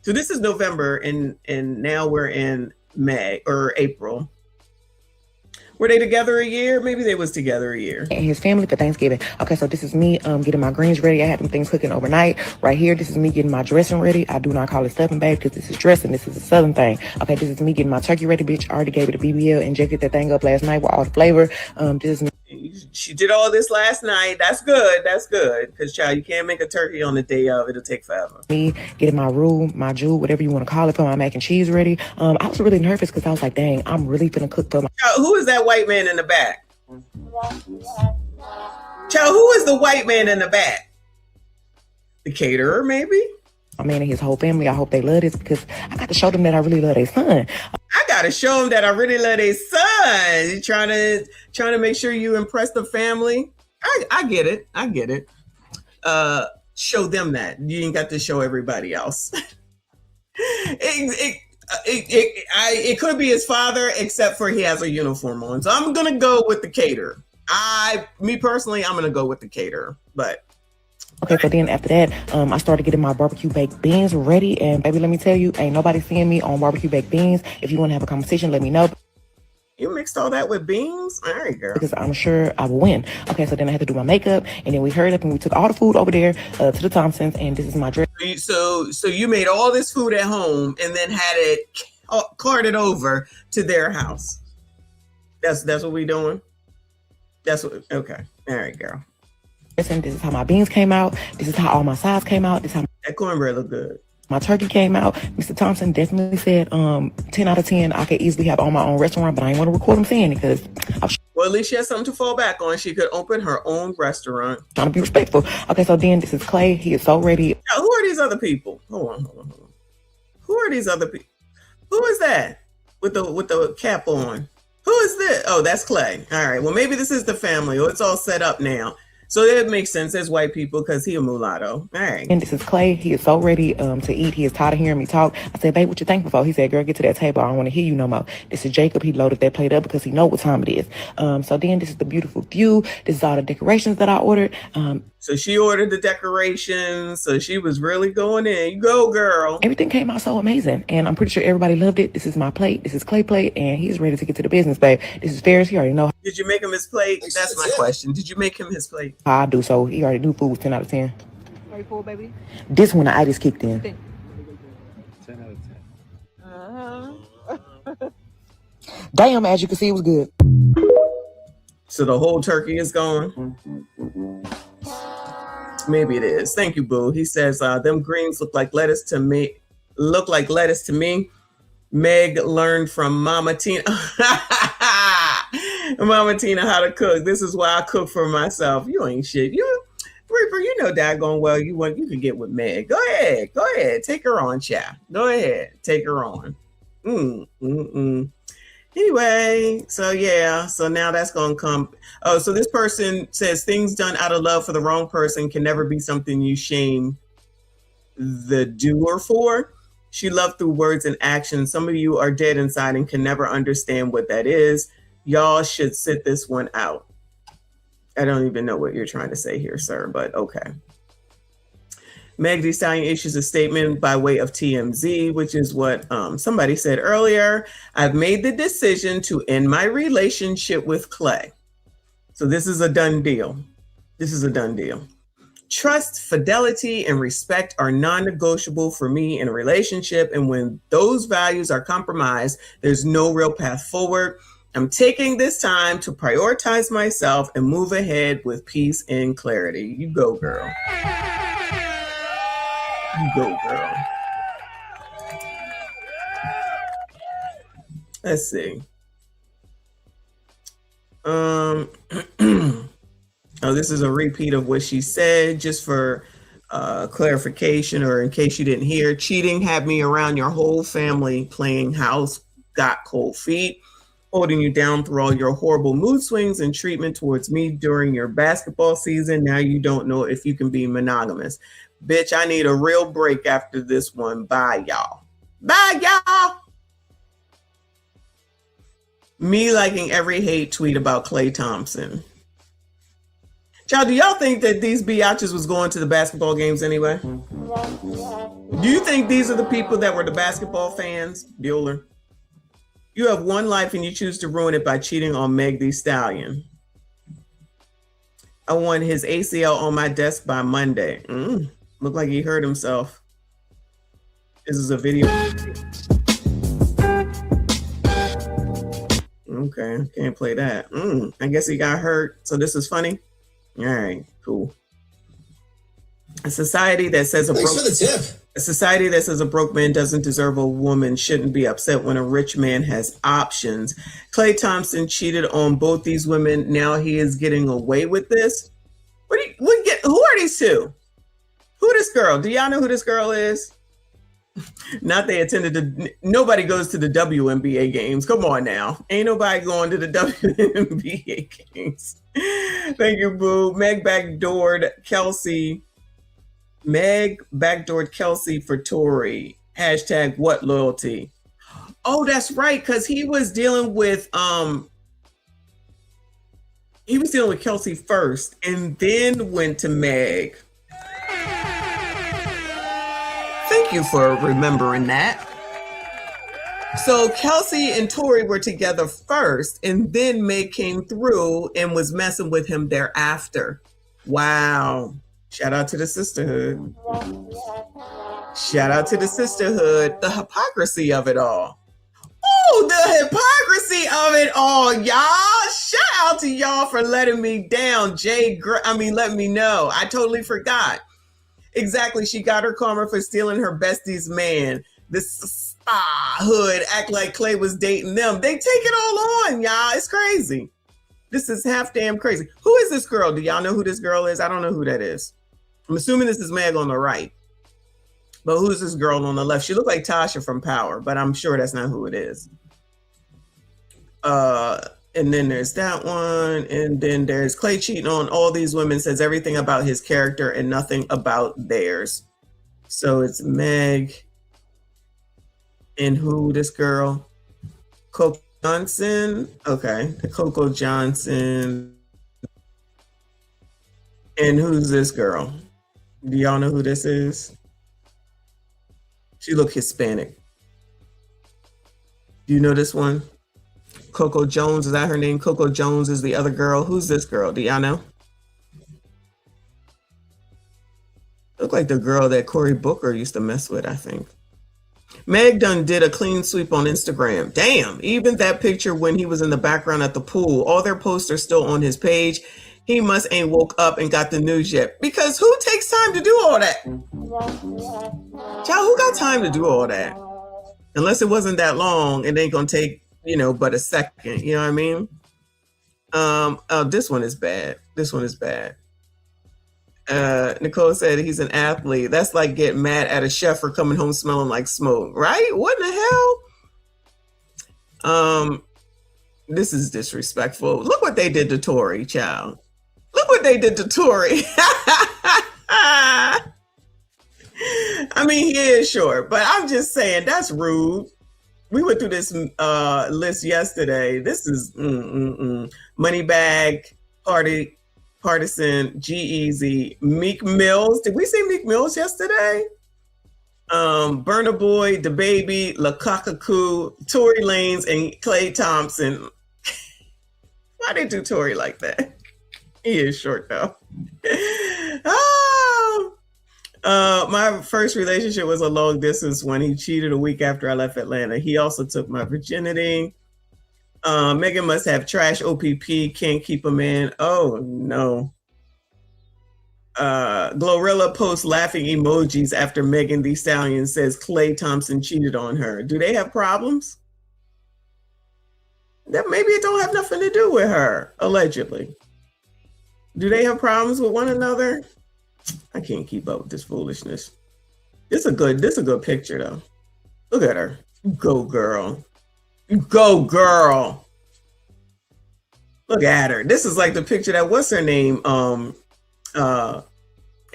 So this is November, and now we're in May or April. Were they together a year? Maybe they was together a year. And his family for Thanksgiving. Okay, so this is me getting my greens ready. I had them things cooking overnight. Right here, this is me getting my dressing ready. I do not call it stuffing, babe, because this is dressing. This is a southern thing. Okay, this is me getting my turkey ready, bitch. I already gave it a BBL, injected that thing up last night with all the flavor. This is me. She did all this last night. That's good. That's good. Because, child, you can't make a turkey on the day of. It'll take forever. Me getting my roux, my jus, whatever you want to call it, for my mac and cheese ready. I was really nervous because I was like, dang, I'm really finna cook for my... Child, who is that white man in the back? Child, who is the white man in the back? The caterer, maybe? My man and his whole family. I hope they love this because I got to show them that I really love their son. I gotta show them that I really love their son. You're trying to make sure you impress the family. I get it. I get it. Show them that. You ain't got to show everybody else. It could be his father, except for he has a uniform on. So I'm gonna go with the caterer. Me personally, I'm gonna go with the caterer. But okay, so then after that, I started getting my barbecue baked beans ready. And baby, let me tell you, ain't nobody seeing me on barbecue baked beans. If you want to have a conversation, let me know. You mixed all that with beans? All right, girl. Because I'm sure I will win. Okay, so then I had to do my makeup, and then we hurried up and we took all the food over there to the Thompsons, and this is my dress. So you made all this food at home and then had it carted over to their house. That's what we doing? That's what, okay. All right, girl. This is how my beans came out. This is how all my sides came out. This is how that cornbread look good. My turkey came out. Mr. Thompson definitely said 10 out of 10. I could easily have on my own restaurant, but I didn't want to record him saying it because well, at least she has something to fall back on. She could open her own restaurant. Trying to be respectful. Okay, so then this is Klay. He is so ready. Now, who are these other people? Hold on. Who are these other people? Who is that with the cap on? Who is this? Oh, that's Klay. All right. Well, maybe this is the family. Or it's all set up now. So it makes sense as white people because he a mulatto. All right. And this is Klay. He is so ready to eat. He is tired of hearing me talk. I said, babe, what you thankful for? He said, girl, get to that table. I don't want to hear you no more. This is Jacob. He loaded that plate up because he know what time it is. So then this is the beautiful view. This is all the decorations that I ordered. So she ordered the decorations. So she was really going in. You go, girl. Everything came out so amazing. And I'm pretty sure everybody loved it. This is my plate. This is Klay plate. And he's ready to get to the business, babe. This is Ferris. He already know. Did you make him his plate? That's my question. Did you make him his plate? I do. So he already knew food was 10 out of 10. Very cool, baby. This one, the itis kicked in. 10 out of 10. Damn, as you can see, it was good. So the whole turkey is gone. Maybe it is. Thank you, Boo. He says, them greens look like lettuce to me. Meg learned from Mama Tina. Mama Tina how to cook. This is why I cook for myself. You ain't shit. Reaper, you know daggone well you can get with Meg. Go ahead. Take her on, chat. Go ahead. Take her on. Anyway, so yeah, so now that's gonna come. Oh, so this person says things done out of love for the wrong person can never be something you shame the doer for. She loved through words and action. Some of you are dead inside and can never understand what that is. Y'all should sit this one out. I don't even know what you're trying to say here, sir, but okay. Meg Thee Stallion issues a statement by way of TMZ, which is what somebody said earlier. I've made the decision to end my relationship with Klay. So this is a done deal. Trust, fidelity, and respect are non-negotiable for me in a relationship. And when those values are compromised, there's no real path forward. I'm taking this time to prioritize myself and move ahead with peace and clarity. You go, girl. Let's see. Oh, this is a repeat of what she said, just for clarification, or in case you didn't hear. Cheating had me around your whole family, playing house, got cold feet, holding you down through all your horrible mood swings and treatment towards me during your basketball season. Now you don't know if you can be monogamous. Bitch, I need a real break after this one. Bye, y'all. Me liking every hate tweet about Klay Thompson. Child, do y'all think that these biatches was going to the basketball games anyway? Do you think these are the people that were the basketball fans? Bueller. You have one life and you choose to ruin it by cheating on Meg Thee Stallion. I want his ACL on my desk by Monday. Look like he hurt himself. This is a video. Okay, can't play that. I guess he got hurt. So this is funny. All right, cool. A society that says a broke man doesn't deserve a woman shouldn't be upset when a rich man has options. Klay Thompson cheated on both these women. Now he is getting away with this. Who are these two? Who this girl? Do y'all know who this girl is? Not they attended nobody goes to the WNBA games. Come on now. Ain't nobody going to the WNBA games. Thank you, boo. Meg backdoored Kelsey for Tory. Hashtag what loyalty? Oh, that's right. Because he was dealing with Kelsey first and then went to Meg. Thank you for remembering that. So Kelsey and Tory were together first, and then Meg came through and was messing with him thereafter. Wow. Shout out to the sisterhood. The hypocrisy of it all. Oh, the hypocrisy of it all, y'all. Shout out to y'all for letting me down. Let me know. I totally forgot. Exactly. She got her karma for stealing her bestie's man. This hood act like Klay was dating them. They take it all on, y'all. It's crazy. This is half damn crazy. Who is this girl? Do y'all know who this girl is? I don't know who that is. I'm assuming this is Meg on the right. But who's this girl on the left? She looked like Tasha from Power, but I'm sure that's not who it is. And then there's that one. And then there's Klay cheating on all these women, says everything about his character and nothing about theirs. So it's Meg and who this girl? Coco Johnson. Okay, the Coco Johnson. And who's this girl? Do y'all know who this is? She look Hispanic. Do you know this one? Coco Jones, is that her name? Coco Jones is the other girl. Who's this girl? Do y'all know? Look like the girl that Cory Booker used to mess with, I think. Meg done did a clean sweep on Instagram. Damn, even that picture when he was in the background at the pool, all their posts are still on his page. He must ain't woke up and got the news yet. Because who takes time to do all that? Child, who got time to do all that? Unless it wasn't that long, it ain't gonna take, but a second. You know what I mean? Oh, this one is bad. This one is bad. Nicole said he's an athlete. That's like getting mad at a chef for coming home smelling like smoke, right? What in the hell? This is disrespectful. Look what they did to Tori, child. Look what they did to Tori. I mean, he is short, but I'm just saying that's rude. We went through this list yesterday. This is Moneybag, Partisan, G-Eazy, Meek Mills. Did we see Meek Mills yesterday? Burna Boy, The Baby, Lukaku, Tory Lanez, and Klay Thompson. Why they do Tory like that? He is short though. My first relationship was a long distance one. He cheated a week after I left Atlanta. He also took my virginity. Megan must have trash OPP, can't keep a man. Oh no. Glorilla posts laughing emojis after Megan Thee Stallion says Klay Thompson cheated on her. Do they have problems? That maybe it don't have nothing to do with her, allegedly. Do they have problems with one another? I can't keep up with this foolishness. This is a good picture though. Look at her. Go girl. Go girl. Look at her. This is like the picture that what's her name?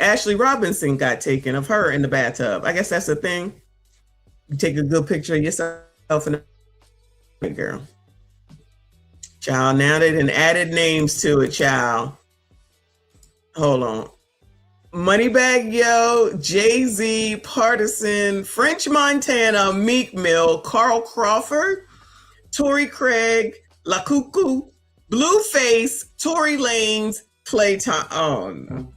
Ashley Robinson got taken of her in the bathtub. I guess that's the thing. You take a good picture of yourself and a girl. Child, now they done added names to it, child. Hold on. Moneybag Yo, Jay-Z, Partisan, French Montana, Meek Mill, Carl Crawford, Tory Craig, Lukaku, Blueface, Tory Lanez, Klay Thompson.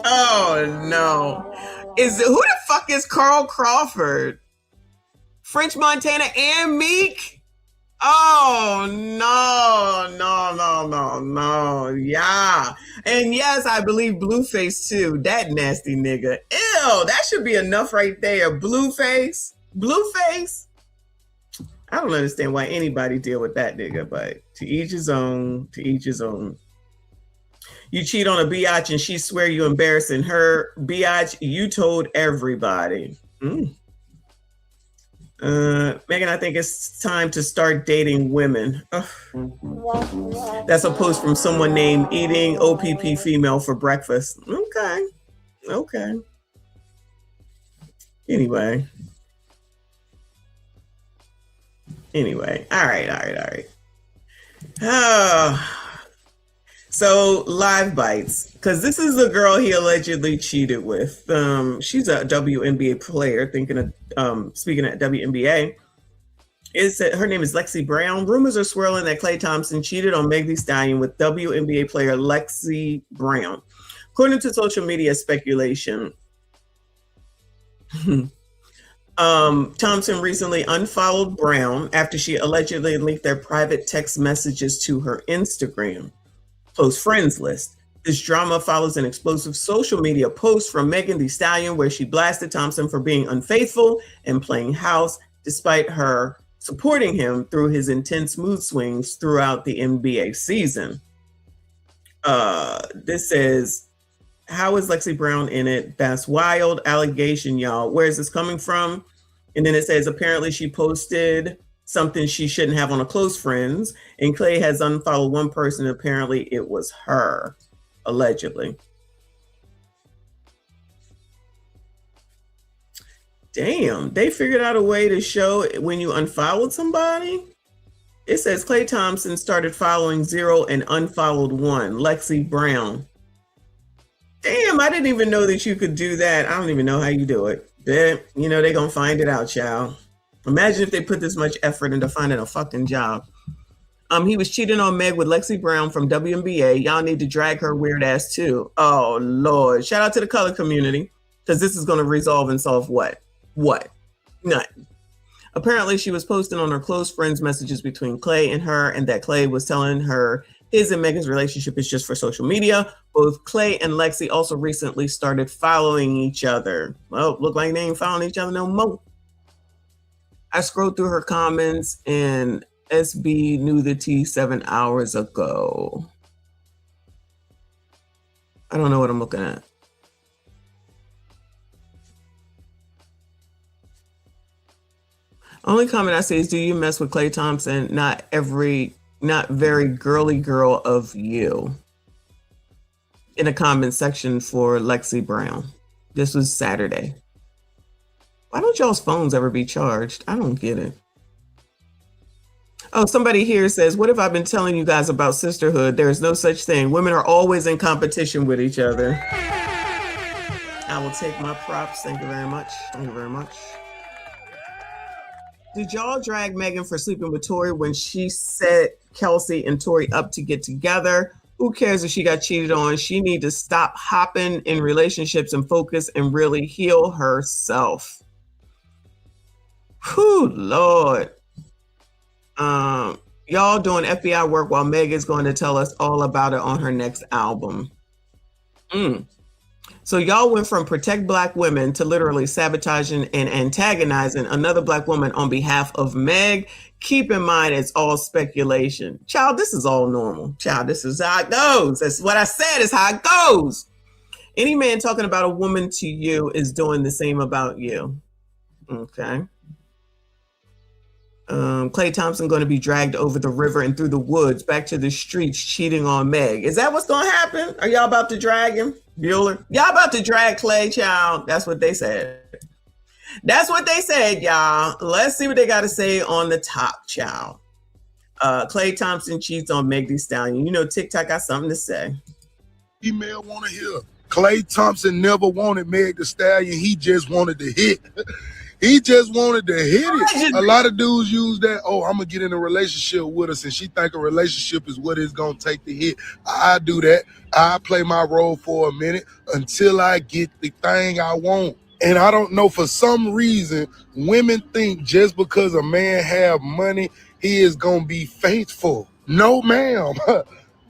Oh no. Who the fuck is Carl Crawford? French Montana and Meek? Oh no. Yeah. And yes, I believe Blueface too. That nasty nigga. Ew, that should be enough right there. Blueface. I don't understand why anybody deal with that nigga, but to each his own, You cheat on a biatch and she swear you embarrassing her. Biatch, you told everybody. Megan, I think it's time to start dating women. Ugh. That's a post from someone named Eating OPP Female for Breakfast. Okay. Anyway. All right. So live bites, because this is the girl he allegedly cheated with. She's a WNBA player. Speaking at WNBA, her name is Lexi Brown. Rumors are swirling that Klay Thompson cheated on Meg Thee Stallion with WNBA player Lexi Brown, according to social media speculation. Thompson recently unfollowed Brown after she allegedly linked their private text messages to her Instagram close friends list. This drama follows an explosive social media post from Megan Thee Stallion where she blasted Thompson for being unfaithful and playing house despite her supporting him through his intense mood swings throughout the NBA season. This says, how is Lexi Brown in it? That's wild allegation, y'all. Where is this coming from? And then it says, apparently she posted something she shouldn't have on a close friends, and Klay has unfollowed one person. Apparently it was her, allegedly. Damn, they figured out a way to show when you unfollowed somebody. It says Klay Thompson started following 0 and unfollowed 1, Lexi Brown. Damn, I didn't even know that you could do that. I don't even know how you do it. They're gonna find it out, child. Imagine if they put this much effort into finding a fucking job. He was cheating on Meg with Lexi Brown from WNBA. Y'all need to drag her weird ass too. Oh Lord. Shout out to the color community, because this is gonna resolve and solve what? None. Apparently, she was posting on her close friends' messages between Klay and her, and that Klay was telling her his and Megan's relationship is just for social media. Both Klay and Lexi also recently started following each other. Well, look like they ain't following each other no more. I scrolled through her comments, and SB knew the tea 7 hours ago. I don't know what I'm looking at. Only comment I say is, do you mess with Klay Thompson? Not very girly girl of you. In a comment section for Lexi Brown. This was Saturday. Why don't y'all's phones ever be charged? I don't get it. Oh, somebody here says, what have I been telling you guys about sisterhood? There is no such thing. Women are always in competition with each other. I will take my props. Thank you very much. Thank you very much. Did y'all drag Megan for sleeping with Tori when she set Kelsey and Tori up to get together? Who cares if she got cheated on? She need to stop hopping in relationships and focus and really heal herself. Whew, Lord. Y'all doing FBI work while Meg is going to tell us all about it on her next album. So y'all went from protect Black women to literally sabotaging and antagonizing another Black woman on behalf of Meg. Keep in mind, it's all speculation. Child, this is all normal. Child, this is how it goes. That's what I said is how it goes. Any man talking about a woman to you is doing the same about you. Okay. Klay Thompson going to be dragged over the river and through the woods back to the streets cheating on Meg. Is that what's going to happen? Are y'all about to drag him? Bueller? Y'all about to drag Klay, child? That's what they said. That's what they said, y'all. Let's see what they got to say on the top, child. Klay Thompson cheats on Meg Thee Stallion. You know, TikTok got something to say. Female want to hear. Klay Thompson never wanted Meg Thee Stallion. He just wanted to hit. He just wanted to hit it. A lot of dudes use that, oh, I'm going to get in a relationship with us, and she think a relationship is what it's going to take to hit. I do that. I play my role for a minute until I get the thing I want. And I don't know, for some reason, women think just because a man have money, he is going to be faithful. No, ma'am.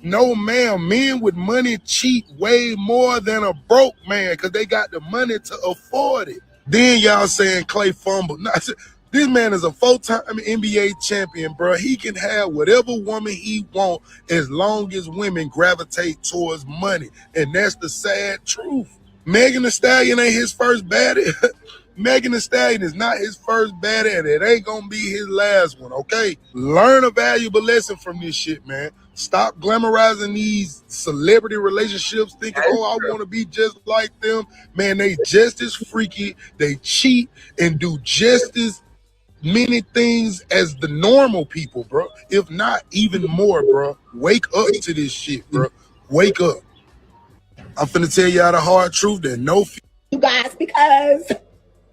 No, ma'am. Men with money cheat way more than a broke man because they got the money to afford it. Then y'all saying Klay fumbled. Nah, this man is a 4-time NBA champion, bro. He can have whatever woman he want as long as women gravitate towards money. And that's the sad truth. Megan Thee Stallion ain't his first baddie. Megan Thee Stallion is not his first baddie, and it ain't gonna be his last one, okay? Learn a valuable lesson from this shit, man. Stop glamorizing these celebrity relationships, thinking, oh, I want to be just like them. Man, they just as freaky. They cheat and do just as many things as the normal people, bro. If not even more, bro. Wake up to this shit, bro. Wake up. I'm finna tell y'all the hard truth that no... You guys, because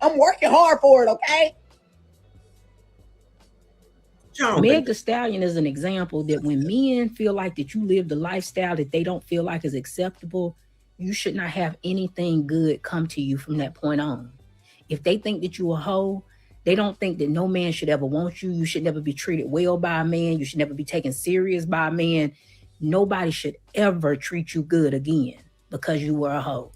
I'm working hard for it, okay? Meg Thee Stallion is an example that when men feel like that you live the lifestyle that they don't feel like is acceptable, you should not have anything good come to you from that point on. If they think that you a hoe, they don't think that no man should ever want you. You should never be treated well by a man. You should never be taken serious by a man. Nobody should ever treat you good again because you were a hoe.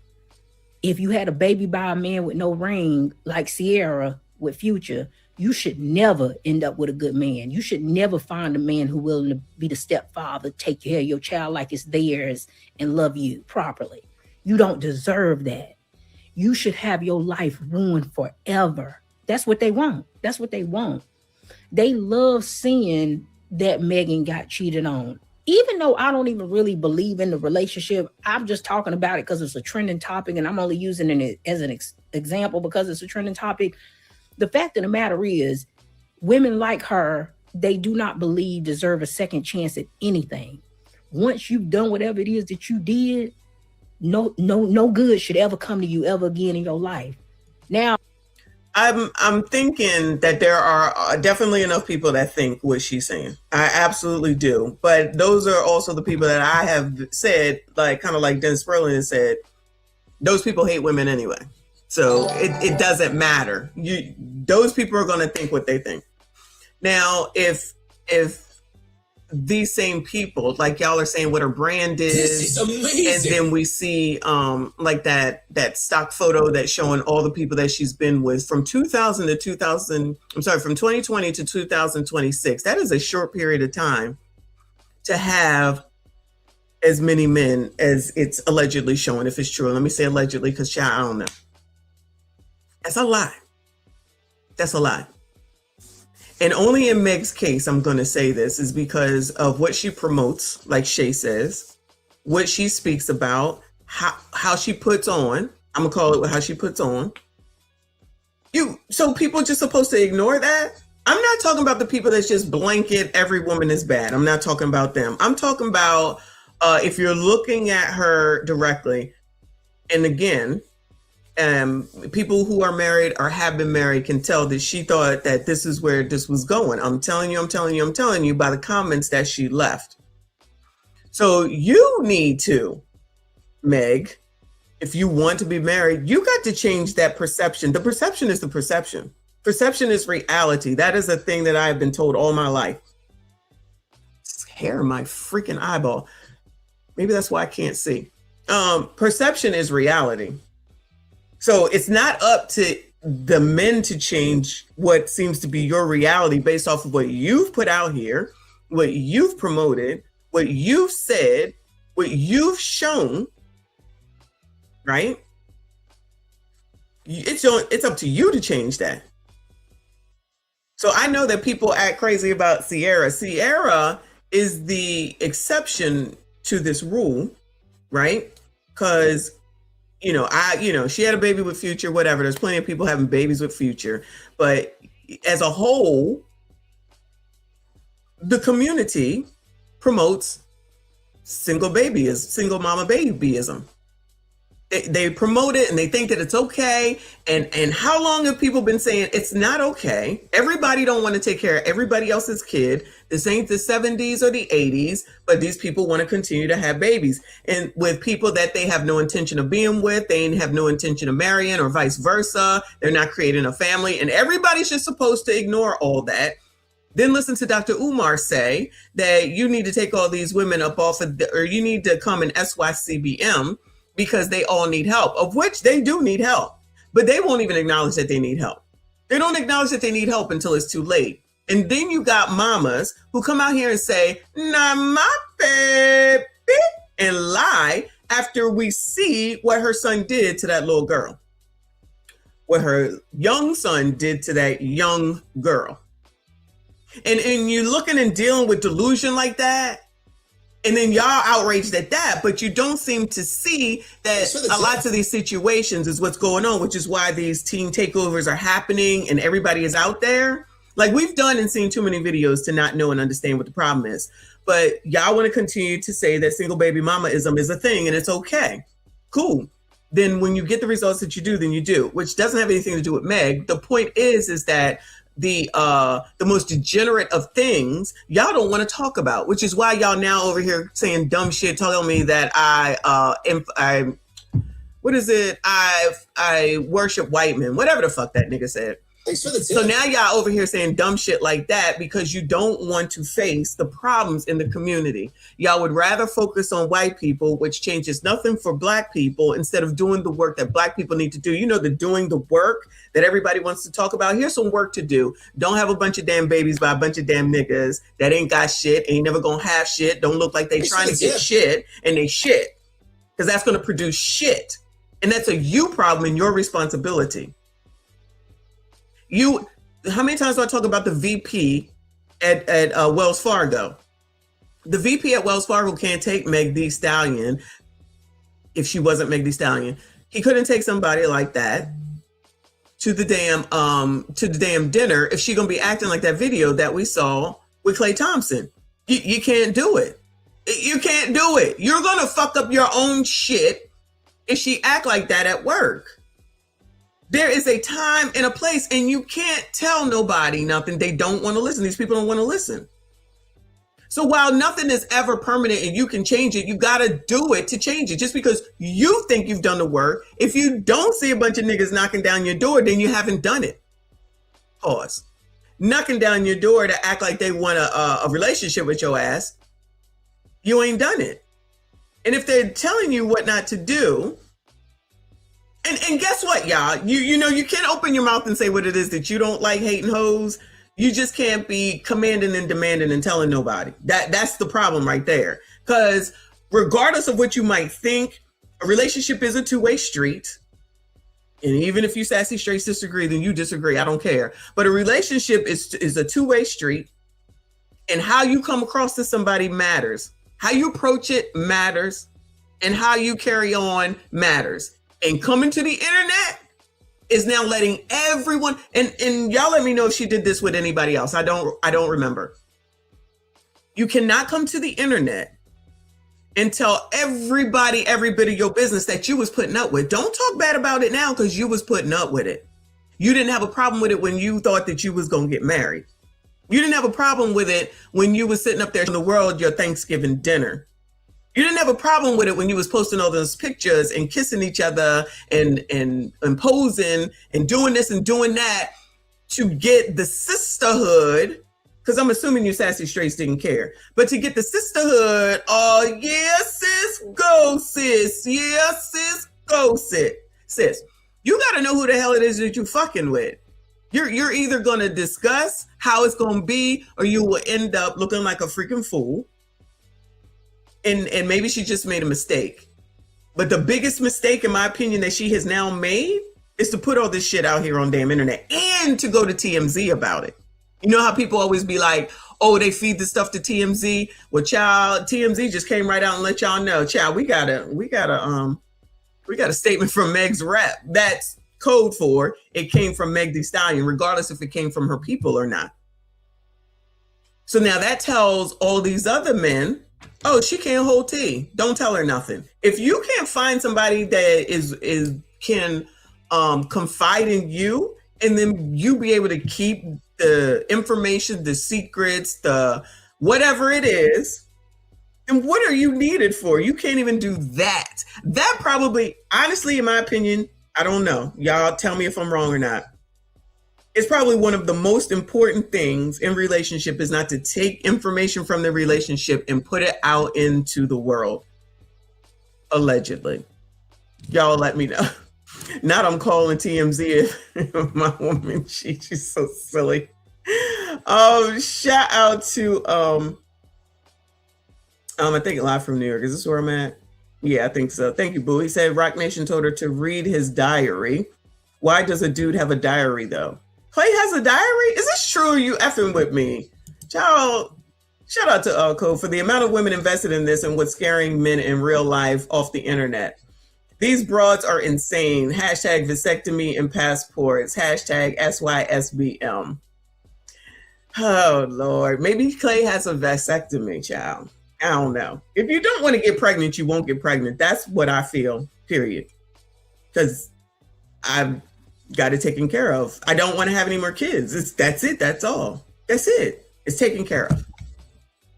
If you had a baby by a man with no ring, like Sierra with Future, you should never end up with a good man. You should never find a man who willing to be the stepfather, take care of your child like it's theirs, and love you properly. You don't deserve that. You should have your life ruined forever. That's what they want. That's what they want. They love seeing that Megan got cheated on. Even though I don't even really believe in the relationship, I'm just talking about it because it's a trending topic, and I'm only using it as an example because it's a trending topic. The fact of the matter is, women like her, they do not believe deserve a second chance at anything. Once you've done whatever it is that you did, no good should ever come to you ever again in your life. Now, I'm thinking that there are definitely enough people that think what she's saying. I absolutely do. But those are also the people that I have said, like kind of like Dennis Sperling has said, those people hate women anyway. So it doesn't matter. Those people are going to think what they think. Now, if these same people, like y'all are saying what her brand is amazing. And then we see like that stock photo that's showing all the people that she's been with from 2020 to 2026. That is a short period of time to have as many men as it's allegedly showing, if it's true. Let me say allegedly, because I don't know. That's a lie. That's a lie. And only in Meg's case, I'm going to say this, is because of what she promotes, like Shay says, what she speaks about, how she puts on. I'm going to call it how she puts on. So people just supposed to ignore that? I'm not talking about the people that's just blanket, every woman is bad. I'm not talking about them. I'm talking about if you're looking at her directly, and again, people who are married or have been married can tell that she thought that this is where this was going. I'm telling you by the comments that she left. So you need to, Meg, if you want to be married, you got to change that perception. The perception is the perception. Perception is reality. That is a thing that I have been told all my life. It's hair in my freaking eyeball. Maybe that's why I can't see. Perception is reality. So it's not up to the men to change what seems to be your reality based off of what you've put out here, what you've promoted, what you've said, what you've shown, right? It's up to you to change that. So I know that people act crazy about Sierra. Sierra is the exception to this rule, right? Because she had a baby with Future, whatever. There's plenty of people having babies with Future. But as a whole, the community promotes single mama babyism. They promote it and they think that it's okay. And how long have people been saying it's not okay? Everybody don't want to take care of everybody else's kid. This ain't the 70s or the 80s, but these people want to continue to have babies. And with people that they have no intention of being with, they have no intention of marrying or vice versa. They're not creating a family. And everybody's just supposed to ignore all that. Then listen to Dr. Umar say that you need to take all these women up off of or you need to come in SYCBM because they all need help, of which they do need help, but they won't even acknowledge that they need help. They don't acknowledge that they need help until it's too late. And then you got mamas who come out here and say, nah, my baby, and lie after we see what her son did to that little girl, what her young son did to that young girl. And you're looking and dealing with delusion like that. And then y'all outraged at that, but you don't seem to see that a lot of these situations is what's going on, which is why these teen takeovers are happening and everybody is out there. Like we've done and seen too many videos to not know and understand what the problem is. But y'all want to continue to say that single baby mamaism is a thing and it's okay. Cool. Then when you get the results that you do, then you do, which doesn't have anything to do with Meg. The point is that the most degenerate of things y'all don't want to talk about, which is why y'all now over here saying dumb shit, telling me that I worship white men, whatever the fuck that nigga said. So now y'all over here saying dumb shit like that because you don't want to face the problems in the community. Y'all would rather focus on white people, which changes nothing for black people, instead of doing the work that black people need to do. You know, the doing the work that everybody wants to talk about. Here's some work to do. Don't have a bunch of damn babies by a bunch of damn niggas that ain't got shit, ain't never gonna have shit, don't look like they trying to get shit, and they shit. Because that's gonna produce shit. And that's a you problem and your responsibility. How many times do I talk about the VP at Wells Fargo? The VP at Wells Fargo can't take Meg Thee Stallion if she wasn't Meg Thee Stallion. He couldn't take somebody like that to the damn dinner if she gonna be acting like that video that we saw with Klay Thompson. You can't do it. You can't do it. You're gonna fuck up your own shit if she act like that at work. There is a time and a place, and you can't tell nobody nothing. They don't want to listen. These people don't want to listen. So while nothing is ever permanent and you can change it, you got to do it to change it. Just because you think you've done the work, if you don't see a bunch of niggas knocking down your door, then you haven't done it. Pause. Knocking down your door to act like they want a relationship with your ass, you ain't done it. And if they're telling you what not to do, and guess what, y'all? You know, you can't open your mouth and say what it is that you don't like, hating hoes. You just can't be commanding and demanding and telling nobody. That's the problem right there. Because regardless of what you might think, a relationship is a two-way street. And even if you sassy straight disagree, then you disagree. I don't care. But a relationship is a two-way street. And how you come across to somebody matters. How you approach it matters. And how you carry on matters. And coming to the internet is now letting everyone, and y'all let me know if she did this with anybody else. I don't remember. You cannot come to the internet and tell everybody every bit of your business that you was putting up with. Don't talk bad about it now because you was putting up with it. You didn't have a problem with it when you thought that you was going to get married. You didn't have a problem with it when you was sitting up there in the world your Thanksgiving dinner. You didn't have a problem with it when you was posting all those pictures and kissing each other and posing and doing this and doing that to get the sisterhood. Because I'm assuming you sassy straights didn't care. But to get the sisterhood, oh yeah, sis, go sis. Yeah, sis, go sis. You got to know who the hell it is that you fucking with. You're either going to discuss how it's going to be or you will end up looking like a freaking fool. And maybe she just made a mistake. But the biggest mistake, in my opinion, that she has now made is to put all this shit out here on damn internet and to go to TMZ about it. You know how people always be like, oh, they feed the stuff to TMZ? Well, child, TMZ just came right out and let y'all know, child, we got a statement from Meg's rep. That's code for it came from Meg Thee Stallion, regardless if it came from her people or not. So now that tells all these other men, oh, she can't hold tea. Don't tell her nothing. If you can't find somebody that can confide in you, and then you be able to keep the information, the secrets, the whatever it is, then what are you needed for? You can't even do that. That probably, honestly, in my opinion, I don't know. Y'all tell me if I'm wrong or not. It's probably one of the most important things in relationship is not to take information from the relationship and put it out into the world. Allegedly. Y'all let me know. Not I'm calling TMZ if my woman, she's so silly. Shout out to I think Live from New York. Is this where I'm at? Yeah, I think so. Thank you, Boo. He said Rock Nation told her to read his diary. Why does a dude have a diary though? Klay has a diary? Is this true? Or you effing with me? Child, shout out to Code for the amount of women invested in this and what's scaring men in real life off the internet. These broads are insane. Hashtag vasectomy and passports. Hashtag SYSBM. Oh, Lord. Maybe Klay has a vasectomy, child. I don't know. If you don't want to get pregnant, you won't get pregnant. That's what I feel, period. Because I've got it taken care of. I don't want to have any more kids. That's it. That's all. That's it. It's taken care of.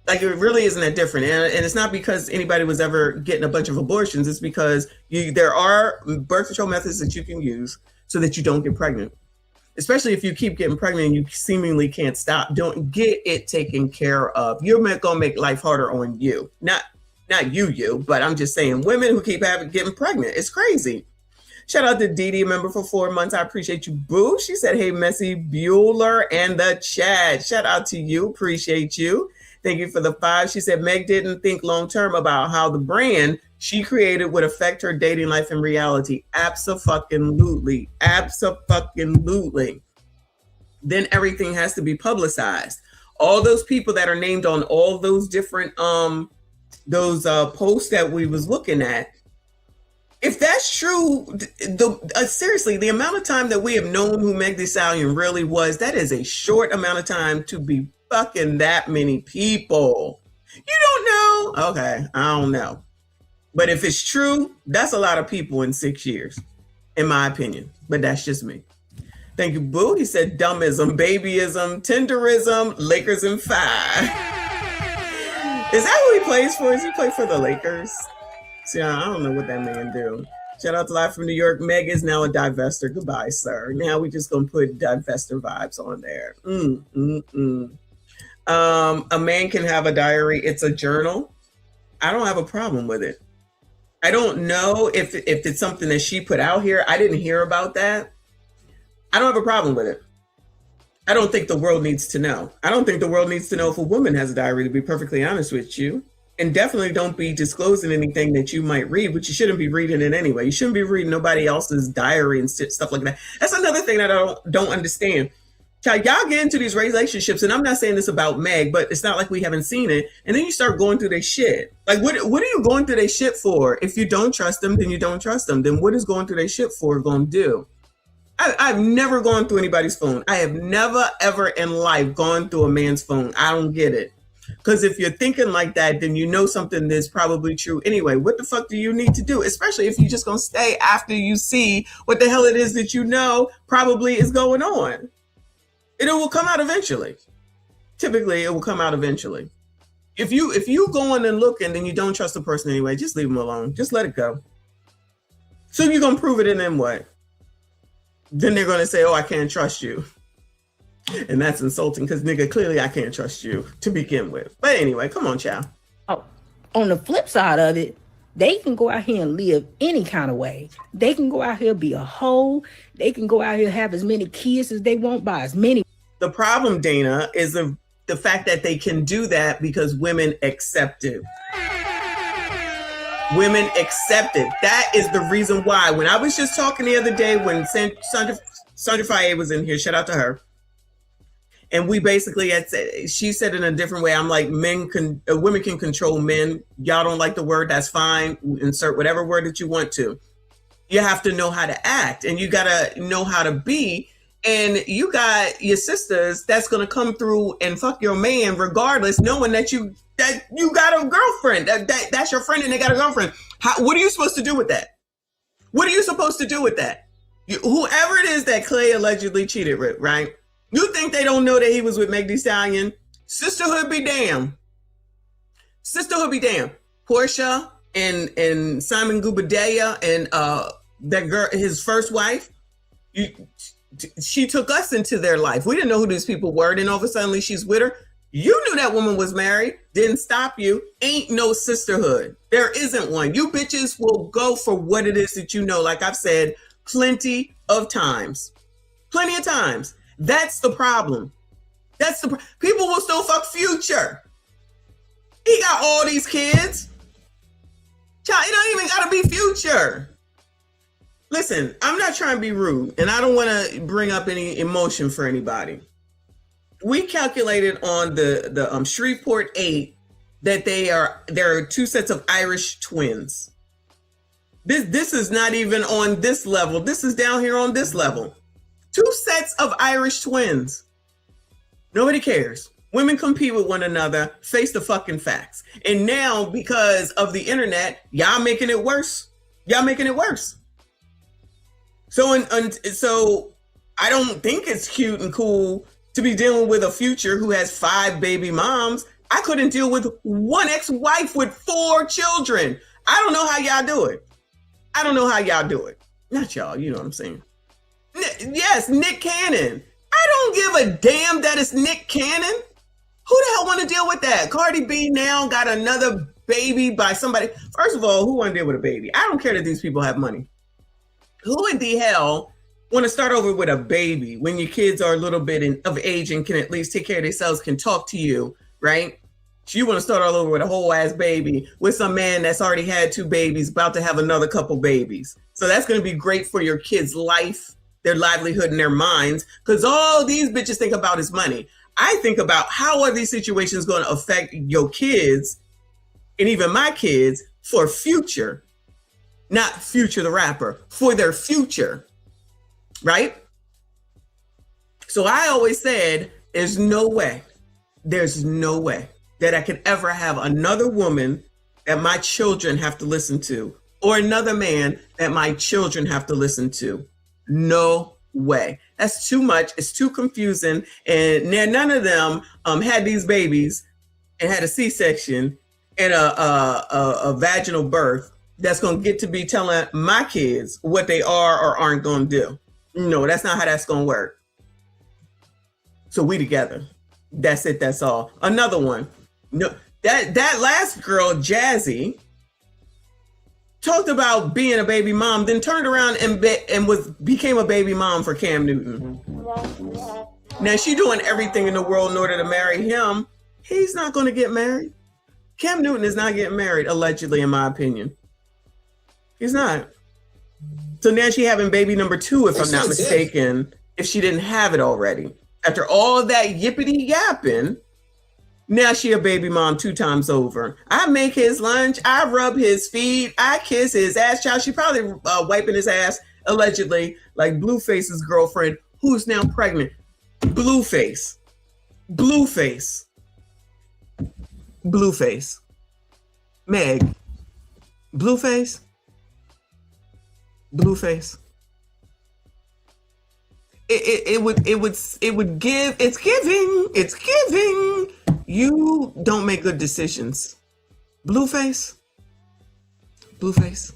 Like, it really isn't that different. And it's not because anybody was ever getting a bunch of abortions. It's because there are birth control methods that you can use so that you don't get pregnant. Especially if you keep getting pregnant and you seemingly can't stop. Don't get it taken care of. You're going to make life harder on you. Not you, but I'm just saying women who keep getting pregnant. It's crazy. Shout out to Dee Dee, a member for 4 months. I appreciate you, boo. She said, hey, Messy Bueller and the chat. Shout out to you. Appreciate you. Thank you for the 5. She said Meg didn't think long-term about how the brand she created would affect her dating life in reality. Abso-fucking-lutely. Abso-fucking-lutely. Then everything has to be publicized. All those people that are named on all those different posts that we was looking at, if that's true, seriously, the amount of time that we have known who Meg Thee Stallion really was, that is a short amount of time to be fucking that many people. You don't know? Okay, I don't know. But if it's true, that's a lot of people in 6 years, in my opinion. But that's just me. Thank you, Boo. He said dummism, babyism, tenderism, Lakers in 5. Is that who he plays for? Is he play for the Lakers? See, I don't know what that man do. Shout out to Live from New York. Meg is now a divester. Goodbye, sir. Now we just gonna put divester vibes on there. A man can have a diary. It's a journal. I don't have a problem with it. I don't know if it's something that she put out here. I didn't hear about that. I don't have a problem with it. I don't think the world needs to know. I don't think the world needs to know if a woman has a diary, to be perfectly honest with you. And definitely don't be disclosing anything that you might read, but you shouldn't be reading it anyway. You shouldn't be reading nobody else's diary and stuff like that. That's another thing that I don't understand. Y'all get into these relationships, and I'm not saying this about Meg, but it's not like we haven't seen it. And then you start going through their shit. Like, what are you going through their shit for? If you don't trust them, then you don't trust them. Then what is going through their shit for going to do? I've never gone through anybody's phone. I have never, ever in life gone through a man's phone. I don't get it. Because if you're thinking like that, then you know something that's probably true anyway. What the fuck do you need to do? Especially if you're just going to stay after you see what the hell it is that you know probably is going on. It will come out eventually. Typically, it will come out eventually. If you going and looking, then you don't trust the person anyway. Just leave them alone. Just let it go. So you're going to prove it, and then what? Then they're going to say, oh, I can't trust you. And that's insulting because, nigga, clearly I can't trust you to begin with. But anyway, come on, child. Oh, on the flip side of it, they can go out here and live any kind of way. They can go out here be a hoe. They can go out here have as many kids as they want by as many. The problem, Dana, is the fact that they can do that because women accept it. Women accept it. That is the reason why. When I was just talking the other day when Sandra Faye was in here, shout out to her. And we basically had said, she said in a different way, I'm like, women can control men. Y'all don't like the word, that's fine. Insert whatever word that you want to. You have to know how to act and you got to know how to be. And you got your sisters that's going to come through and fuck your man regardless, knowing that you got a girlfriend. That's your friend and they got a girlfriend. What are you supposed to do with that? What are you supposed to do with that? Whoever it is that Klay allegedly cheated with, right? You think they don't know that he was with Meg Thee Stallion? Sisterhood be damned. Sisterhood be damned. Portia and Simon Gubadea and that girl, his first wife, she took us into their life. We didn't know who these people were. Then all of a sudden she's with her. You knew that woman was married. Didn't stop you. Ain't no sisterhood. There isn't one. You bitches will go for what it is that you know. Like I've said plenty of times. Plenty of times. That's the problem. People will still fuck Future. He got all these kids. Child, it don't even gotta be Future. Listen, I'm not trying to be rude, and I don't want to bring up any emotion for anybody. We calculated on the Shreveport 8 that there are two sets of Irish twins. This is not even on this level. This is down here on this level. 2 sets of Irish twins. Nobody cares. Women compete with one another. Face the fucking facts. And now, because of the internet, y'all making it worse. Y'all making it worse. So I don't think it's cute and cool to be dealing with a Future who has 5 baby moms. I couldn't deal with one ex-wife with 4 children. I don't know how y'all do it. I don't know how y'all do it. Not y'all, you know what I'm saying. Yes, Nick Cannon. I don't give a damn that it's Nick Cannon. Who the hell want to deal with that? Cardi B now got another baby by somebody. First of all, who want to deal with a baby? I don't care that these people have money. Who in the hell want to start over with a baby when your kids are a little bit of age and can at least take care of themselves, can talk to you, right? So you want to start all over with a whole ass baby with some man that's already had 2 babies, about to have another couple babies. So that's going to be great for your kids' life, their livelihood, and their minds, because all these bitches think about is money. I think about how are these situations going to affect your kids and even my kids for Future, not Future the rapper, for their future, right? So I always said, there's no way that I could ever have another woman that my children have to listen to, or another man that my children have to listen to. No way. That's too much. It's too confusing. And none of them had these babies and had a C-section and a vaginal birth that's going to get to be telling my kids what they are or aren't going to do. No, that's not how that's going to work. So we together. That's it. That's all. Another one. No, that last girl, Jazzy, talked about being a baby mom, then turned around and became a baby mom for Cam Newton. Now she doing everything in the world in order to marry him. He's not going to get married. Cam Newton is not getting married, allegedly, in my opinion. He's not. So now she having baby number 2, if I'm not mistaken, if she didn't have it already. After all of that yippity yapping, now she a baby mom 2 times over. I make his lunch. I rub his feet. I kiss his ass. Child, she probably wiping his ass, allegedly, like Blueface's girlfriend, who's now pregnant. Blueface. Blueface. Blueface. Meg. Blueface. Blueface. It would give. It's giving. You don't make good decisions. Blueface. Blueface.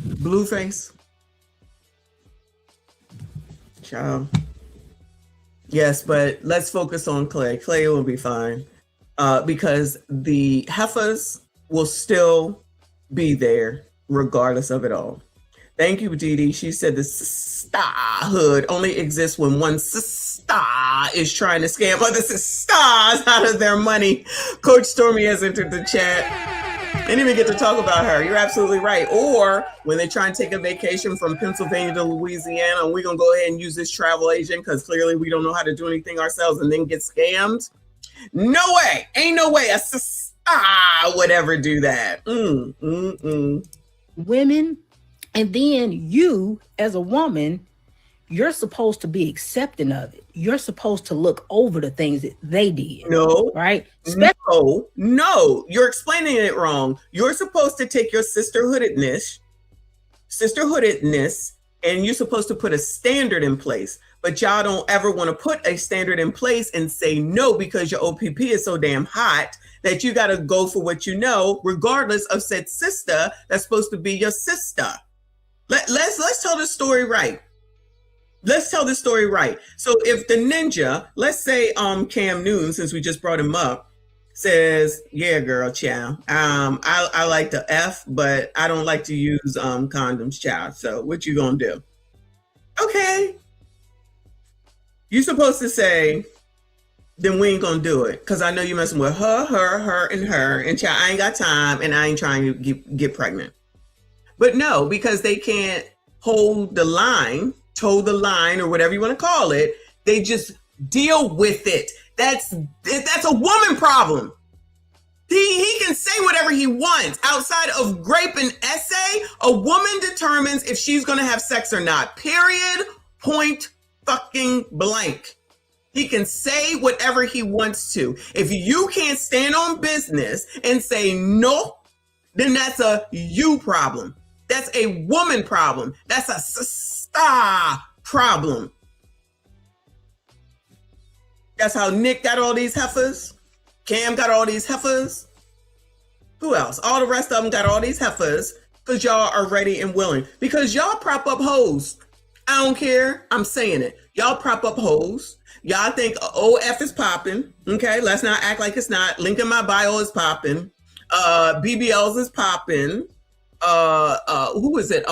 Blueface. Child. Yes, but let's focus on Klay. Klay will be fine. Because the heifers will still be there regardless of it all. Thank you, Dee Dee. She said the sisterhood only exists when one sister is trying to scam other sisters out of their money. Coach Stormy has entered the chat. Didn't even get to talk about her. You're absolutely right. Or when they try and take a vacation from Pennsylvania to Louisiana, and we're going to go ahead and use this travel agent because clearly we don't know how to do anything ourselves and then get scammed. No way. Ain't no way a sister would ever do that. Women, and then you you, as a woman, you're supposed to be accepting of it. You're supposed to look over the things that they did. No. Right? No. You're explaining it wrong. You're supposed to take your sisterhoodedness, and you're supposed to put a standard in place. But y'all don't ever want to put a standard in place and say no because your OPP is so damn hot that you got to go for what you know, regardless of said sister that's supposed to be your sister. Let's tell the story right. Let's tell the story right. So if the ninja, let's say Cam Newton, since we just brought him up, says, yeah, girl, child, I like to F, but I don't like to use condoms, child. So what you gonna do? Okay. You're supposed to say, then we ain't gonna do it. Cause I know you're messing with her, and child, I ain't got time and I ain't trying to get pregnant. But no, because they can't hold the line, toe the line, or whatever you want to call it. They just deal with it. That's a woman problem. He can say whatever he wants. Outside of grape and essay, a woman determines if she's going to have sex or not. Period. Point fucking blank. He can say whatever he wants to. If you can't stand on business and say no, then that's a you problem. That's a woman problem. That's a sister problem. That's how Nick got all these heifers. Cam got all these heifers. Who else? All the rest of them got all these heifers because y'all are ready and willing. Because y'all prop up hoes. I don't care. I'm saying it. Y'all prop up hoes. Y'all think OF is popping. Okay, let's not act like it's not. Link in my bio is popping. BBLs is popping. Who is it?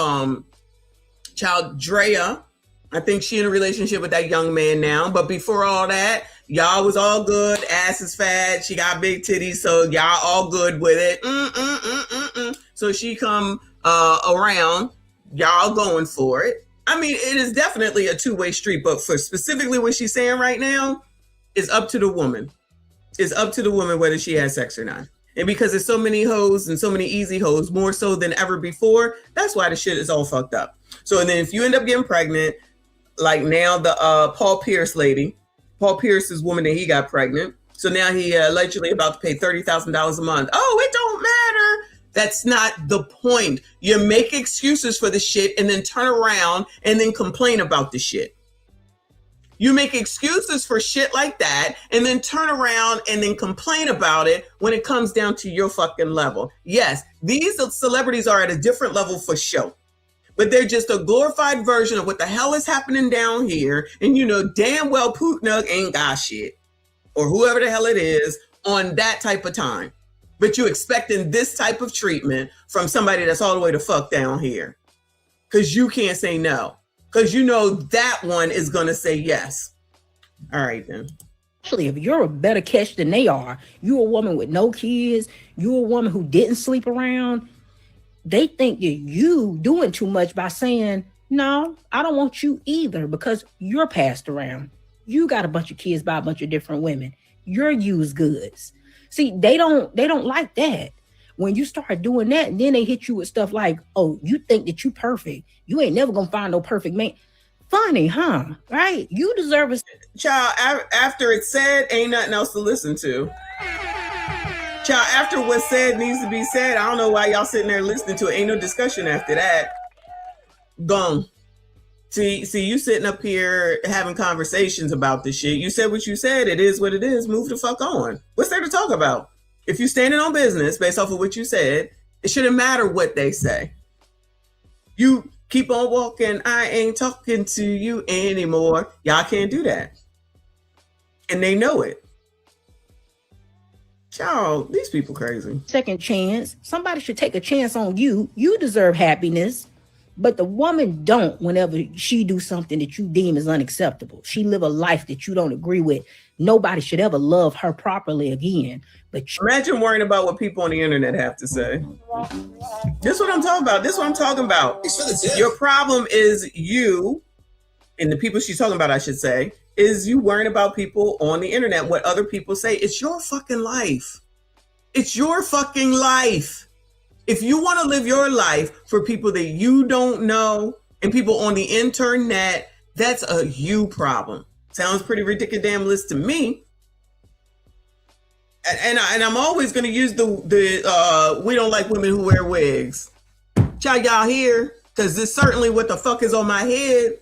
Child Drea. I think she in a relationship with that young man now. But before all that, y'all was all good. Ass is fat. She got big titties, so y'all all good with it. So she come around. Y'all going for it. I mean, it is definitely a two-way street. But for specifically what she's saying right now, it's up to the woman. It's up to the woman whether she has sex or not. And because there's so many hoes and so many easy hoes, more so than ever before, that's why the shit is all fucked up. So and then if you end up getting pregnant, like now the Paul Pierce lady, Paul Pierce's woman that he got pregnant. So now he allegedly about to pay $30,000 a month. Oh, it don't matter. That's not the point. You make excuses for the shit and then turn around and then complain about the shit. You make excuses for shit like that and then turn around and then complain about it when it comes down to your fucking level. Yes, these celebrities are at a different level for show, but they're just a glorified version of what the hell is happening down here. And you know damn well Putin ain't got shit, or whoever the hell it is, on that type of time. But you expecting this type of treatment from somebody that's all the way the fuck down here. Because you can't say no. Because you know that one is going to say yes. All right, then. Actually, if you're a better catch than they are, you're a woman with no kids, you're a woman who didn't sleep around, they think that you doing too much by saying, no, I don't want you either because you're passed around. You got a bunch of kids by a bunch of different women. You're used goods. See, they don't like that. When you start doing that, then they hit you with stuff like, oh, you think that you perfect. You ain't never gonna find no perfect man. Funny, huh? Right? You deserve a child. After it's said, ain't nothing else to listen to. Child, after what's said needs to be said. I don't know why y'all sitting there listening to it. Ain't no discussion after that. Gone. See, you sitting up here having conversations about this shit. You said what you said. It is what it is. Move the fuck on. What's there to talk about? If you're standing on business based off of what you said, it shouldn't matter what they say. You keep on walking. I ain't talking to you anymore. Y'all can't do that. And they know it. Child, these people crazy. Second chance. Somebody should take a chance on you. You deserve happiness. But the woman don't whenever she do something that you deem as unacceptable. She live a life that you don't agree with. Nobody should ever love her properly again. But imagine worrying about what people on the internet have to say. This is what I'm talking about. This is what I'm talking about. Your problem is you, and the people she's talking about, I should say, is you worrying about people on the internet, what other people say. It's your fucking life. It's your fucking life. If you want to live your life for people that you don't know and people on the internet, that's a you problem. Sounds pretty ridiculous to me. And I'm always going to use the we don't like women who wear wigs. Y'all here? Because this certainly what the fuck is on my head.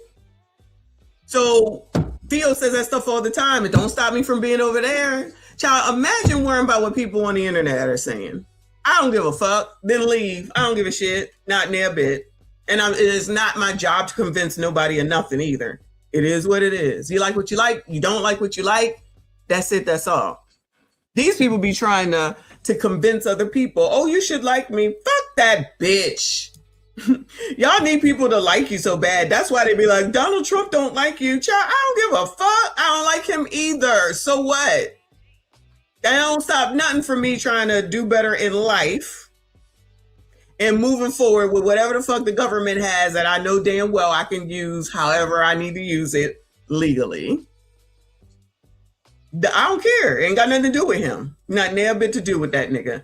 So Theo says that stuff all the time. It don't stop me from being over there. Child, imagine worrying about what people on the internet are saying. I don't give a fuck. Then leave. I don't give a shit. Not near a bit. And it is not my job to convince nobody of nothing either. It is what it is. You like what you like. You don't like what you like. That's it. That's all. These people be trying to convince other people, oh, you should like me. Fuck that bitch. Y'all need people to like you so bad. That's why they be like, Donald Trump don't like you. Child, I don't give a fuck. I don't like him either. So what? That don't stop nothing for me trying to do better in life and moving forward with whatever the fuck the government has that I know damn well I can use however I need to use it legally. I don't care. Ain't got nothing to do with him. Not near a bit to do with that nigga.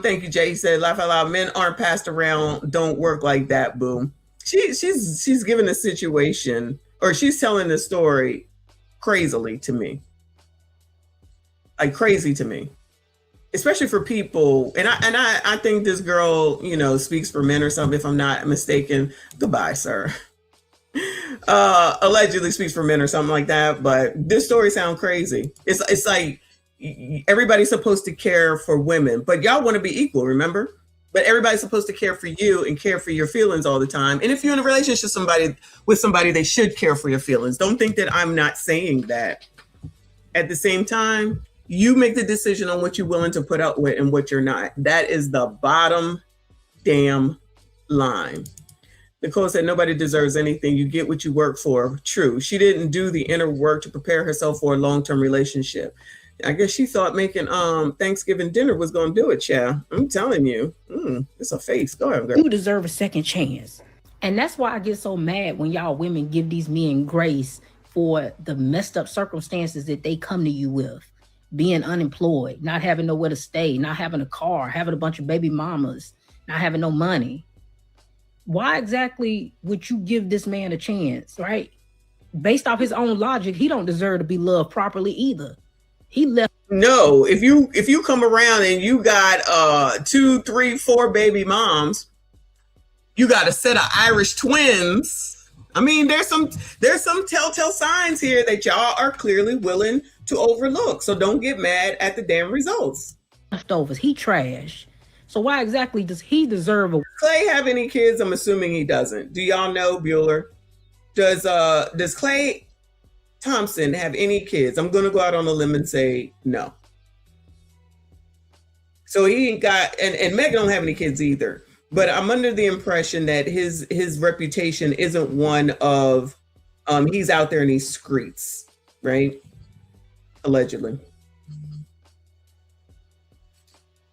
Thank you, Jay. He said, laugh out loud. Men aren't passed around. Don't work like that, boo. She's given a situation, or she's telling the story crazily to me. Like crazy to me. Especially for people, and I think this girl, speaks for men or something, if I'm not mistaken. Goodbye, sir. Allegedly speaks for men or something like that, but this story sounds crazy. It's like everybody's supposed to care for women, but y'all want to be equal, remember? But everybody's supposed to care for you and care for your feelings all the time. And if you're in a relationship with somebody, they should care for your feelings. Don't think that I'm not saying that. At the same time, you make the decision on what you're willing to put up with and what you're not. That is the bottom damn line. Nicole said, nobody deserves anything. You get what you work for. True. She didn't do the inner work to prepare herself for a long-term relationship. I guess she thought making Thanksgiving dinner was going to do it, child. I'm telling you. It's a face. Go ahead, girl. You deserve a second chance. And that's why I get so mad when y'all women give these men grace for the messed up circumstances that they come to you with. Being unemployed, not having nowhere to stay, not having a car, having a bunch of baby mamas, not having no money. Why exactly would you give this man a chance, right? Based off his own logic, he don't deserve to be loved properly either. He left. No, if you come around and you got 2, 3, 4 baby moms, you got a set of Irish twins. I mean, there's some telltale signs here that y'all are clearly willing to overlook. So don't get mad at the damn results. Leftovers. He trash. So why exactly does he deserve a... Klay have any kids? I'm assuming he doesn't. Do y'all know, Bueller? Does Klay Thompson have any kids? I'm gonna go out on a limb and say no. So he ain't got, and Meg don't have any kids either. But I'm under the impression that his reputation isn't one of he's out there in these streets, right? Allegedly.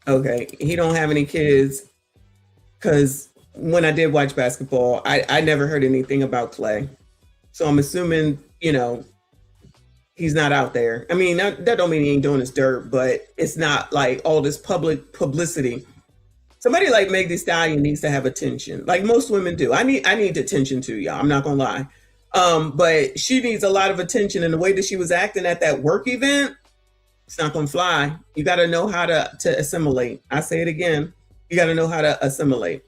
Okay, he don't have any kids because when I did watch basketball, I never heard anything about Klay. So I'm assuming, you know, he's not out there. I mean, that don't mean he ain't doing his dirt, but it's not like all this public publicity. Somebody like Meg Thee Stallion needs to have attention, like most women do. I need attention too, y'all. I'm not gonna lie, but she needs a lot of attention. And the way that she was acting at that work event, it's not gonna fly. You got to know how to assimilate. I say it again. You got to know how to assimilate.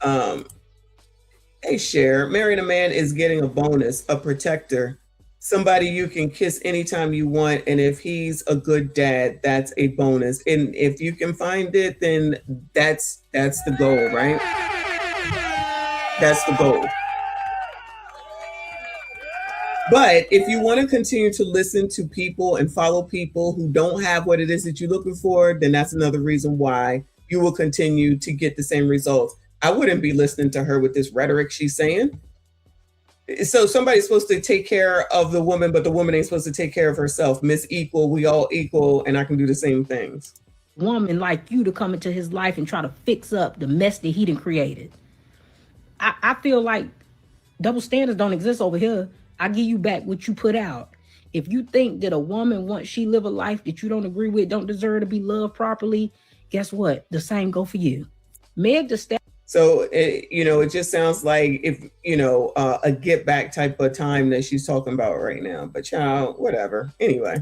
Hey, Cher, marrying a man is getting a bonus, a protector, somebody you can kiss anytime you want. And if he's a good dad, that's a bonus. And if you can find it, then that's the goal, right? That's the goal. But if you want to continue to listen to people and follow people who don't have what it is that you're looking for, then that's another reason why you will continue to get the same results. I wouldn't be listening to her with this rhetoric she's saying. So somebody's supposed to take care of the woman, but the woman ain't supposed to take care of herself. Miss Equal, we all equal, and I can do the same things. Woman like you to come into his life and try to fix up the mess that he done created. I feel like double standards don't exist over here. I give you back what you put out. If you think that a woman, once she live a life that you don't agree with, don't deserve to be loved properly, guess what? The same go for you. Meg Thee Stallion. So, it just sounds like if, a get back type of time that she's talking about right now. But child, whatever. Anyway.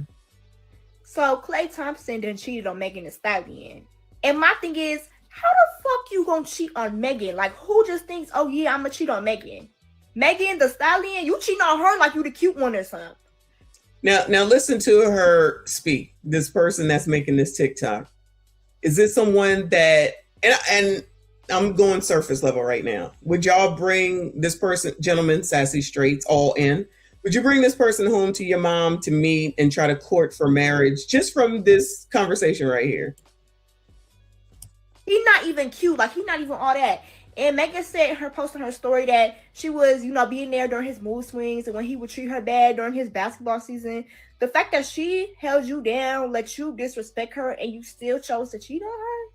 So Klay Thompson done cheated on Megan Thee Stallion. And my thing is, how the fuck you gonna cheat on Megan? Like, who just thinks, oh yeah, I'm gonna cheat on Megan? Megan Thee Stallion, you cheating on her like you the cute one or something. Now listen to her speak. This person that's making this TikTok. Is this someone that, and I'm going surface level right now. Would y'all bring this person, gentlemen, sassy straights, all in? Would you bring this person home to your mom to meet and try to court for marriage just from this conversation right here? He's not even cute. Like, he's not even all that. And Megan said her posting her story that she was, being there during his mood swings and when he would treat her bad during his basketball season. The fact that she held you down, let you disrespect her, and you still chose to cheat on her?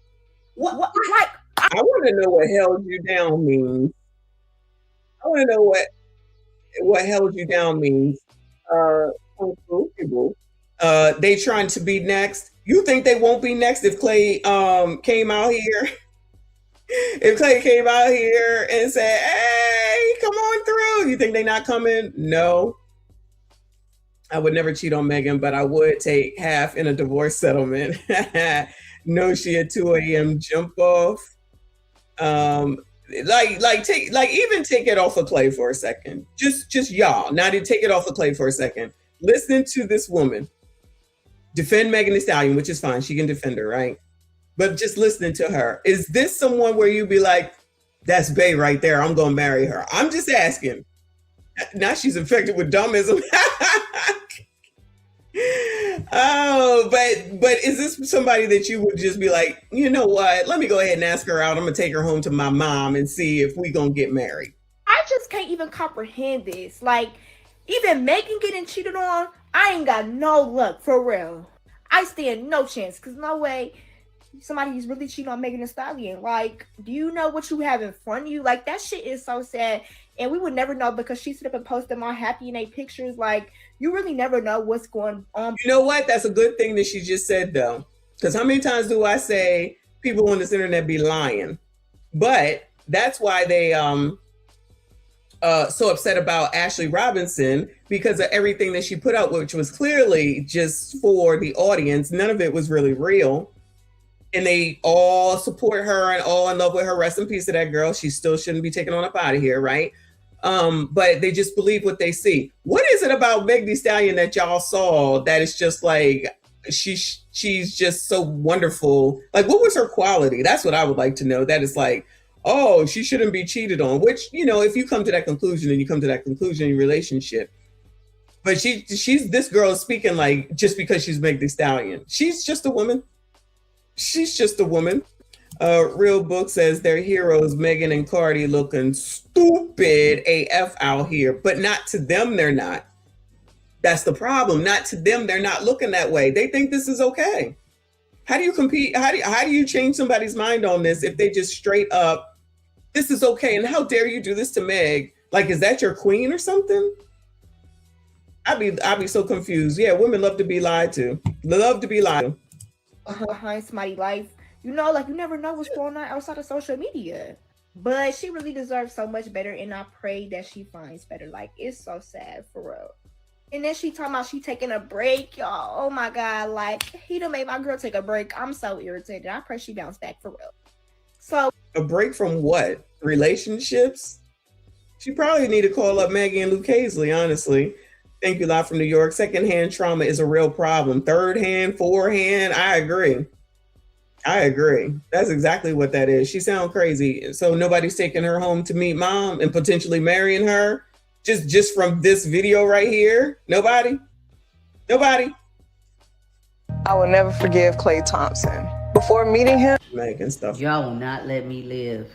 What like, I want to know what held you down means. I want to know what held you down means. They trying to be next. You think they won't be next if Klay came out here? If Klay came out here and said, hey, come on through. You think they not coming? No. I would never cheat on Megan, but I would take half in a divorce settlement. No, she at 2 a.m. jump off. Even take it off of Klay for a second. Just y'all. Now to take it off of Klay for a second. Listen to this woman defend Megan Thee Stallion, which is fine. She can defend her, right? But just listening to her, is this someone where you be like, that's bae right there, I'm gonna marry her? I'm just asking. Now she's infected with dummism. Oh, but is this somebody that you would just be like, you know what? Let me go ahead and ask her out. I'm gonna take her home to my mom and see if we gonna get married. I just can't even comprehend this. Like, even Megan getting cheated on, I ain't got no luck, for real. I stand no chance, because no way somebody who's really cheating on Megan Thee Stallion. Like, do you know what you have in front of you? Like, that shit is so sad. And we would never know because she stood up and posted my happy in a pictures. Like, you really never know what's going on. You know what? That's a good thing that she just said, though. Because how many times do I say people on this internet be lying? But that's why they so upset about Ashley Robinson, because of everything that she put out, which was clearly just for the audience. None of it was really real. And they all support her and all in love with her. Rest in peace to that girl. She still shouldn't be taken on up out of here, right? But they just believe what they see. What is it about Meg Thee Stallion that y'all saw that is just like she's just so wonderful? Like, what was her quality? That's what I would like to know. That is like, oh, she shouldn't be cheated on. Which, you know, if you come to that conclusion, and you come to that conclusion in your relationship. But this girl is speaking like just because she's Meg Thee Stallion. She's just a woman. She's just a woman. Real Book says their heroes, Megan and Cardi, looking stupid AF out here, but not to them, they're not. That's the problem. Not to them, they're not looking that way. They think this is okay. How do you compete? How do you change somebody's mind on this if they just straight up, this is okay? And how dare you do this to Meg? Like, is that your queen or something? I'd be so confused. Yeah, women love to be lied to. Love to be lied to. Behind somebody's life. You know, like, you never know what's going on outside of social media. But she really deserves so much better, and I pray that she finds better. Like, it's so sad, for real. And then she talking about she taking a break, y'all. Oh my God, like, he done made my girl take a break. I'm so irritated. I pray she bounce back, for real. So, a break from what? Relationships? She probably need to call up Maggie and Luke Hazley, honestly. Thank you, live from New York. Secondhand trauma is a real problem. Third hand, forehand, I agree. That's exactly what that is. She sounds crazy. So nobody's taking her home to meet mom and potentially marrying her just from this video right here? Nobody? I will never forgive Klay Thompson. Before meeting him, Megan stuff. Y'all will not let me live.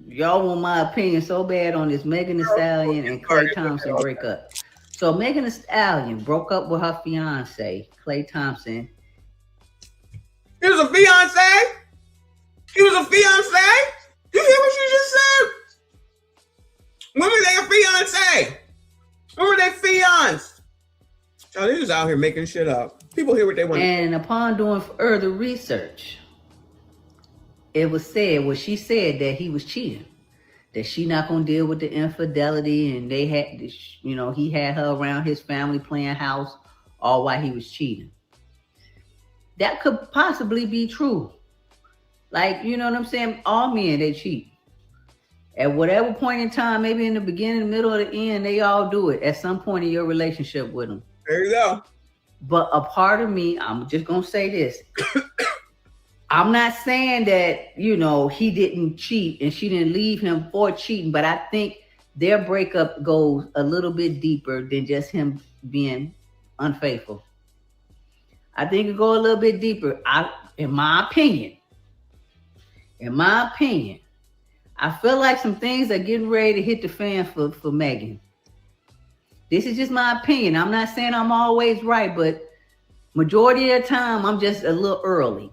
Y'all want my opinion so bad on this Megan Thee Stallion and Klay Thompson breakup. So Megan Thee Stallion broke up with her fiance, Klay Thompson. He was a fiance? You hear what she just said? When were they a fiance? When were they fiancé? Oh, they just out here making shit up. People hear what they want. And upon doing further research, it was said, well, she said that he was cheating, that she not gonna deal with the infidelity, and they had, you know, he had her around his family playing house all while he was cheating. That could possibly be true. Like, you know what I'm saying? All men, they cheat. At whatever point in time, maybe in the beginning, the middle, or the end, they all do it at some point in your relationship with them. There you go. But a part of me, I'm just gonna say this. I'm not saying that, you know, he didn't cheat and she didn't leave him for cheating, but I think their breakup goes a little bit deeper than just him being unfaithful. I think it go a little bit deeper. In my opinion, I feel like some things are getting ready to hit the fan for Megan. This is just my opinion. I'm not saying I'm always right, but majority of the time, I'm just a little early.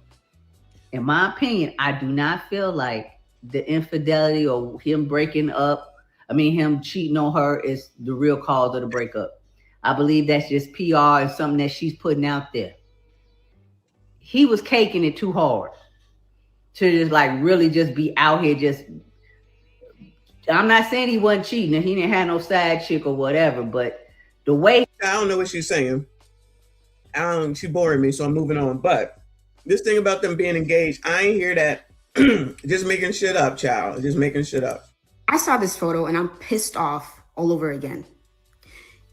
In my opinion, I do not feel like the infidelity or him him cheating on her is the real cause of the breakup. I believe that's just PR and something that she's putting out there. He was caking it too hard to just like really just be out here just. I'm not saying he wasn't cheating and he didn't have no side chick or whatever, but the way. I don't know what she's saying. She's boring me, so I'm moving on. But this thing about them being engaged, I ain't hear that. Just making shit up, child. Just making shit up. I saw this photo and I'm pissed off all over again.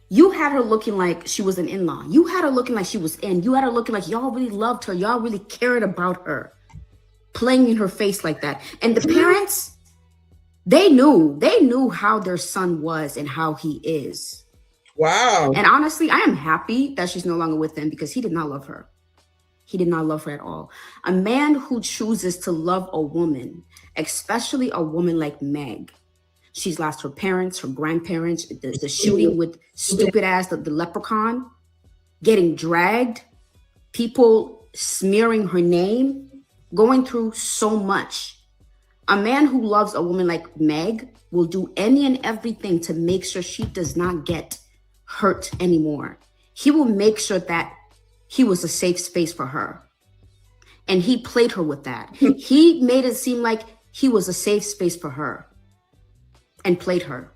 You had her looking like she was an in-law. You had her looking like she was in. You had her looking like y'all really loved her. Y'all really cared about her. Playing in her face like that. And the parents, they knew how their son was and how he is. Wow. And honestly, I am happy that she's no longer with him because he did not love her. He did not love her at all. A man who chooses to love a woman, especially a woman like Meg. She's lost her parents, her grandparents, the shooting with stupid ass, the leprechaun, getting dragged, people smearing her name, going through so much. A man who loves a woman like Meg will do any and everything to make sure she does not get hurt anymore. He will make sure that he was a safe space for her. And he played her with that. He made it seem like he was a safe space for her and played her.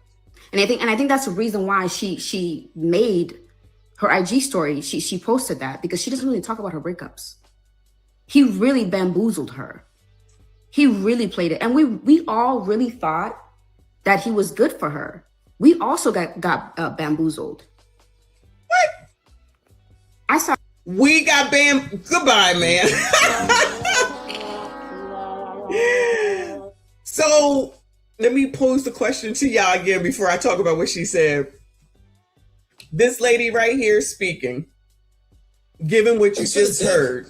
And I think that's the reason why she made her IG story. She posted that because she doesn't really talk about her breakups. He really bamboozled her. He really played it. And we all really thought that he was good for her. We also got bamboozled. What? I saw. We got Goodbye, man. So let me pose the question to y'all again before I talk about what she said. This lady right here speaking, given what you just heard,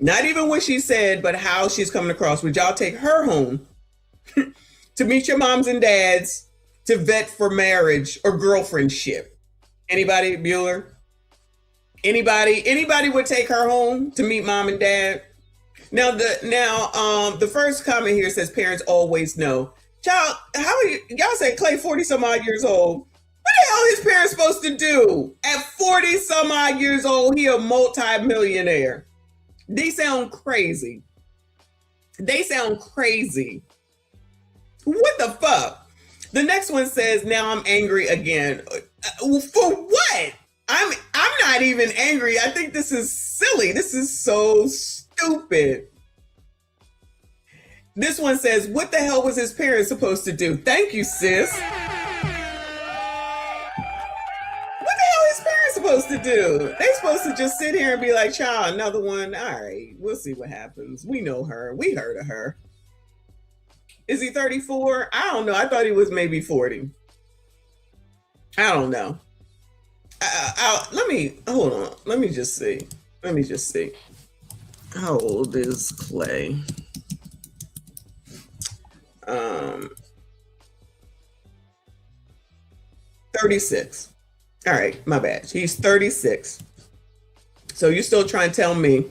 not even what she said, but how she's coming across, would y'all take her home to meet your moms and dads, to vet for marriage or girlfriendship? Anybody, Bueller? Anybody would take her home to meet mom and dad? Now the first comment here says parents always know. Child, how are you? Y'all said Klay 40 some odd years old. What the hell is his parents supposed to do? At 40 some odd years old, he a multi-millionaire. They sound crazy. What the fuck? The next one says, now I'm angry again. For what? I'm not even angry. I think this is silly. This is so stupid. This one says, what the hell was his parents supposed to do? Thank you, sis. What the hell is his parents supposed to do? They supposed to just sit here and be like, child, another one. All right, we'll see what happens. We know her. We heard of her. Is he 34? I don't know. I thought he was maybe 40. I don't know. Hold on. Let me just see. How old is Klay? 36. All right, my bad. He's 36. So you're still trying to tell me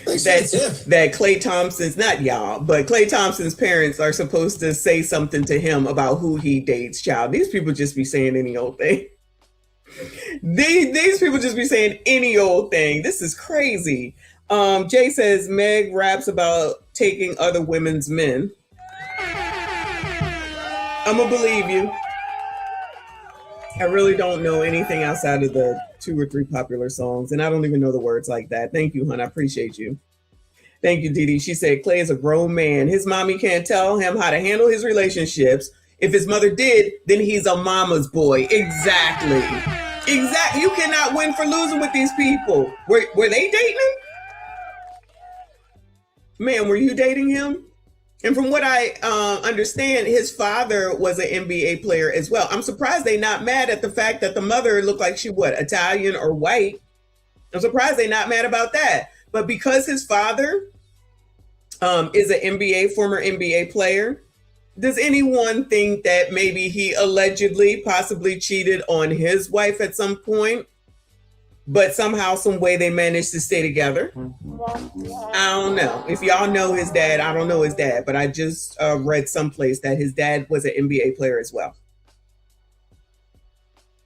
that Klay Thompson's, not y'all, but Klay Thompson's parents are supposed to say something to him about who he dates, child. These people just be saying any old thing. These people just be saying any old thing. This is crazy. Jay says Meg raps about taking other women's men. I'm gonna believe you. I really don't know anything outside of the 2 or 3 popular songs, and I don't even know the words like that. Thank you, hon. I appreciate you. Thank you, Didi. She said Klay is a grown man. His mommy can't tell him how to handle his relationships. If his mother did, then he's a mama's boy. Exactly. You cannot win for losing with these people. Were they dating him? Man, were you dating him? And from what I understand, his father was an NBA player as well. I'm surprised they're not mad at the fact that the mother looked like she, Italian or white. I'm surprised they're not mad about that. But because his father is an former NBA player, does anyone think that maybe he allegedly, possibly cheated on his wife at some point, but somehow, some way they managed to stay together? I don't know. If y'all know his dad, I don't know his dad, but I just read someplace that his dad was an NBA player as well.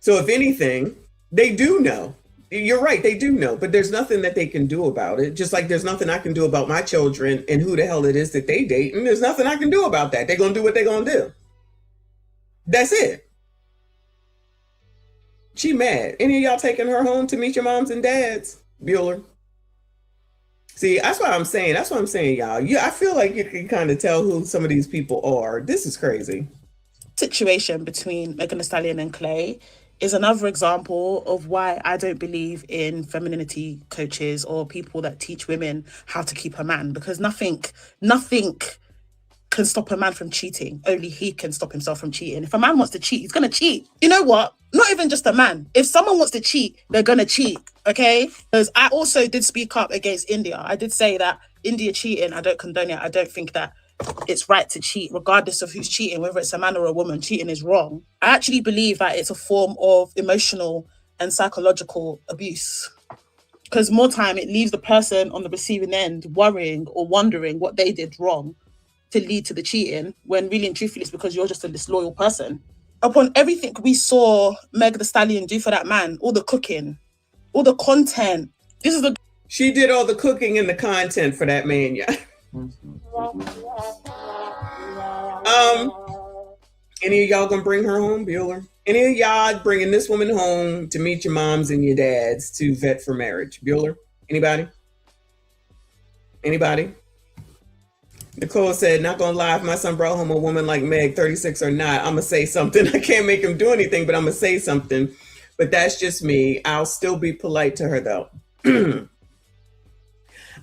So if anything, they do know. You're right, they do know, but there's nothing that they can do about it. Just like there's nothing I can do about my children and who the hell it is that they date, and there's nothing I can do about that. They're gonna do what they're gonna do. That's it. She mad. Any of y'all taking her home to meet your moms and dads? Bueller. See, that's what I'm saying. That's what I'm saying, y'all. I feel like you can kind of tell who some of these people are. This is crazy. Situation between Megan Thee Stallion and Klay is another example of why I don't believe in femininity coaches or people that teach women how to keep a man, because nothing can stop a man from cheating. Only he can stop himself from cheating. If a man wants to cheat, he's going to cheat. You know what? Not even just a man. If someone wants to cheat, they're going to cheat, okay? Because I also did speak up against India. I did say that India cheating, I don't condone it. I don't think that it's right to cheat, regardless of who's cheating, whether it's a man or a woman. Cheating is wrong. I actually believe that it's a form of emotional and psychological abuse, because more time it leaves the person on the receiving end worrying or wondering what they did wrong to lead to the cheating, when really and truthfully it's because you're just a disloyal person. Upon everything we saw Meg Thee Stallion do for that man, all the cooking, all the content, she did all the cooking and the content for that man, yeah. Any of y'all gonna bring her home, Bueller? Any of y'all bringing this woman home to meet your moms and your dads to vet for marriage? Bueller? Anybody? Nicole said, not gonna lie, if my son brought home a woman like Meg, 36 or not, I'm gonna say something. I can't make him do anything, but I'm gonna say something. But that's just me. I'll still be polite to her though.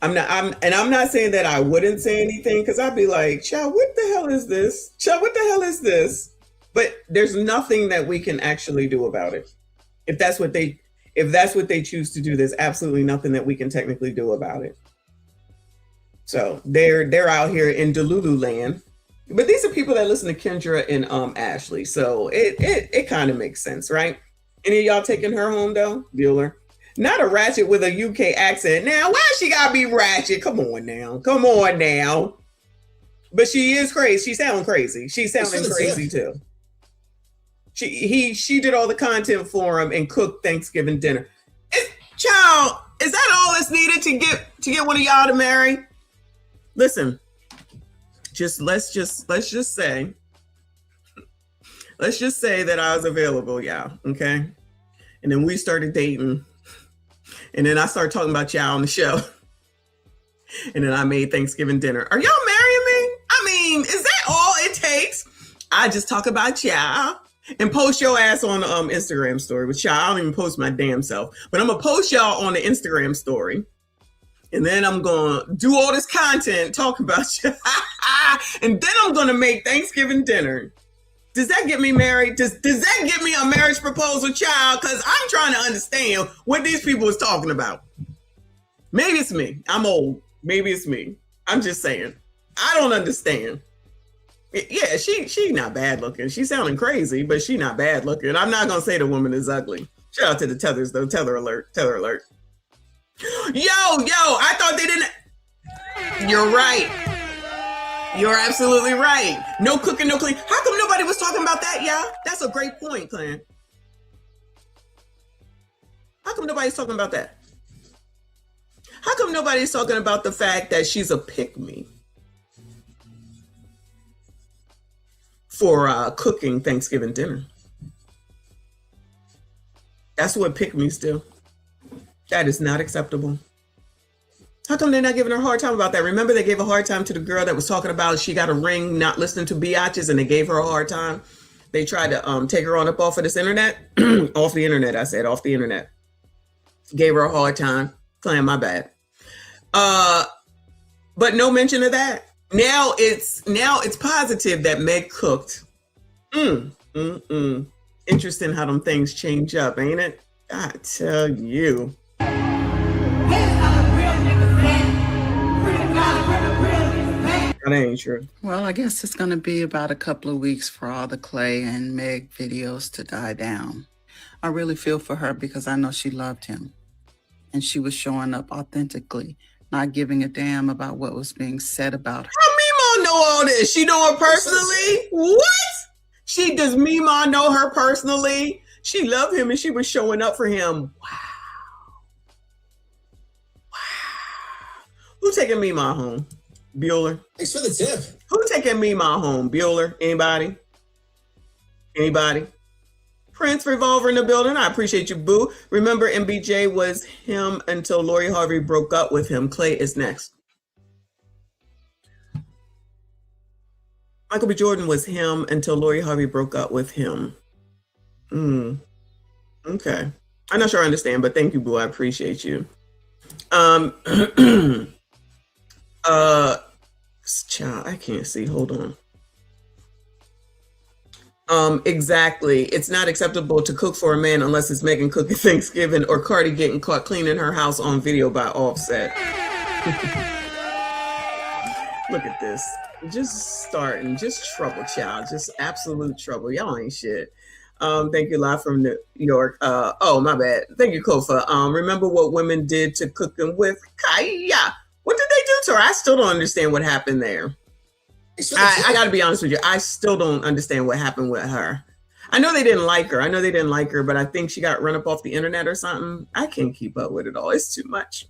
I'm not saying that I wouldn't say anything, because I'd be like, child, what the hell is this? Child, what the hell is this? But there's nothing that we can actually do about it. If that's what they choose to do, there's absolutely nothing that we can technically do about it. So they're out here in Delulu land. But these are people that listen to Kendra and Ashley. So it kind of makes sense, right? Any of y'all taking her home though? Bueller. Not a ratchet with a UK accent. Now, why she gotta be ratchet? Come on now. Come on now. But she is crazy. She sounds crazy. She's sounding crazy too. She did all the content for him and cooked Thanksgiving dinner. Child, is that all that's needed to get one of y'all to marry? Listen, let's just say that I was available, y'all. Okay. And then we started dating. And then I started talking about y'all on the show. And then I made Thanksgiving dinner. Are y'all marrying me? I mean, is that all it takes? I just talk about y'all and post your ass on the Instagram story. But y'all, I don't even post my damn self. But I'm going to post y'all on the Instagram story. And then I'm going to do all this content, talk about you. And then I'm going to make Thanksgiving dinner. Does that get me married? Does that get me a marriage proposal, child? Because I'm trying to understand what these people is talking about. Maybe it's me. I'm old. Maybe it's me. I'm just saying. I don't understand. Yeah, she not bad looking. She's sounding crazy, but she not bad looking. I'm not going to say the woman is ugly. Shout out to the tethers, though. Tether alert. Tether alert. Yo, I thought they didn't. You're right. You're absolutely right. No cooking, no clean. How come nobody was talking about that, y'all? That's a great point, Clan. How come nobody's talking about that? How come nobody's talking about the fact that she's a pick-me for cooking Thanksgiving dinner? That's what pick-me's do. That is not acceptable. How come they're not giving her a hard time about that? Remember, they gave a hard time to the girl that was talking about she got a ring not listening to biatches, and they gave her a hard time. They tried to take her on up off of this internet. Off the internet, I said, off the internet. Gave her a hard time. Clan, my bad. But no mention of that. Now it's positive that Meg cooked. Interesting how them things change up, ain't it? I tell you. That ain't true. Well, I guess it's going to be about a couple of weeks for all the Klay and Meg videos to die down. I really feel for her because I know she loved him. And she was showing up authentically, not giving a damn about what was being said about her. How Mima know all this? She know her personally? What? Does Mima know her personally? She loved him and she was showing up for him. Wow. Who taking Mima home? Bueller. Thanks for the tip. Who taking Mima home? Bueller? Anybody? Prince Revolver in the building. I appreciate you, boo. Remember, MBJ was him until Lori Harvey broke up with him. Klay is next. Michael B. Jordan was him until Lori Harvey broke up with him. Okay. I'm not sure I understand, but thank you, boo. I appreciate you. Child, I can't see. Hold on. Exactly. It's not acceptable to cook for a man unless it's Megan cooking Thanksgiving or Cardi getting caught cleaning her house on video by Offset. Look at this. Just starting. Just trouble, child. Just absolute trouble. Y'all ain't shit. Thank you, live from New York. Oh, my bad. Thank you, Kofa. Remember what women did to cooking with Kaya? What did they do to her? I still don't understand what happened there. I got to be honest with you. I still don't understand what happened with her. I know they didn't like her. But I think she got run up off the internet or something. I can't keep up with it all. It's too much.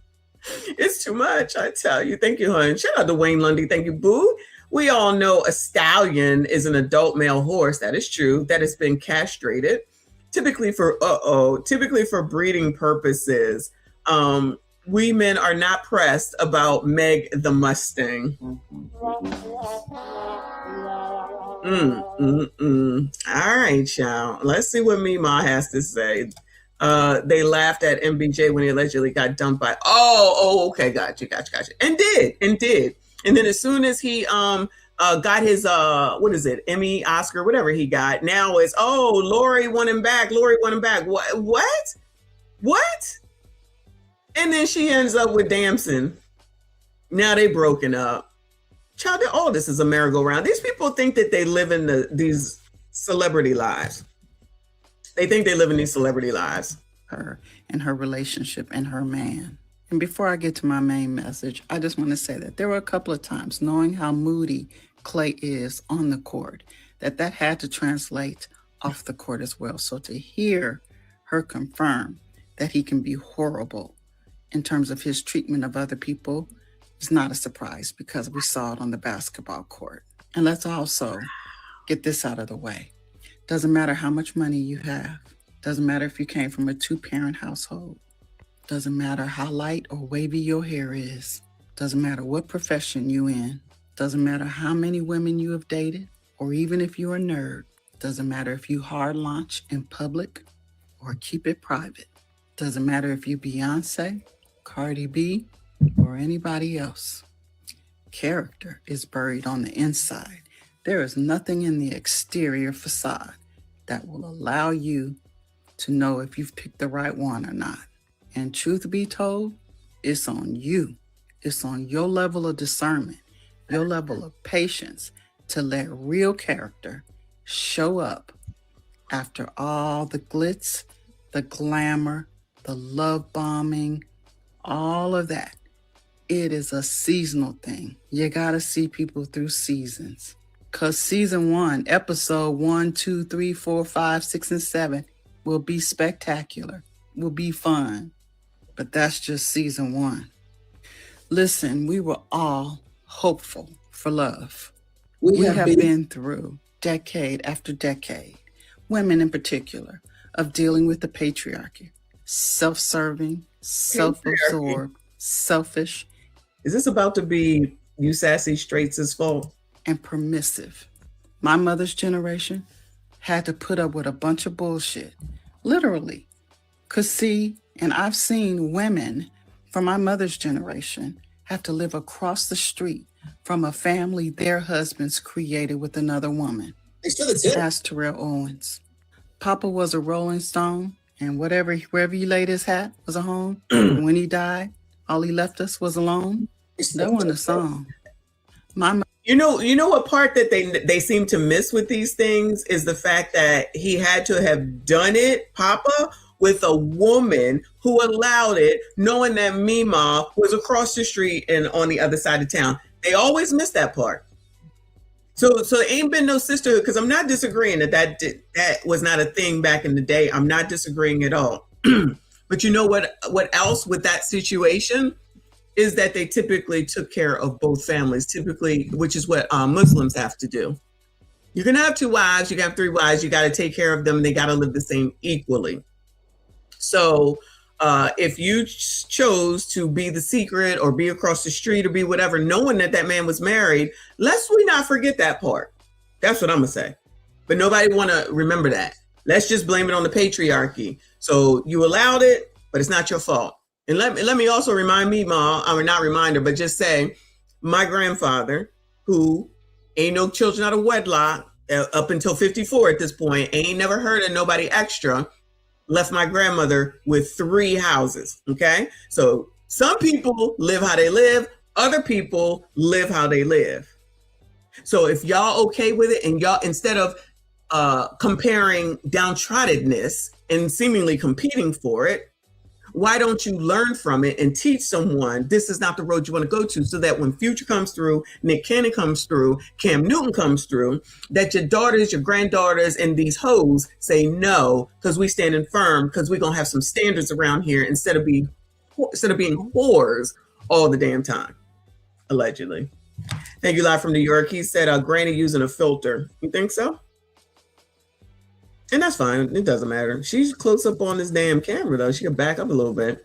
It's too much, I tell you. Thank you, hon. Shout out to Wayne Lundy. Thank you, boo. We all know a stallion is an adult male horse. That is true. That has been castrated, typically for breeding purposes. we men are not pressed about Meg the Mustang. All right, y'all. Let's see what Mima has to say. They laughed at MBJ when he allegedly got dumped by. Okay, gotcha. And did. And then as soon as he got his what is it, Emmy, Oscar, whatever he got, now it's Lori won him back. What? And then she ends up with Damson. Now they broken up. Child, all this is a merry-go-round. These people think that they live in these celebrity lives. They think they live in these celebrity lives. Her and her relationship and her man. And before I get to my main message, I just want to say that there were a couple of times, knowing how moody Klay is on the court, that had to translate off the court as well. So to hear her confirm that he can be horrible in terms of his treatment of other people is not a surprise, because we saw it on the basketball court. And let's also get this out of the way. Doesn't matter how much money you have. Doesn't matter if you came from a 2-parent household. Doesn't matter how light or wavy your hair is. Doesn't matter what profession you in. Doesn't matter how many women you have dated, or even if you're a nerd. Doesn't matter if you hard launch in public or keep it private. Doesn't matter if you Beyonce, Cardi B, or anybody else. Character is buried on the inside. There is nothing in the exterior facade that will allow you to know if you've picked the right one or not. And truth be told, it's on you. It's on your level of discernment, your level of patience to let real character show up after all the glitz, the glamour, the love bombing, all of that. It is a seasonal thing. You gotta see people through seasons. Because season 1, episode 1, 2, 3, 4, 5, 6, and 7 will be spectacular, will be fun. But that's just season 1. Listen, we were all hopeful for love. We have been through decade after decade, women in particular, of dealing with the patriarchy. Self-serving, self-absorbed, selfish. Is this about to be you sassy straights' fault? And permissive. My mother's generation had to put up with a bunch of bullshit. Literally. Cause see, and I've seen women from my mother's generation have to live across the street from a family their husbands created with another woman. That's Terrell Owens. Papa was a Rolling Stone, and wherever he laid his hat was a home. When he died, all he left us was alone. That wasn't a song. You know what part that they seem to miss with these things is the fact that he had to have done it, Papa, with a woman who allowed it, knowing that Mima was across the street and on the other side of town. They always miss that part. So there ain't been no sisterhood, because I'm not disagreeing that was not a thing back in the day. I'm not disagreeing at all. But you know what else with that situation is that they typically took care of both families, typically, which is what Muslims have to do. You're going to have 2 wives, you got 3 wives, you got to take care of them. They got to live the same equally. So if you chose to be the secret or be across the street or be whatever, knowing that man was married, lest we not forget that part. That's what I'm going to say. But nobody want to remember that. Let's just blame it on the patriarchy. So you allowed it, but it's not your fault. And let me also remind me, Ma, I mean, not remind her, but just say, my grandfather, who ain't no children out of wedlock up until 54 at this point, ain't never heard of nobody extra, left my grandmother with 3 houses, okay? So some people live how they live, other people live how they live. So if y'all okay with it, and y'all, instead of comparing downtroddenness and seemingly competing for it, why don't you learn from it and teach someone this is not the road you want to go to, so that when Future comes through, Nick Cannon comes through, Cam Newton comes through, that your daughters, your granddaughters, and these hoes say no, because we standing firm, because we're going to have some standards around here instead of being whores all the damn time, allegedly. Thank you, live from New York. He said, Granny using a filter. You think so? And that's fine. It doesn't matter. She's close up on this damn camera, though. She can back up a little bit.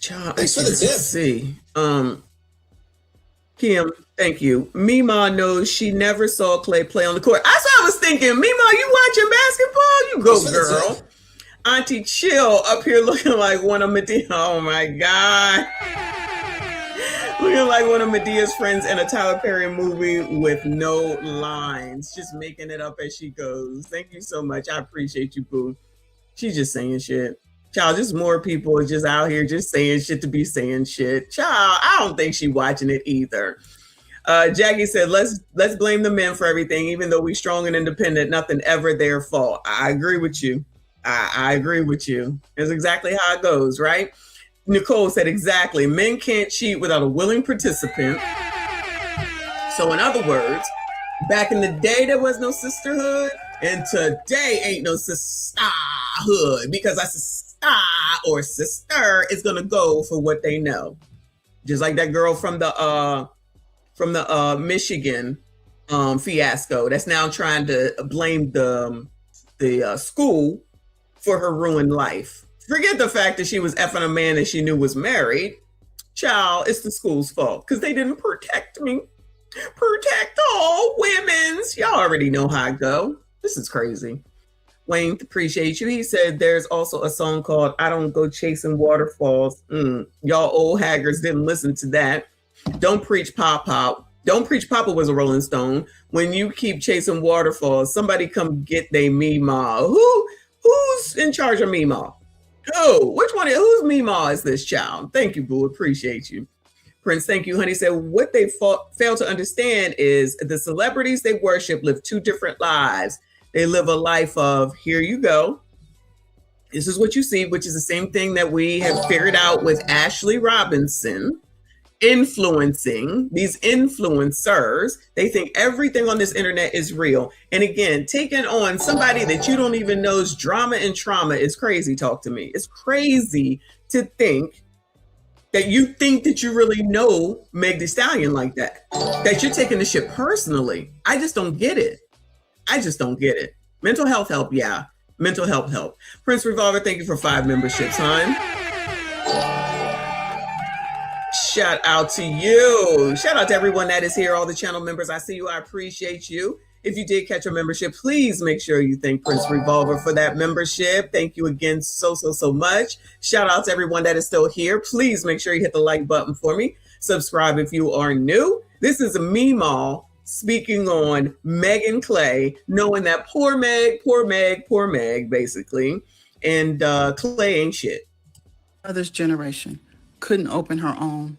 Child, Thanks for the tip. See. Kim, thank you. Mima knows she never saw Klay play on the court. That's what I was thinking. Mima, you watching basketball? You go, girl. Auntie Chill up here looking like one of Medea. Oh my God. Looking like one of Medea's friends in a Tyler Perry movie with no lines. Just making it up as she goes. Thank you so much. I appreciate you, boo. She's just saying shit. Child, just more people just out here just saying shit to be saying shit. Child, I don't think she watching it either. Jackie said, let's blame the men for everything, even though we strong and independent, nothing ever their fault. I agree with you. I agree with you. That's exactly how it goes, right? Nicole said, exactly. Men can't cheat without a willing participant. So in other words, back in the day, there was no sisterhood, and today ain't no sisterhood, because a sister or sister is gonna go for what they know. Just like that girl from the Michigan fiasco that's now trying to blame the school for her ruined life. Forget the fact that she was effing a man that she knew was married. Child, it's the school's fault because they didn't protect me. Protect all women's. Y'all already know how I go. This is crazy. Wayne, appreciate you. He said there's also a song called I Don't Go Chasing Waterfalls. Y'all old haggards didn't listen to that. Don't preach Pop. Don't preach Papa was a Rolling Stone. When you keep chasing waterfalls, somebody come get they Mima. Who's in charge of Mima? Oh, which one? Whose Mima is this child? Thank you, boo. Appreciate you. Prince, thank you, honey. Said what they fail to understand is the celebrities they worship live two different lives. They live a life of, here you go. This is what you see, which is the same thing that we have figured out with Ashley Robinson. Influencing these influencers. They think everything on this internet is real. And again, taking on somebody that you don't even know's drama and trauma is crazy. Talk to me. It's crazy to think that you really know Meg Thee Stallion like that. That you're taking the shit personally. I just don't get it. Mental health help, yeah. Mental health help. Prince Revolver, thank you for 5 memberships, hon. Shout out to you. Shout out to everyone that is here, all the channel members. I see you. I appreciate you. If you did catch a membership, please make sure you thank Prince Revolver for that membership. Thank you again so much. Shout out to everyone that is still here. Please make sure you hit the like button for me. Subscribe if you are new. This is Mima speaking on Meg and Klay, knowing that poor Meg, basically, and Klay ain't shit. Mother's generation couldn't open her own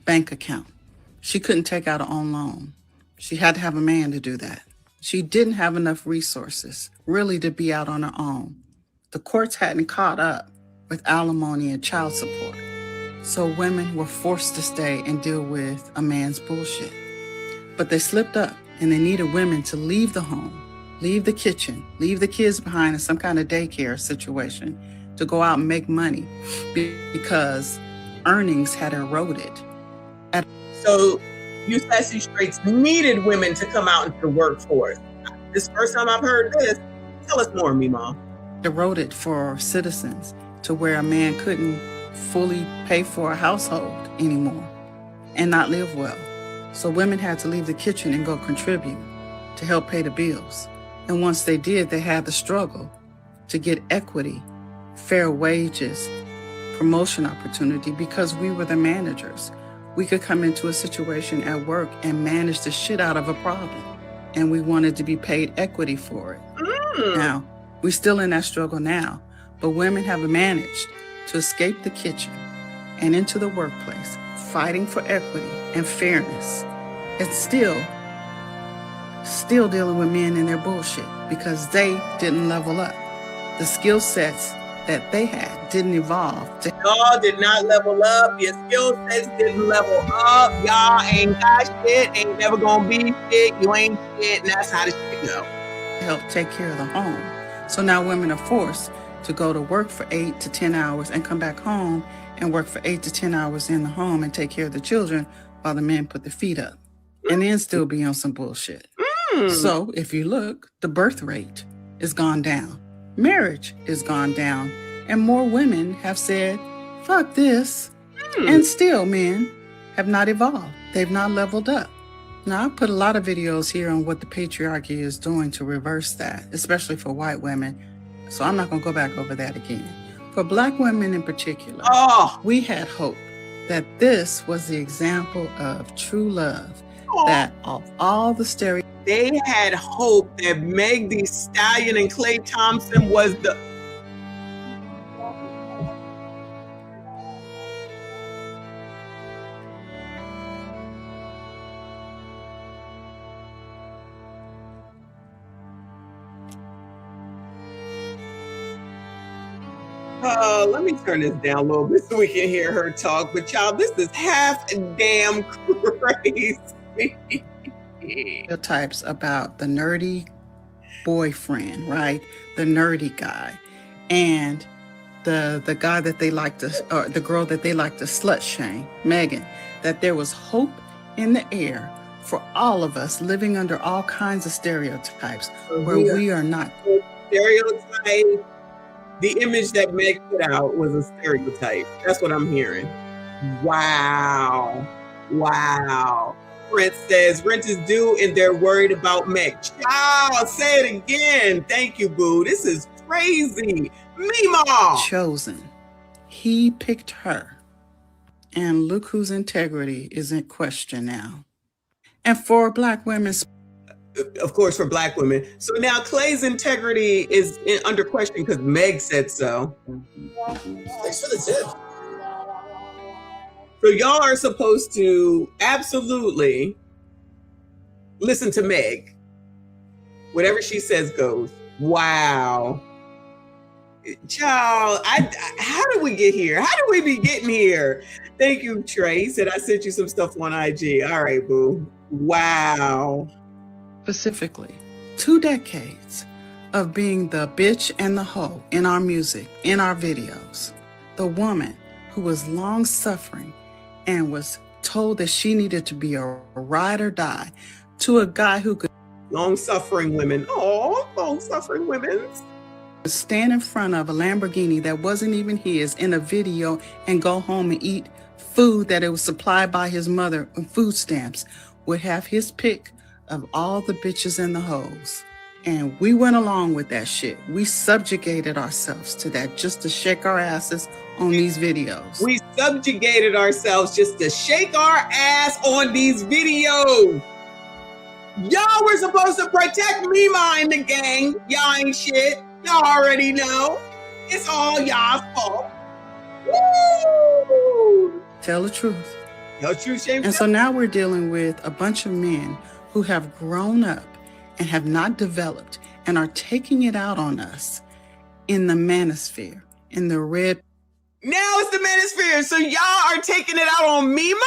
bank account. She couldn't take out her own loan. She had to have a man to do that. She didn't have enough resources really to be out on her own. The courts hadn't caught up with alimony and child support. So women were forced to stay and deal with a man's bullshit. But they slipped up and they needed women to leave the home, leave the kitchen, leave the kids behind in some kind of daycare situation to go out and make money because earnings had eroded. So you sassy straights needed women to come out into the workforce. This is the first time I've heard this. Tell us more, Mima. Eroded for citizens to where a man couldn't fully pay for a household anymore and not live well. So women had to leave the kitchen and go contribute to help pay the bills. And once they did, they had the struggle to get equity, fair wages, promotion opportunity, because we were the managers. We could come into a situation at work and manage the shit out of a problem. And we wanted to be paid equity for it. Now, we're still in that struggle now, but women have managed to escape the kitchen and into the workplace, fighting for equity and fairness, and still dealing with men and their bullshit because they didn't level up. The skill sets that they had didn't evolve. Y'all did not level up. Your skill sets didn't level up. Y'all ain't got shit. Ain't never gonna be shit. You ain't shit. And that's how the shit go. Help take care of the home. So now women are forced to go to work for 8 to 10 hours and come back home and work for 8 to 10 hours in the home and take care of the children while the men put their feet up and then still be on some bullshit. So if you look, the birth rate is gone down. Marriage is gone down. And more women have said fuck this. And still, men have not evolved. They've not leveled up. Now, I put a lot of videos here on what the patriarchy is doing to reverse that, especially for white women. So I'm not going to go back over that again. For black women in particular, we had hope that this was the example of true love, that of all the stereotypes. They had hope that Meg Thee Stallion and Klay Thompson was the... Let me turn this down a little bit so we can hear her talk. But y'all, this is half damn crazy. Stereotypes about the nerdy boyfriend, right? The nerdy guy, and the guy that they like to, or the girl that they like to slut shame, Megan. That there was hope in the air for all of us living under all kinds of stereotypes where we are not. Stereotype. The image that Meg put out was a stereotype. That's what I'm hearing. Wow. Wow. Brent says, rent is due and they're worried about Meg. Child, say it again. Thank you, boo. This is crazy. Mima. Chosen. He picked her. And look whose integrity is in question now. And for black women, of course, for black women. So now Klay's integrity is under question because Meg said so. Thanks for the tip. So y'all are supposed to absolutely listen to Meg. Whatever she says goes. Wow. Child, how did we get here? How did we be getting here? Thank you, Trey. He said I sent you some stuff on IG. All right, boo. Wow. Specifically, 2 decades of being the bitch and the hoe in our music, in our videos. The woman who was long suffering and was told that she needed to be a ride or die, to a guy who could long suffering women. Oh, long suffering women. Stand in front of a Lamborghini that wasn't even his in a video and go home and eat food that it was supplied by his mother and food stamps, would have his pick of all the bitches and the hoes. And we went along with that shit. We subjugated ourselves to that just to shake our asses on these videos. We subjugated ourselves just to shake our ass on these videos. Y'all were supposed to protect Mima and the gang. Y'all ain't shit. Y'all already know. It's all y'all's fault. Woo! Tell the truth. No truth, shame. And so now we're dealing with a bunch of men who have grown up and have not developed and are taking it out on us in the manosphere, in the red. Now it's the manosphere. So y'all are taking it out on Mima?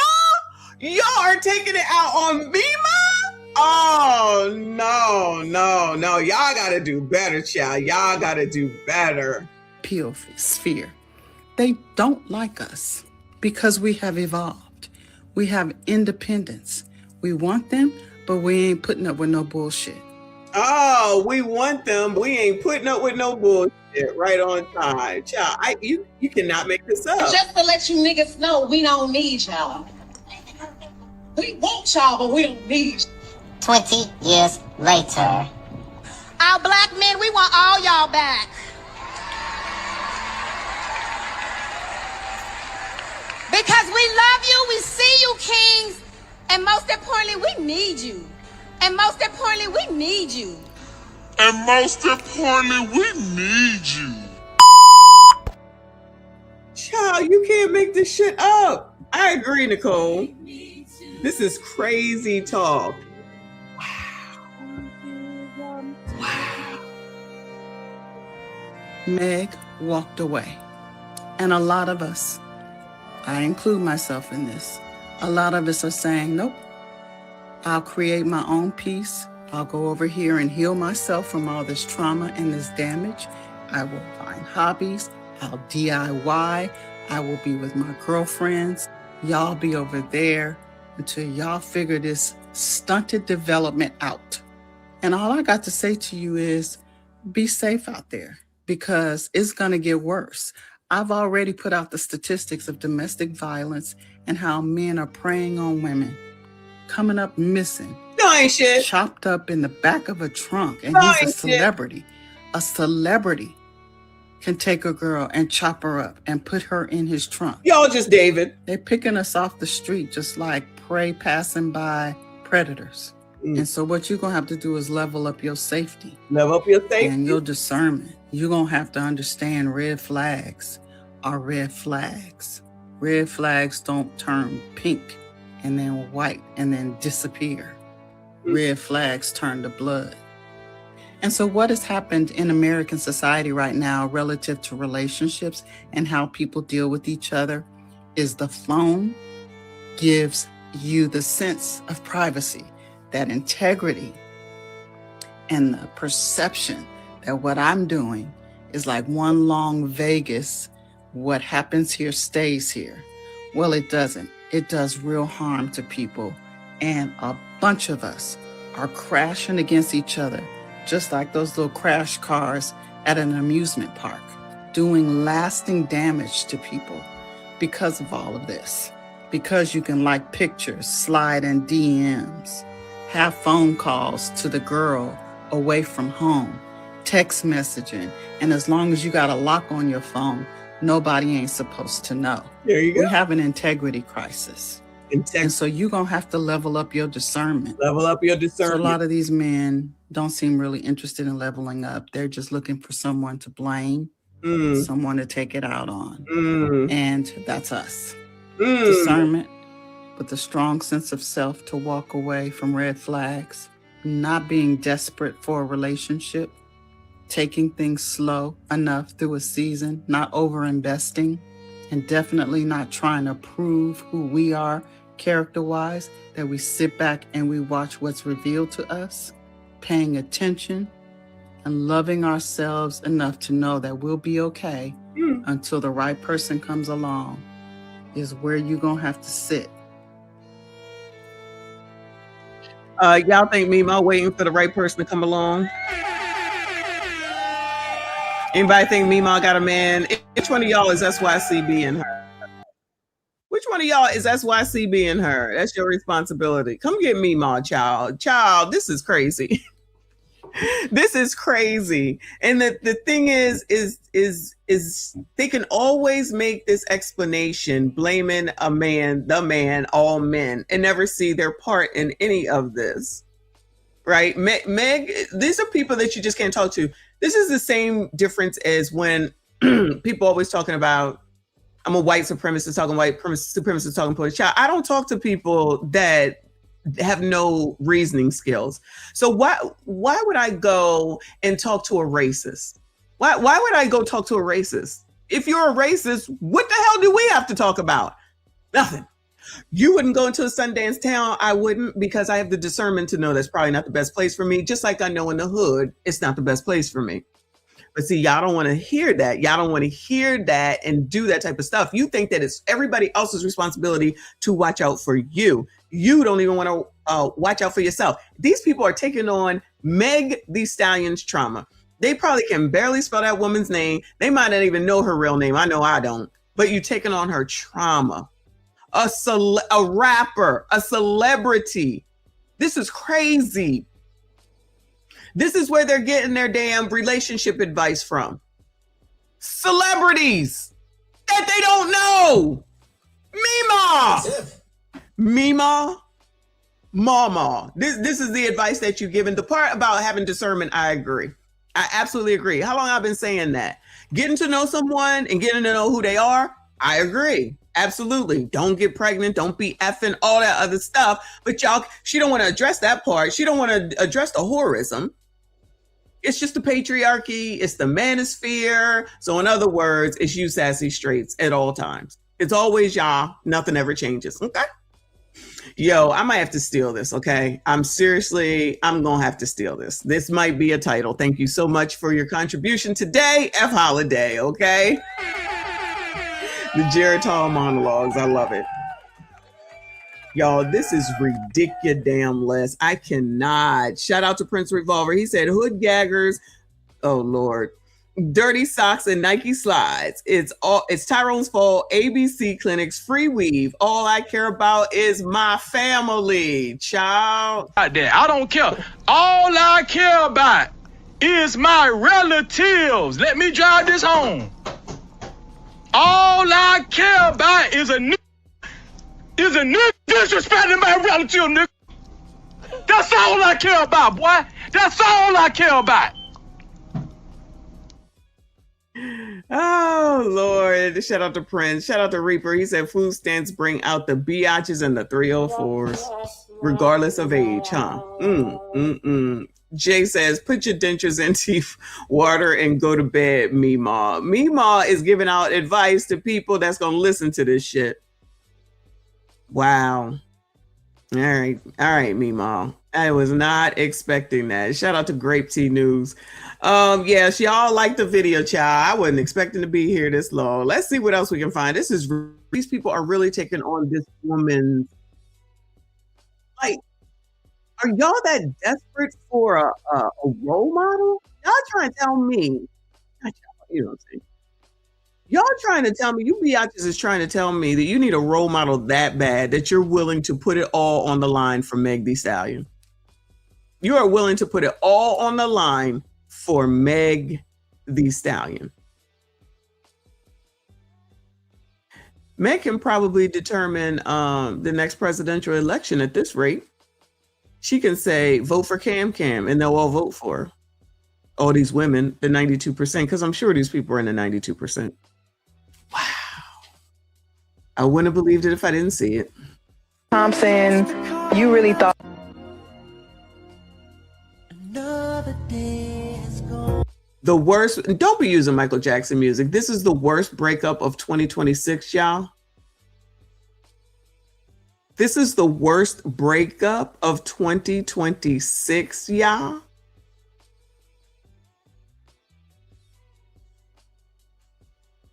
Y'all are taking it out on Mima? Oh, no. Y'all got to do better, child. Y'all got to do better. Peel sphere. They don't like us because we have evolved. We have independence. We want them, but we ain't putting up with no bullshit. Oh, we want them, but we ain't putting up with no bullshit. Right on time. Child, you cannot make this up. Just to let you niggas know, we don't need y'all. We want y'all, but we don't need you. 20 years later. Our black men, we want all y'all back. Because we love you, we see you, kings. And most importantly, we need you. And most importantly, we need you. And most importantly, we need you. Child, you can't make this shit up. I agree, Nicole. This is crazy talk. Wow. Meg walked away. And a lot of us, I include myself in this, a lot of us are saying, nope, I'll create my own peace. I'll go over here and heal myself from all this trauma and this damage. I will find hobbies. I'll DIY. I will be with my girlfriends. Y'all be over there until y'all figure this stunted development out. And all I got to say to you is be safe out there because it's going to get worse. I've already put out the statistics of domestic violence and how men are preying on women, coming up missing. No, ain't shit. Chopped up in the back of a trunk, and No, he's a ain't celebrity. Shit. A celebrity can take a girl and chop her up and put her in his trunk. Y'all just David. They're picking us off the street just like prey passing by predators. And so what you're going to have to do is level up your safety. Level up your safety. And your discernment. You're going to have to understand red flags are red flags. Red flags don't turn pink and then white and then disappear. Red flags turn to blood. And so what has happened in American society right now relative to relationships and how people deal with each other is the phone gives you the sense of privacy, that integrity, and the perception that what I'm doing is like one long Vegas. What happens here stays here. Well, it doesn't. It does real harm to people. And a bunch of us are crashing against each other, just like those little crash cars at an amusement park, doing lasting damage to people because of all of this. Because you can like pictures, slide in DMs, have phone calls to the girl away from home, text messaging, and as long as you got a lock on your phone, nobody ain't supposed to know. There you go. We have an integrity crisis. And so you're going to have to level up your discernment. Level up your discernment. So a lot of these men don't seem really interested in leveling up. They're just looking for someone to blame, someone to take it out on. And that's us. Discernment with a strong sense of self to walk away from red flags, not being desperate for a relationship, taking things slow enough through a season, not over-investing, and definitely not trying to prove who we are character-wise, that we sit back and we watch what's revealed to us, paying attention and loving ourselves enough to know that we'll be okay until the right person comes along is where you're going to have to sit. Y'all think Mimo waiting for the right person to come along? Anybody think Mimo got a man? Which one of y'all is SYCB in her? Which one of y'all is SYCB in her? That's your responsibility. Come get Mimo, child. Child, this is crazy. This is crazy. And the thing is they can always make this explanation, blaming a man, the man, all men, and never see their part in any of this. Right? Meg, these are people that you just can't talk to. This is the same difference as when people always talking about, I'm a white supremacist talking white supremacist talking police. Child, I don't talk to people that have no reasoning skills. So why would I go and talk to a racist? Why would I go talk to a racist? If you're a racist, what the hell do we have to talk about? Nothing. You wouldn't go into a Sundance town. I wouldn't, because I have the discernment to know that's probably not the best place for me. Just like I know in the hood, it's not the best place for me. But see, y'all don't want to hear that. Y'all don't want to hear that and do that type of stuff. You think that it's everybody else's responsibility to watch out for you. You don't even want to watch out for yourself. These people are taking on Meg Thee Stallion's trauma. They probably can barely spell that woman's name. They might not even know her real name. I know I don't. But you're taking on her trauma. A rapper, a celebrity. This is crazy. This is where they're getting their damn relationship advice from. Celebrities that they don't know. Mima, mama. This is the advice that you're giving. The part about having discernment, I agree. I absolutely agree. How long I've been saying that? Getting to know someone and getting to know who they are, I agree. Absolutely. Don't get pregnant. Don't be effing, all that other stuff. But y'all, she don't want to address that part. She don't want to address the whorism. It's just the patriarchy. It's the manosphere. So in other words, it's you sassy straights at all times. It's always y'all. Nothing ever changes. Okay. Yo, I might have to steal this. Okay. I'm going to have to steal this. This might be a title. Thank you so much for your contribution today. F Holiday. Okay. The Geritol monologues. I love it. Y'all, this is ridiculous. I cannot. Shout out to Prince Revolver. He said, hood gaggers. Oh, Lord. dirty socks and Nike slides. It's Tyrone's fault. ABC Clinics, free weave. All I care about is my family, child. I don't care. All I care about is my relatives. Let me drive this home. All I care about is a nigga disrespecting my relative, nigga. That's all I care about, boy. That's all I care about. Oh, Lord. Shout out to Prince. Shout out to Reaper. He said food stamps bring out the biatches and the 304s, regardless of age, huh? Jay says, put your dentures in teeth water and go to bed, Meemaw. Meemaw is giving out advice to people that's going to listen to this shit. Wow. All right, Meemaw. I was not expecting that. Shout out to Grape Tea News. Yes, y'all like the video, child. I wasn't expecting to be here this long. Let's see what else we can find. These people are really taking on this woman. Like, are y'all that desperate for a role model? Y'all trying to tell me, not y'all, you know what I'm saying? Y'all trying to tell me, you biatches is trying to tell me that you need a role model that bad that you're willing to put it all on the line for Meg Thee Stallion. You are willing to put it all on the line for Meg Thee Stallion. Meg can probably determine the next presidential election at this rate. She can say, vote for Cam, and they'll all vote for her. All these women, the 92%, because I'm sure these people are in the 92%. Wow. I wouldn't have believed it if I didn't see it. Thompson, you really thought. The worst, don't be using Michael Jackson music. This is the worst breakup of 2026, y'all. This is the worst breakup of 2026, y'all.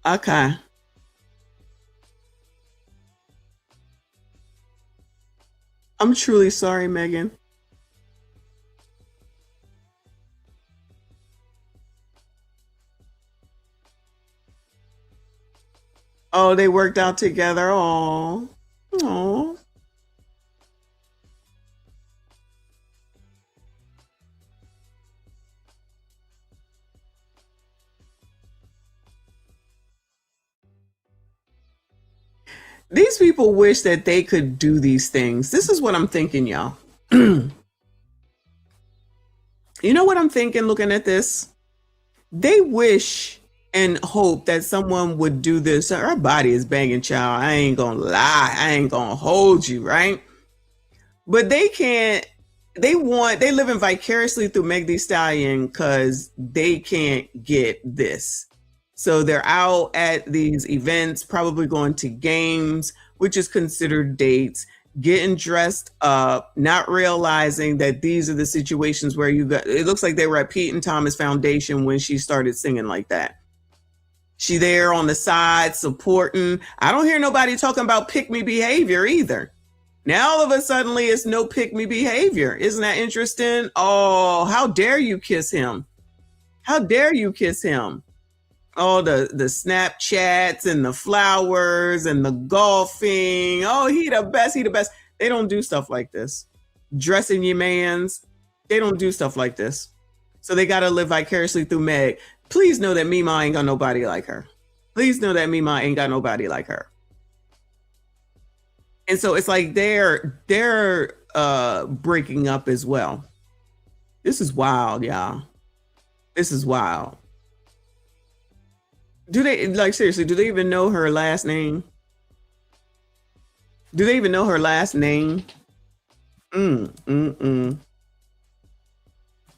Okay. I'm truly sorry, Megan. Oh, they worked out together. Oh. These people wish that they could do these things. This is what I'm thinking, y'all. You know what I'm thinking looking at this? They wish and hope that someone would do this. Her body is banging, child. I ain't gonna lie. I ain't gonna hold you, right? But they can't. They living vicariously through Meg Thee Stallion because they can't get this. So they're out at these events, probably going to games, which is considered dates, getting dressed up, not realizing that these are the situations where it looks like they were at Pete and Thomas Foundation when she started singing like that. She there on the side supporting. I don't hear nobody talking about pick me behavior either. Now all of a sudden it's no pick me behavior. Isn't that interesting? Oh, how dare you kiss him? How dare you kiss him? Oh, the Snapchats and the flowers and the golfing. Oh, he the best. He the best. They don't do stuff like this. Dressing your mans. They don't do stuff like this. So they got to live vicariously through Meg. Please know that Mima ain't got nobody like her. Please know that Mima ain't got nobody like her. And so it's like they're breaking up as well. This is wild, y'all. This is wild. Do they, like, seriously, do they even know her last name? Do they even know her last name?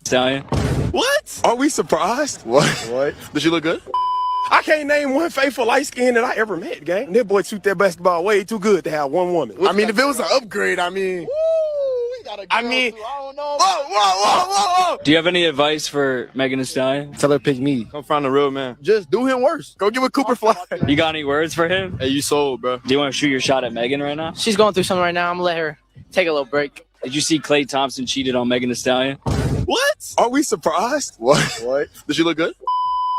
Stallion. What? Are we surprised? What? Does she look good? I can't name one faithful light skin that I ever met, gang. That boy shoot that basketball way too good to have one woman. I mean, if it was an upgrade, I mean. Whoa. Do you have any advice for Megan Thee Stallion? Tell her to pick me. Come find a real man. Just do him worse. Go give a Cooper fly. You got any words for him? Hey, you sold, bro. Do you want to shoot your shot at Megan right now? She's going through something right now. I'm gonna let her take a little break. Did you see Klay Thompson cheated on Megan Thee Stallion? What? Are we surprised? What? Does she look good?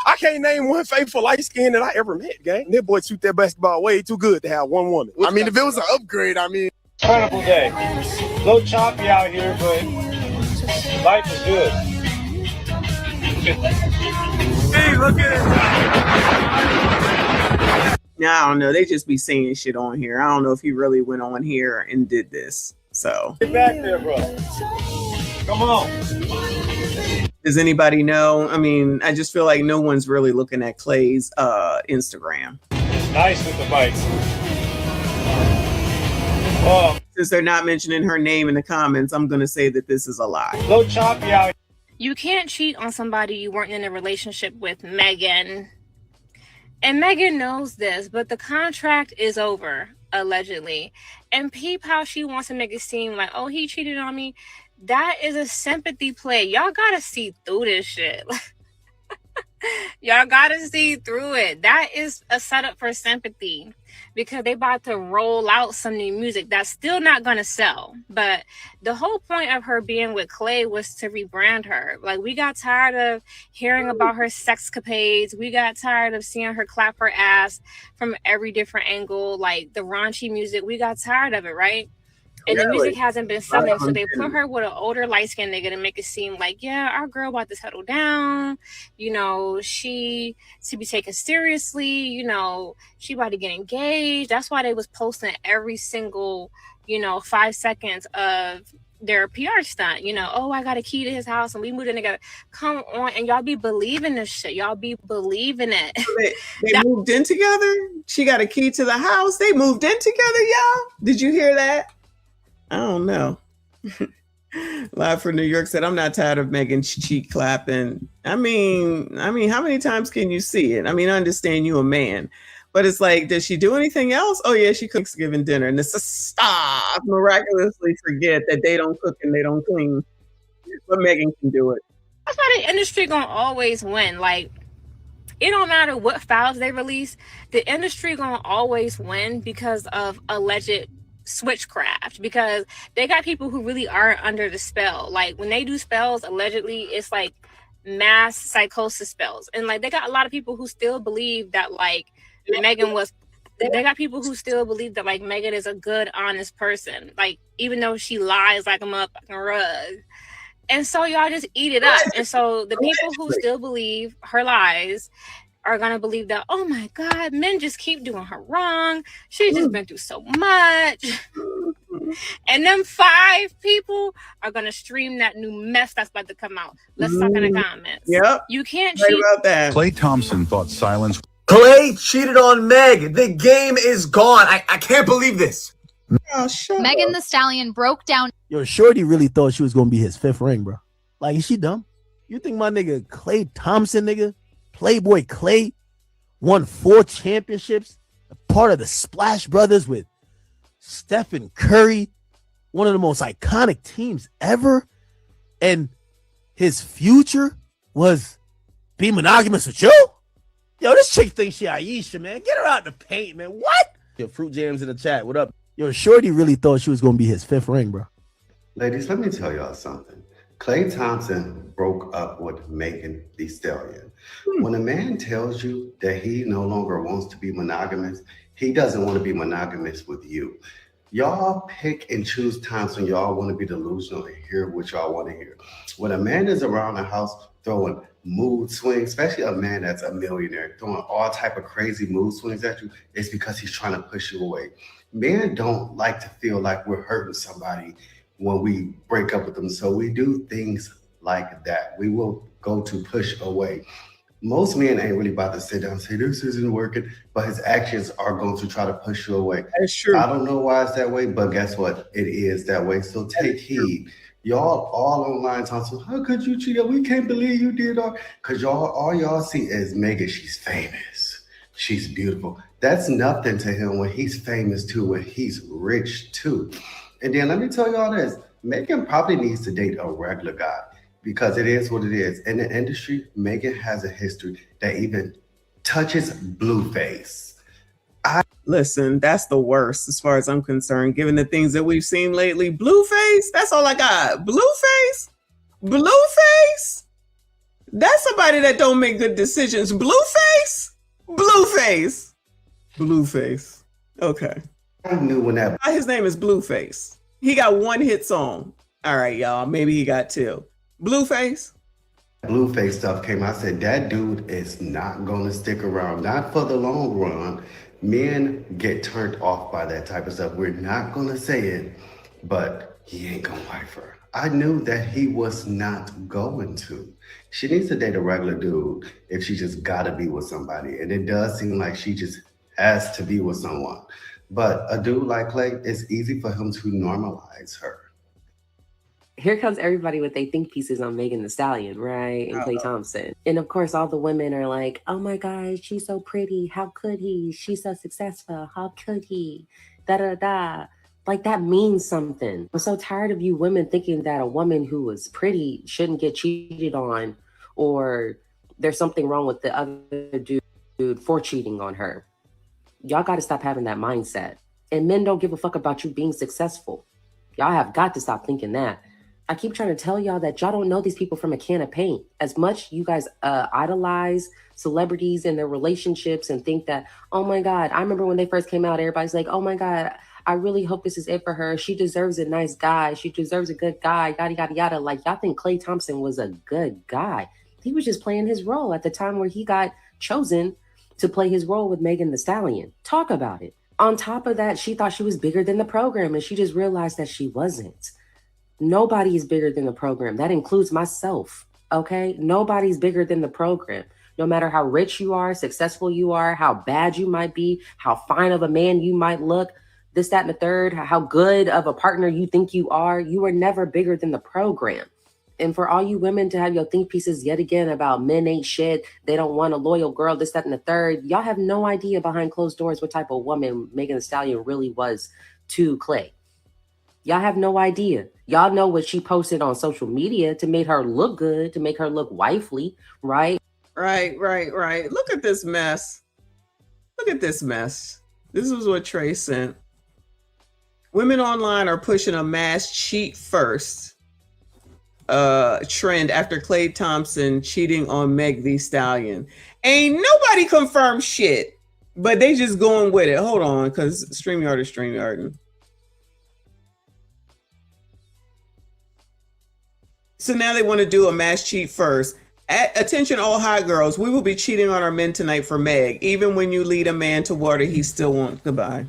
I can't name one faithful light skin that I ever met, gang. That boy shoot that basketball way too good to have one woman. I mean, if it was an upgrade, I mean. Incredible day. A little choppy out here, but life is good. Hey, look at it. Now, I don't know. They just be saying shit on here. I don't know if he really went on here and did this. So. Get back there, bro. Come on. Does anybody know? I mean, I just feel like no one's really looking at Klay's Instagram. Nice with the bikes. Since they're not mentioning her name in the comments, I'm going to say that this is a lie. A little choppy out. You can't cheat on somebody you weren't in a relationship with, Megan. And Megan knows this, but the contract is over, allegedly. And peep how she wants to make it seem like, oh, he cheated on me. That is a sympathy play. Y'all gotta see through this shit. Y'all gotta see through it. That is a setup for sympathy, because they about to roll out some new music that's still not gonna sell. But the whole point of her being with Klay was to rebrand her. Like, we got tired of hearing about her sexcapades. We got tired of seeing her clap her ass from every different angle, like the raunchy music. We got tired of it, right? And the music hasn't been selling, so they put her with an older light-skinned nigga to make it seem like, yeah, our girl about to settle down. You know, she to be taken seriously. You know, she about to get engaged. That's why they was posting every single, 5 seconds of their PR stunt. Oh, I got a key to his house and we moved in together. Come on, and y'all be believing this shit. Y'all be believing it. They moved in together. She got a key to the house. They moved in together, y'all. Did you hear that? I don't know. Live from New York said, I'm not tired of Megan cheek clapping. I mean, how many times can you see it? I mean, I understand you a man, but it's like, does she do anything else? Oh yeah, she cooks Thanksgiving dinner, and it's a stop. Miraculously forget that they don't cook and they don't clean, but Megan can do it. That's why the industry gonna always win. Like, it don't matter what files they release, the industry gonna always win because of alleged switchcraft, because they got people who really are under the spell. Like, when they do spells, allegedly, it's like mass psychosis spells, and like they got a lot of people who still believe that like Megan was. They got people who still believe that like Megan is a good, honest person, like even though she lies like a motherfucking rug. And so y'all just eat it up. And so the people who still believe her lies are gonna believe that, oh my God, men just keep doing her wrong. She's just been through so much. And them 5 people are gonna stream that new mess that's about to come out. Let's talk in the comments. Yep. You can't Right cheat. about that. Klay Thompson thought silence. Klay cheated on Meg. The game is gone. I can't believe this. Oh, shut Megan up. the Stallion broke down. Yo, Shorty really thought she was gonna be his 5th ring, bro. Like, is she dumb? You think my nigga Klay Thompson, nigga, Playboy Klay, won 4 championships, a part of the Splash Brothers with Stephen Curry, one of the most iconic teams ever, and his future was be monogamous with you? Yo, this chick thinks she Aisha, man. Get her out the paint, man. What? Yo, Fruit Jams in the chat. What up? Yo, Shorty really thought she was gonna be his 5th ring, bro. Ladies, let me tell y'all something. Klay Thompson broke up with Megan Thee Stallion. When a man tells you that he no longer wants to be monogamous, he doesn't want to be monogamous with you. Y'all pick and choose times when y'all want to be delusional and hear what y'all want to hear. When a man is around the house throwing mood swings, especially a man that's a millionaire, throwing all type of crazy mood swings at you, it's because he's trying to push you away. Men don't like to feel like we're hurting somebody when we break up with them. So we do things like that. We will go to push away. Most men ain't really about to sit down and say, this isn't working, but his actions are going to try to push you away. That's true. I don't know why it's that way, but guess what? It is that way. So take heed. Y'all all online talking, how could you cheat? We can't believe you did all. Because all y'all see is Megan, she's famous. She's beautiful. That's nothing to him when he's famous too, when he's rich too. And then let me tell y'all this, Megan probably needs to date a regular guy because it is what it is. In the industry, Megan has a history that even touches Blueface. Listen, that's the worst as far as I'm concerned, given the things that we've seen lately. Blueface, that's all I got. Blueface? That's somebody that don't make good decisions. Blueface? Blueface. Blueface. Okay. I knew when that. His name is Blueface. He got one hit song. All right, y'all. Maybe he got two. Blueface? Blueface stuff came, I said, that dude is not going to stick around. Not for the long run. Men get turned off by that type of stuff. We're not going to say it, but he ain't going to wife her. I knew that he was not going to. She needs to date a regular dude if she just got to be with somebody. And it does seem like she just has to be with someone. But a dude like Klay, it's easy for him to normalize her. Here comes everybody with their think pieces on Megan Thee Stallion, right? And Klay Thompson. And of course, all the women are like, oh my God, she's so pretty. How could he? She's so successful. How could he? Da-da-da. Like, that means something. I'm so tired of you women thinking that a woman who is pretty shouldn't get cheated on, or there's something wrong with the other dude for cheating on her. Y'all got to stop having that mindset. And men don't give a fuck about you being successful. Y'all have got to stop thinking that. I keep trying to tell y'all that y'all don't know these people from a can of paint. As much you guys idolize celebrities and their relationships and think that, oh my God, I remember when they first came out, everybody's like, oh my God, I really hope this is it for her. She deserves a nice guy. She deserves a good guy, yada, yada, yada. Like, y'all think Klay Thompson was a good guy. He was just playing his role at the time where he got chosen to play his role with Megan Thee Stallion. Talk about it. On top of that, she thought she was bigger than the program, and she just realized that she wasn't. Nobody is bigger than the program. That includes myself, okay? Nobody's bigger than the program. No matter how rich you are, successful you are, how bad you might be, how fine of a man you might look, this, that, and the third, how good of a partner you think you are never bigger than the program. And for all you women to have your think pieces yet again about men ain't shit, they don't want a loyal girl, this, that, and the third, y'all have no idea behind closed doors what type of woman Megan Thee Stallion really was to Klay. Y'all have no idea. Y'all know what she posted on social media to make her look good, to make her look wifely, right? Right. Look at this mess. Look at this mess. This is what Trey sent. Women online are pushing a mass cheat first trend after Klay Thompson cheating on Meg Thee Stallion. Ain't nobody confirmed shit, but they just going with it. Hold on, because StreamYard is StreamYarding. So now they want to do a mass cheat first. Attention all hot girls, we will be cheating on our men tonight for Meg. Even when you lead a man to water, he still won't. Goodbye.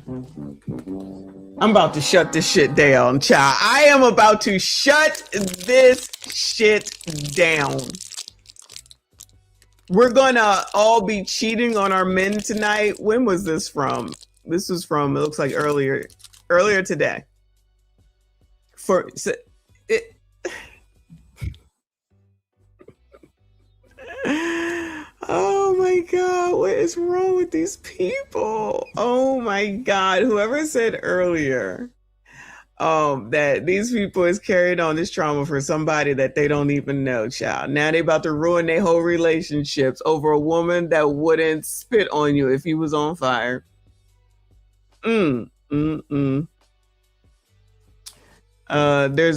I'm about to shut this shit down, child. I am about to shut this shit down. We're gonna all be cheating on our men tonight. When was this from? This was from, it looks like earlier today. Oh my God, what is wrong with these people? Oh my God, whoever said earlier that these people is carried on this trauma for somebody that they don't even know, child. Now they about to ruin their whole relationships over a woman that wouldn't spit on you if he was on fire. There's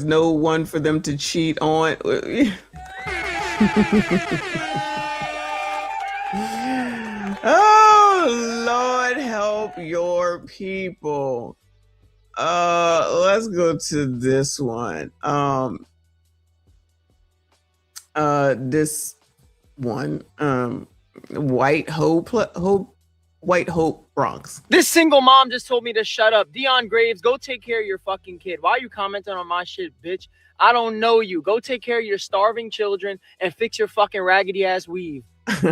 no one for them to cheat on. Oh Lord, help your people. Let's go to this one. This one. White Hope Bronx. This single mom just told me to shut up. Dion Graves, go take care of your fucking kid. Why are you commenting on my shit, bitch? I don't know you. Go take care of your starving children and fix your fucking raggedy ass weave.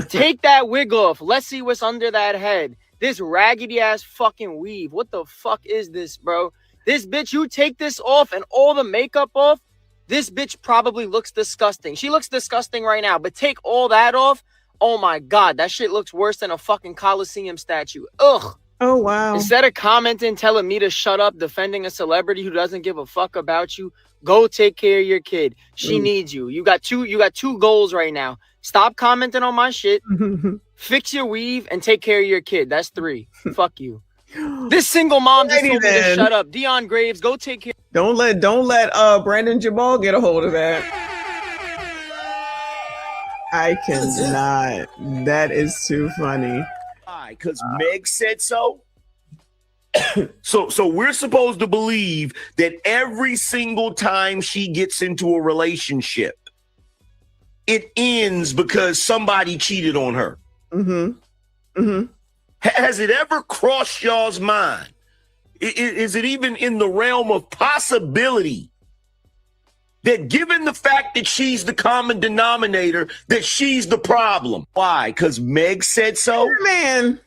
Take that wig off. Let's see what's under that head. This raggedy ass fucking weave. What the fuck is this, bro? This bitch, you take this off and all the makeup off, this bitch probably looks disgusting. She looks disgusting right now, but take all that off. Oh my God, that shit looks worse than a fucking Coliseum statue. Ugh. Oh, wow. Instead of commenting, telling me to shut up, defending a celebrity who doesn't give a fuck about you, go take care of your kid. She needs you. You got two goals right now. Stop commenting on my shit, fix your weave, and take care of your kid. That's 3. Fuck you. This single mom just told me to shut up. Dion Graves, go take care. Don't let Brandon Jamal get a hold of that. I cannot. That is too funny. Why? Because Meg said so. So we're supposed to believe that every single time she gets into a relationship, it ends because somebody cheated on her. Mm-hmm. Mm-hmm. Has it ever crossed y'all's mind? Is it even in the realm of possibility that given the fact that she's the common denominator, that she's the problem? Why? Because Meg said so? Man.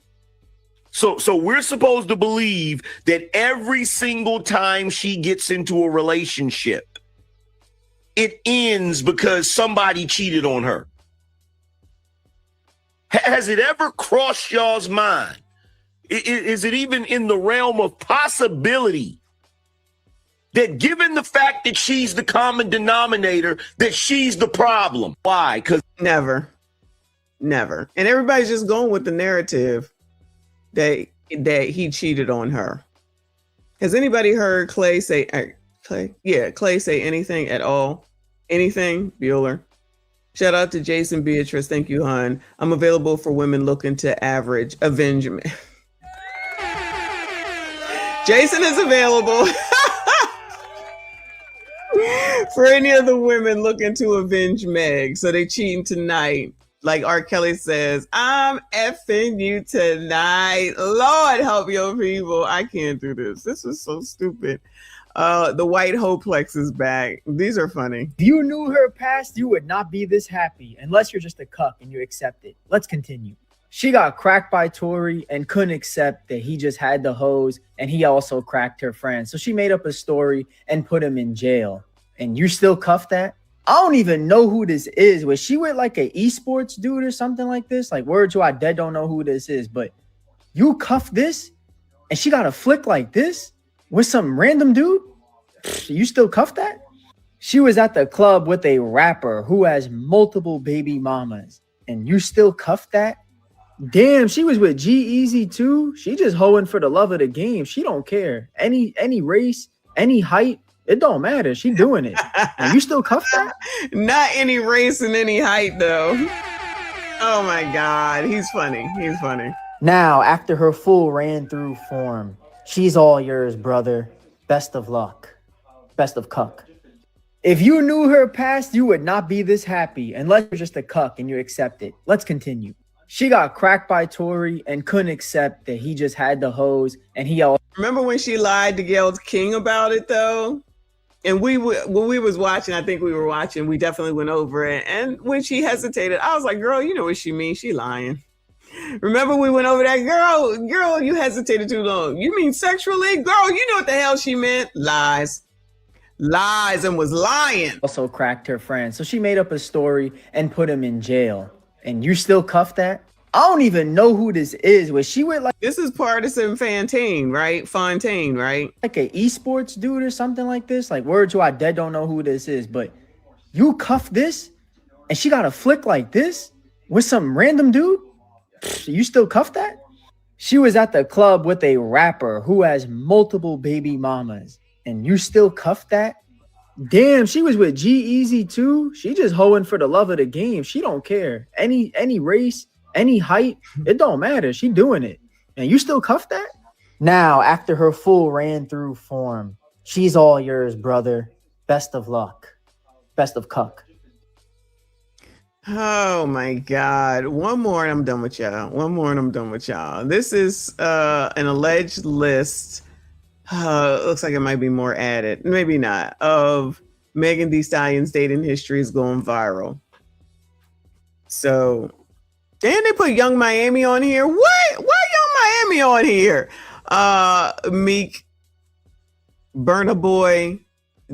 So we're supposed to believe that every single time she gets into a relationship, it ends because somebody cheated on her. Has it ever crossed y'all's mind? Is it even in the realm of possibility that given the fact that she's the common denominator, that she's the problem? Why? Because never. And everybody's just going with the narrative that he cheated on her. Has anybody heard Klay say Klay say anything at all? Anything? Bueller. Shout out to Jason Beatrice. Thank you, hon. I'm available for women looking to avenge me. Jason is available for any of the women looking to avenge Meg. So they cheating tonight. Like R. Kelly says, I'm effing you tonight. Lord help your people. I can't do this. This is so stupid. The white hoplex is back. These are funny. If you knew her past, you would not be this happy unless you're just a cuck and you accept it. Let's continue. She got cracked by Tory and couldn't accept that he just had the hose and he also cracked her friend. So she made up a story and put him in jail. And you still cuff that? I don't even know who this is. Was she with like a esports dude or something like this? Like, word to I dead don't know who this is, but you cuff this and she got a flick like this with some random dude? You still cuff that? She was at the club with a rapper who has multiple baby mamas and you still cuff that? Damn, she was with G-Eazy too. She just hoeing for the love of the game. She don't care. Any race, any height, it don't matter. She doing it. And you still cuff that? Not any race and any height though. Oh my God. He's funny. Now, after her full ran through form, she's all yours, brother. Best of luck. Best of cuck. If you knew her past, you would not be this happy unless you're just a cuck and you accept it. Let's continue. She got cracked by Tory and couldn't accept that he just had the hose and he also... Remember when she lied to Gail King about it though? And when we was watching, I think we were watching, we definitely went over it. And when she hesitated, I was like, girl, you know what she means. She lying. Remember we went over that? Girl, you hesitated too long. You mean sexually? Girl, you know what the hell she meant. Lies and was lying. Also cracked her friend. So she made up a story and put him in jail. And you still cuff that? I don't even know who this is. Was she with like... This is Partisan Fontaine, right? Like a esports dude or something like this? Like, word to I dead don't know who this is, but you cuff this and she got a flick like this with some random dude? You still cuff that? She was at the club with a rapper who has multiple baby mamas and you still cuff that? Damn, she was with G-Eazy too. She just hoeing for the love of the game. She don't care. Any race, any height, it don't matter. She doing it. And you still cuff that? Now, after her full ran through form, she's all yours, brother. Best of luck. Best of cuck. Oh my God. One more and I'm done with y'all. This is an alleged list. Looks like it might be more added. Maybe not. Of Megan Thee Stallion's dating history is going viral. So, and they put Young Miami on here. What? Why Young Miami on here? Meek, Burna Boy,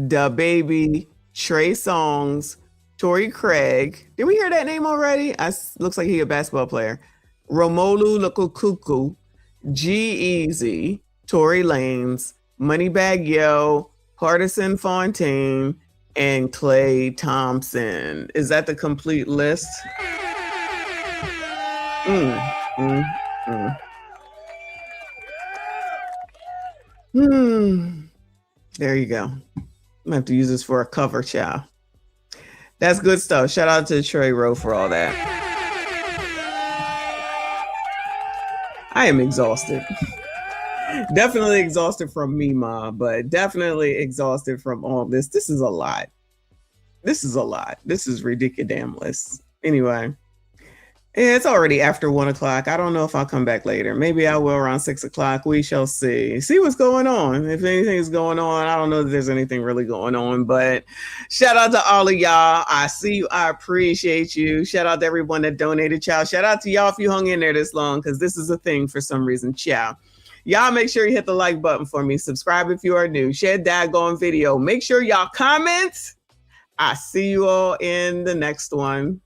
Da Baby, Trey Songz, Tory Craig. Did we hear that name already? Looks like he a basketball player. Romelu Lukaku, G-Eazy, Tory Lanez, Moneybagg Yo, Partisan Fontaine, and Klay Thompson. Is that the complete list? There you go. I'm gonna have to use this for a cover, child. That's good stuff. Shout out to Trey Rowe for all that. I am exhausted. Definitely exhausted from me, Ma, but definitely exhausted from all this. This is a lot. This is a lot. This is ridiculous. Anyway, it's already after 1 o'clock. I don't know if I'll come back later. Maybe I will around 6 o'clock. We shall see. See what's going on. If anything is going on, I don't know if there's anything really going on, but shout out to all of y'all. I see you. I appreciate you. Shout out to everyone that donated, child. Shout out to y'all if you hung in there this long, because this is a thing for some reason, child. Y'all make sure you hit the like button for me. Subscribe if you are new. Share daggone video. Make sure y'all comment. I see you all in the next one.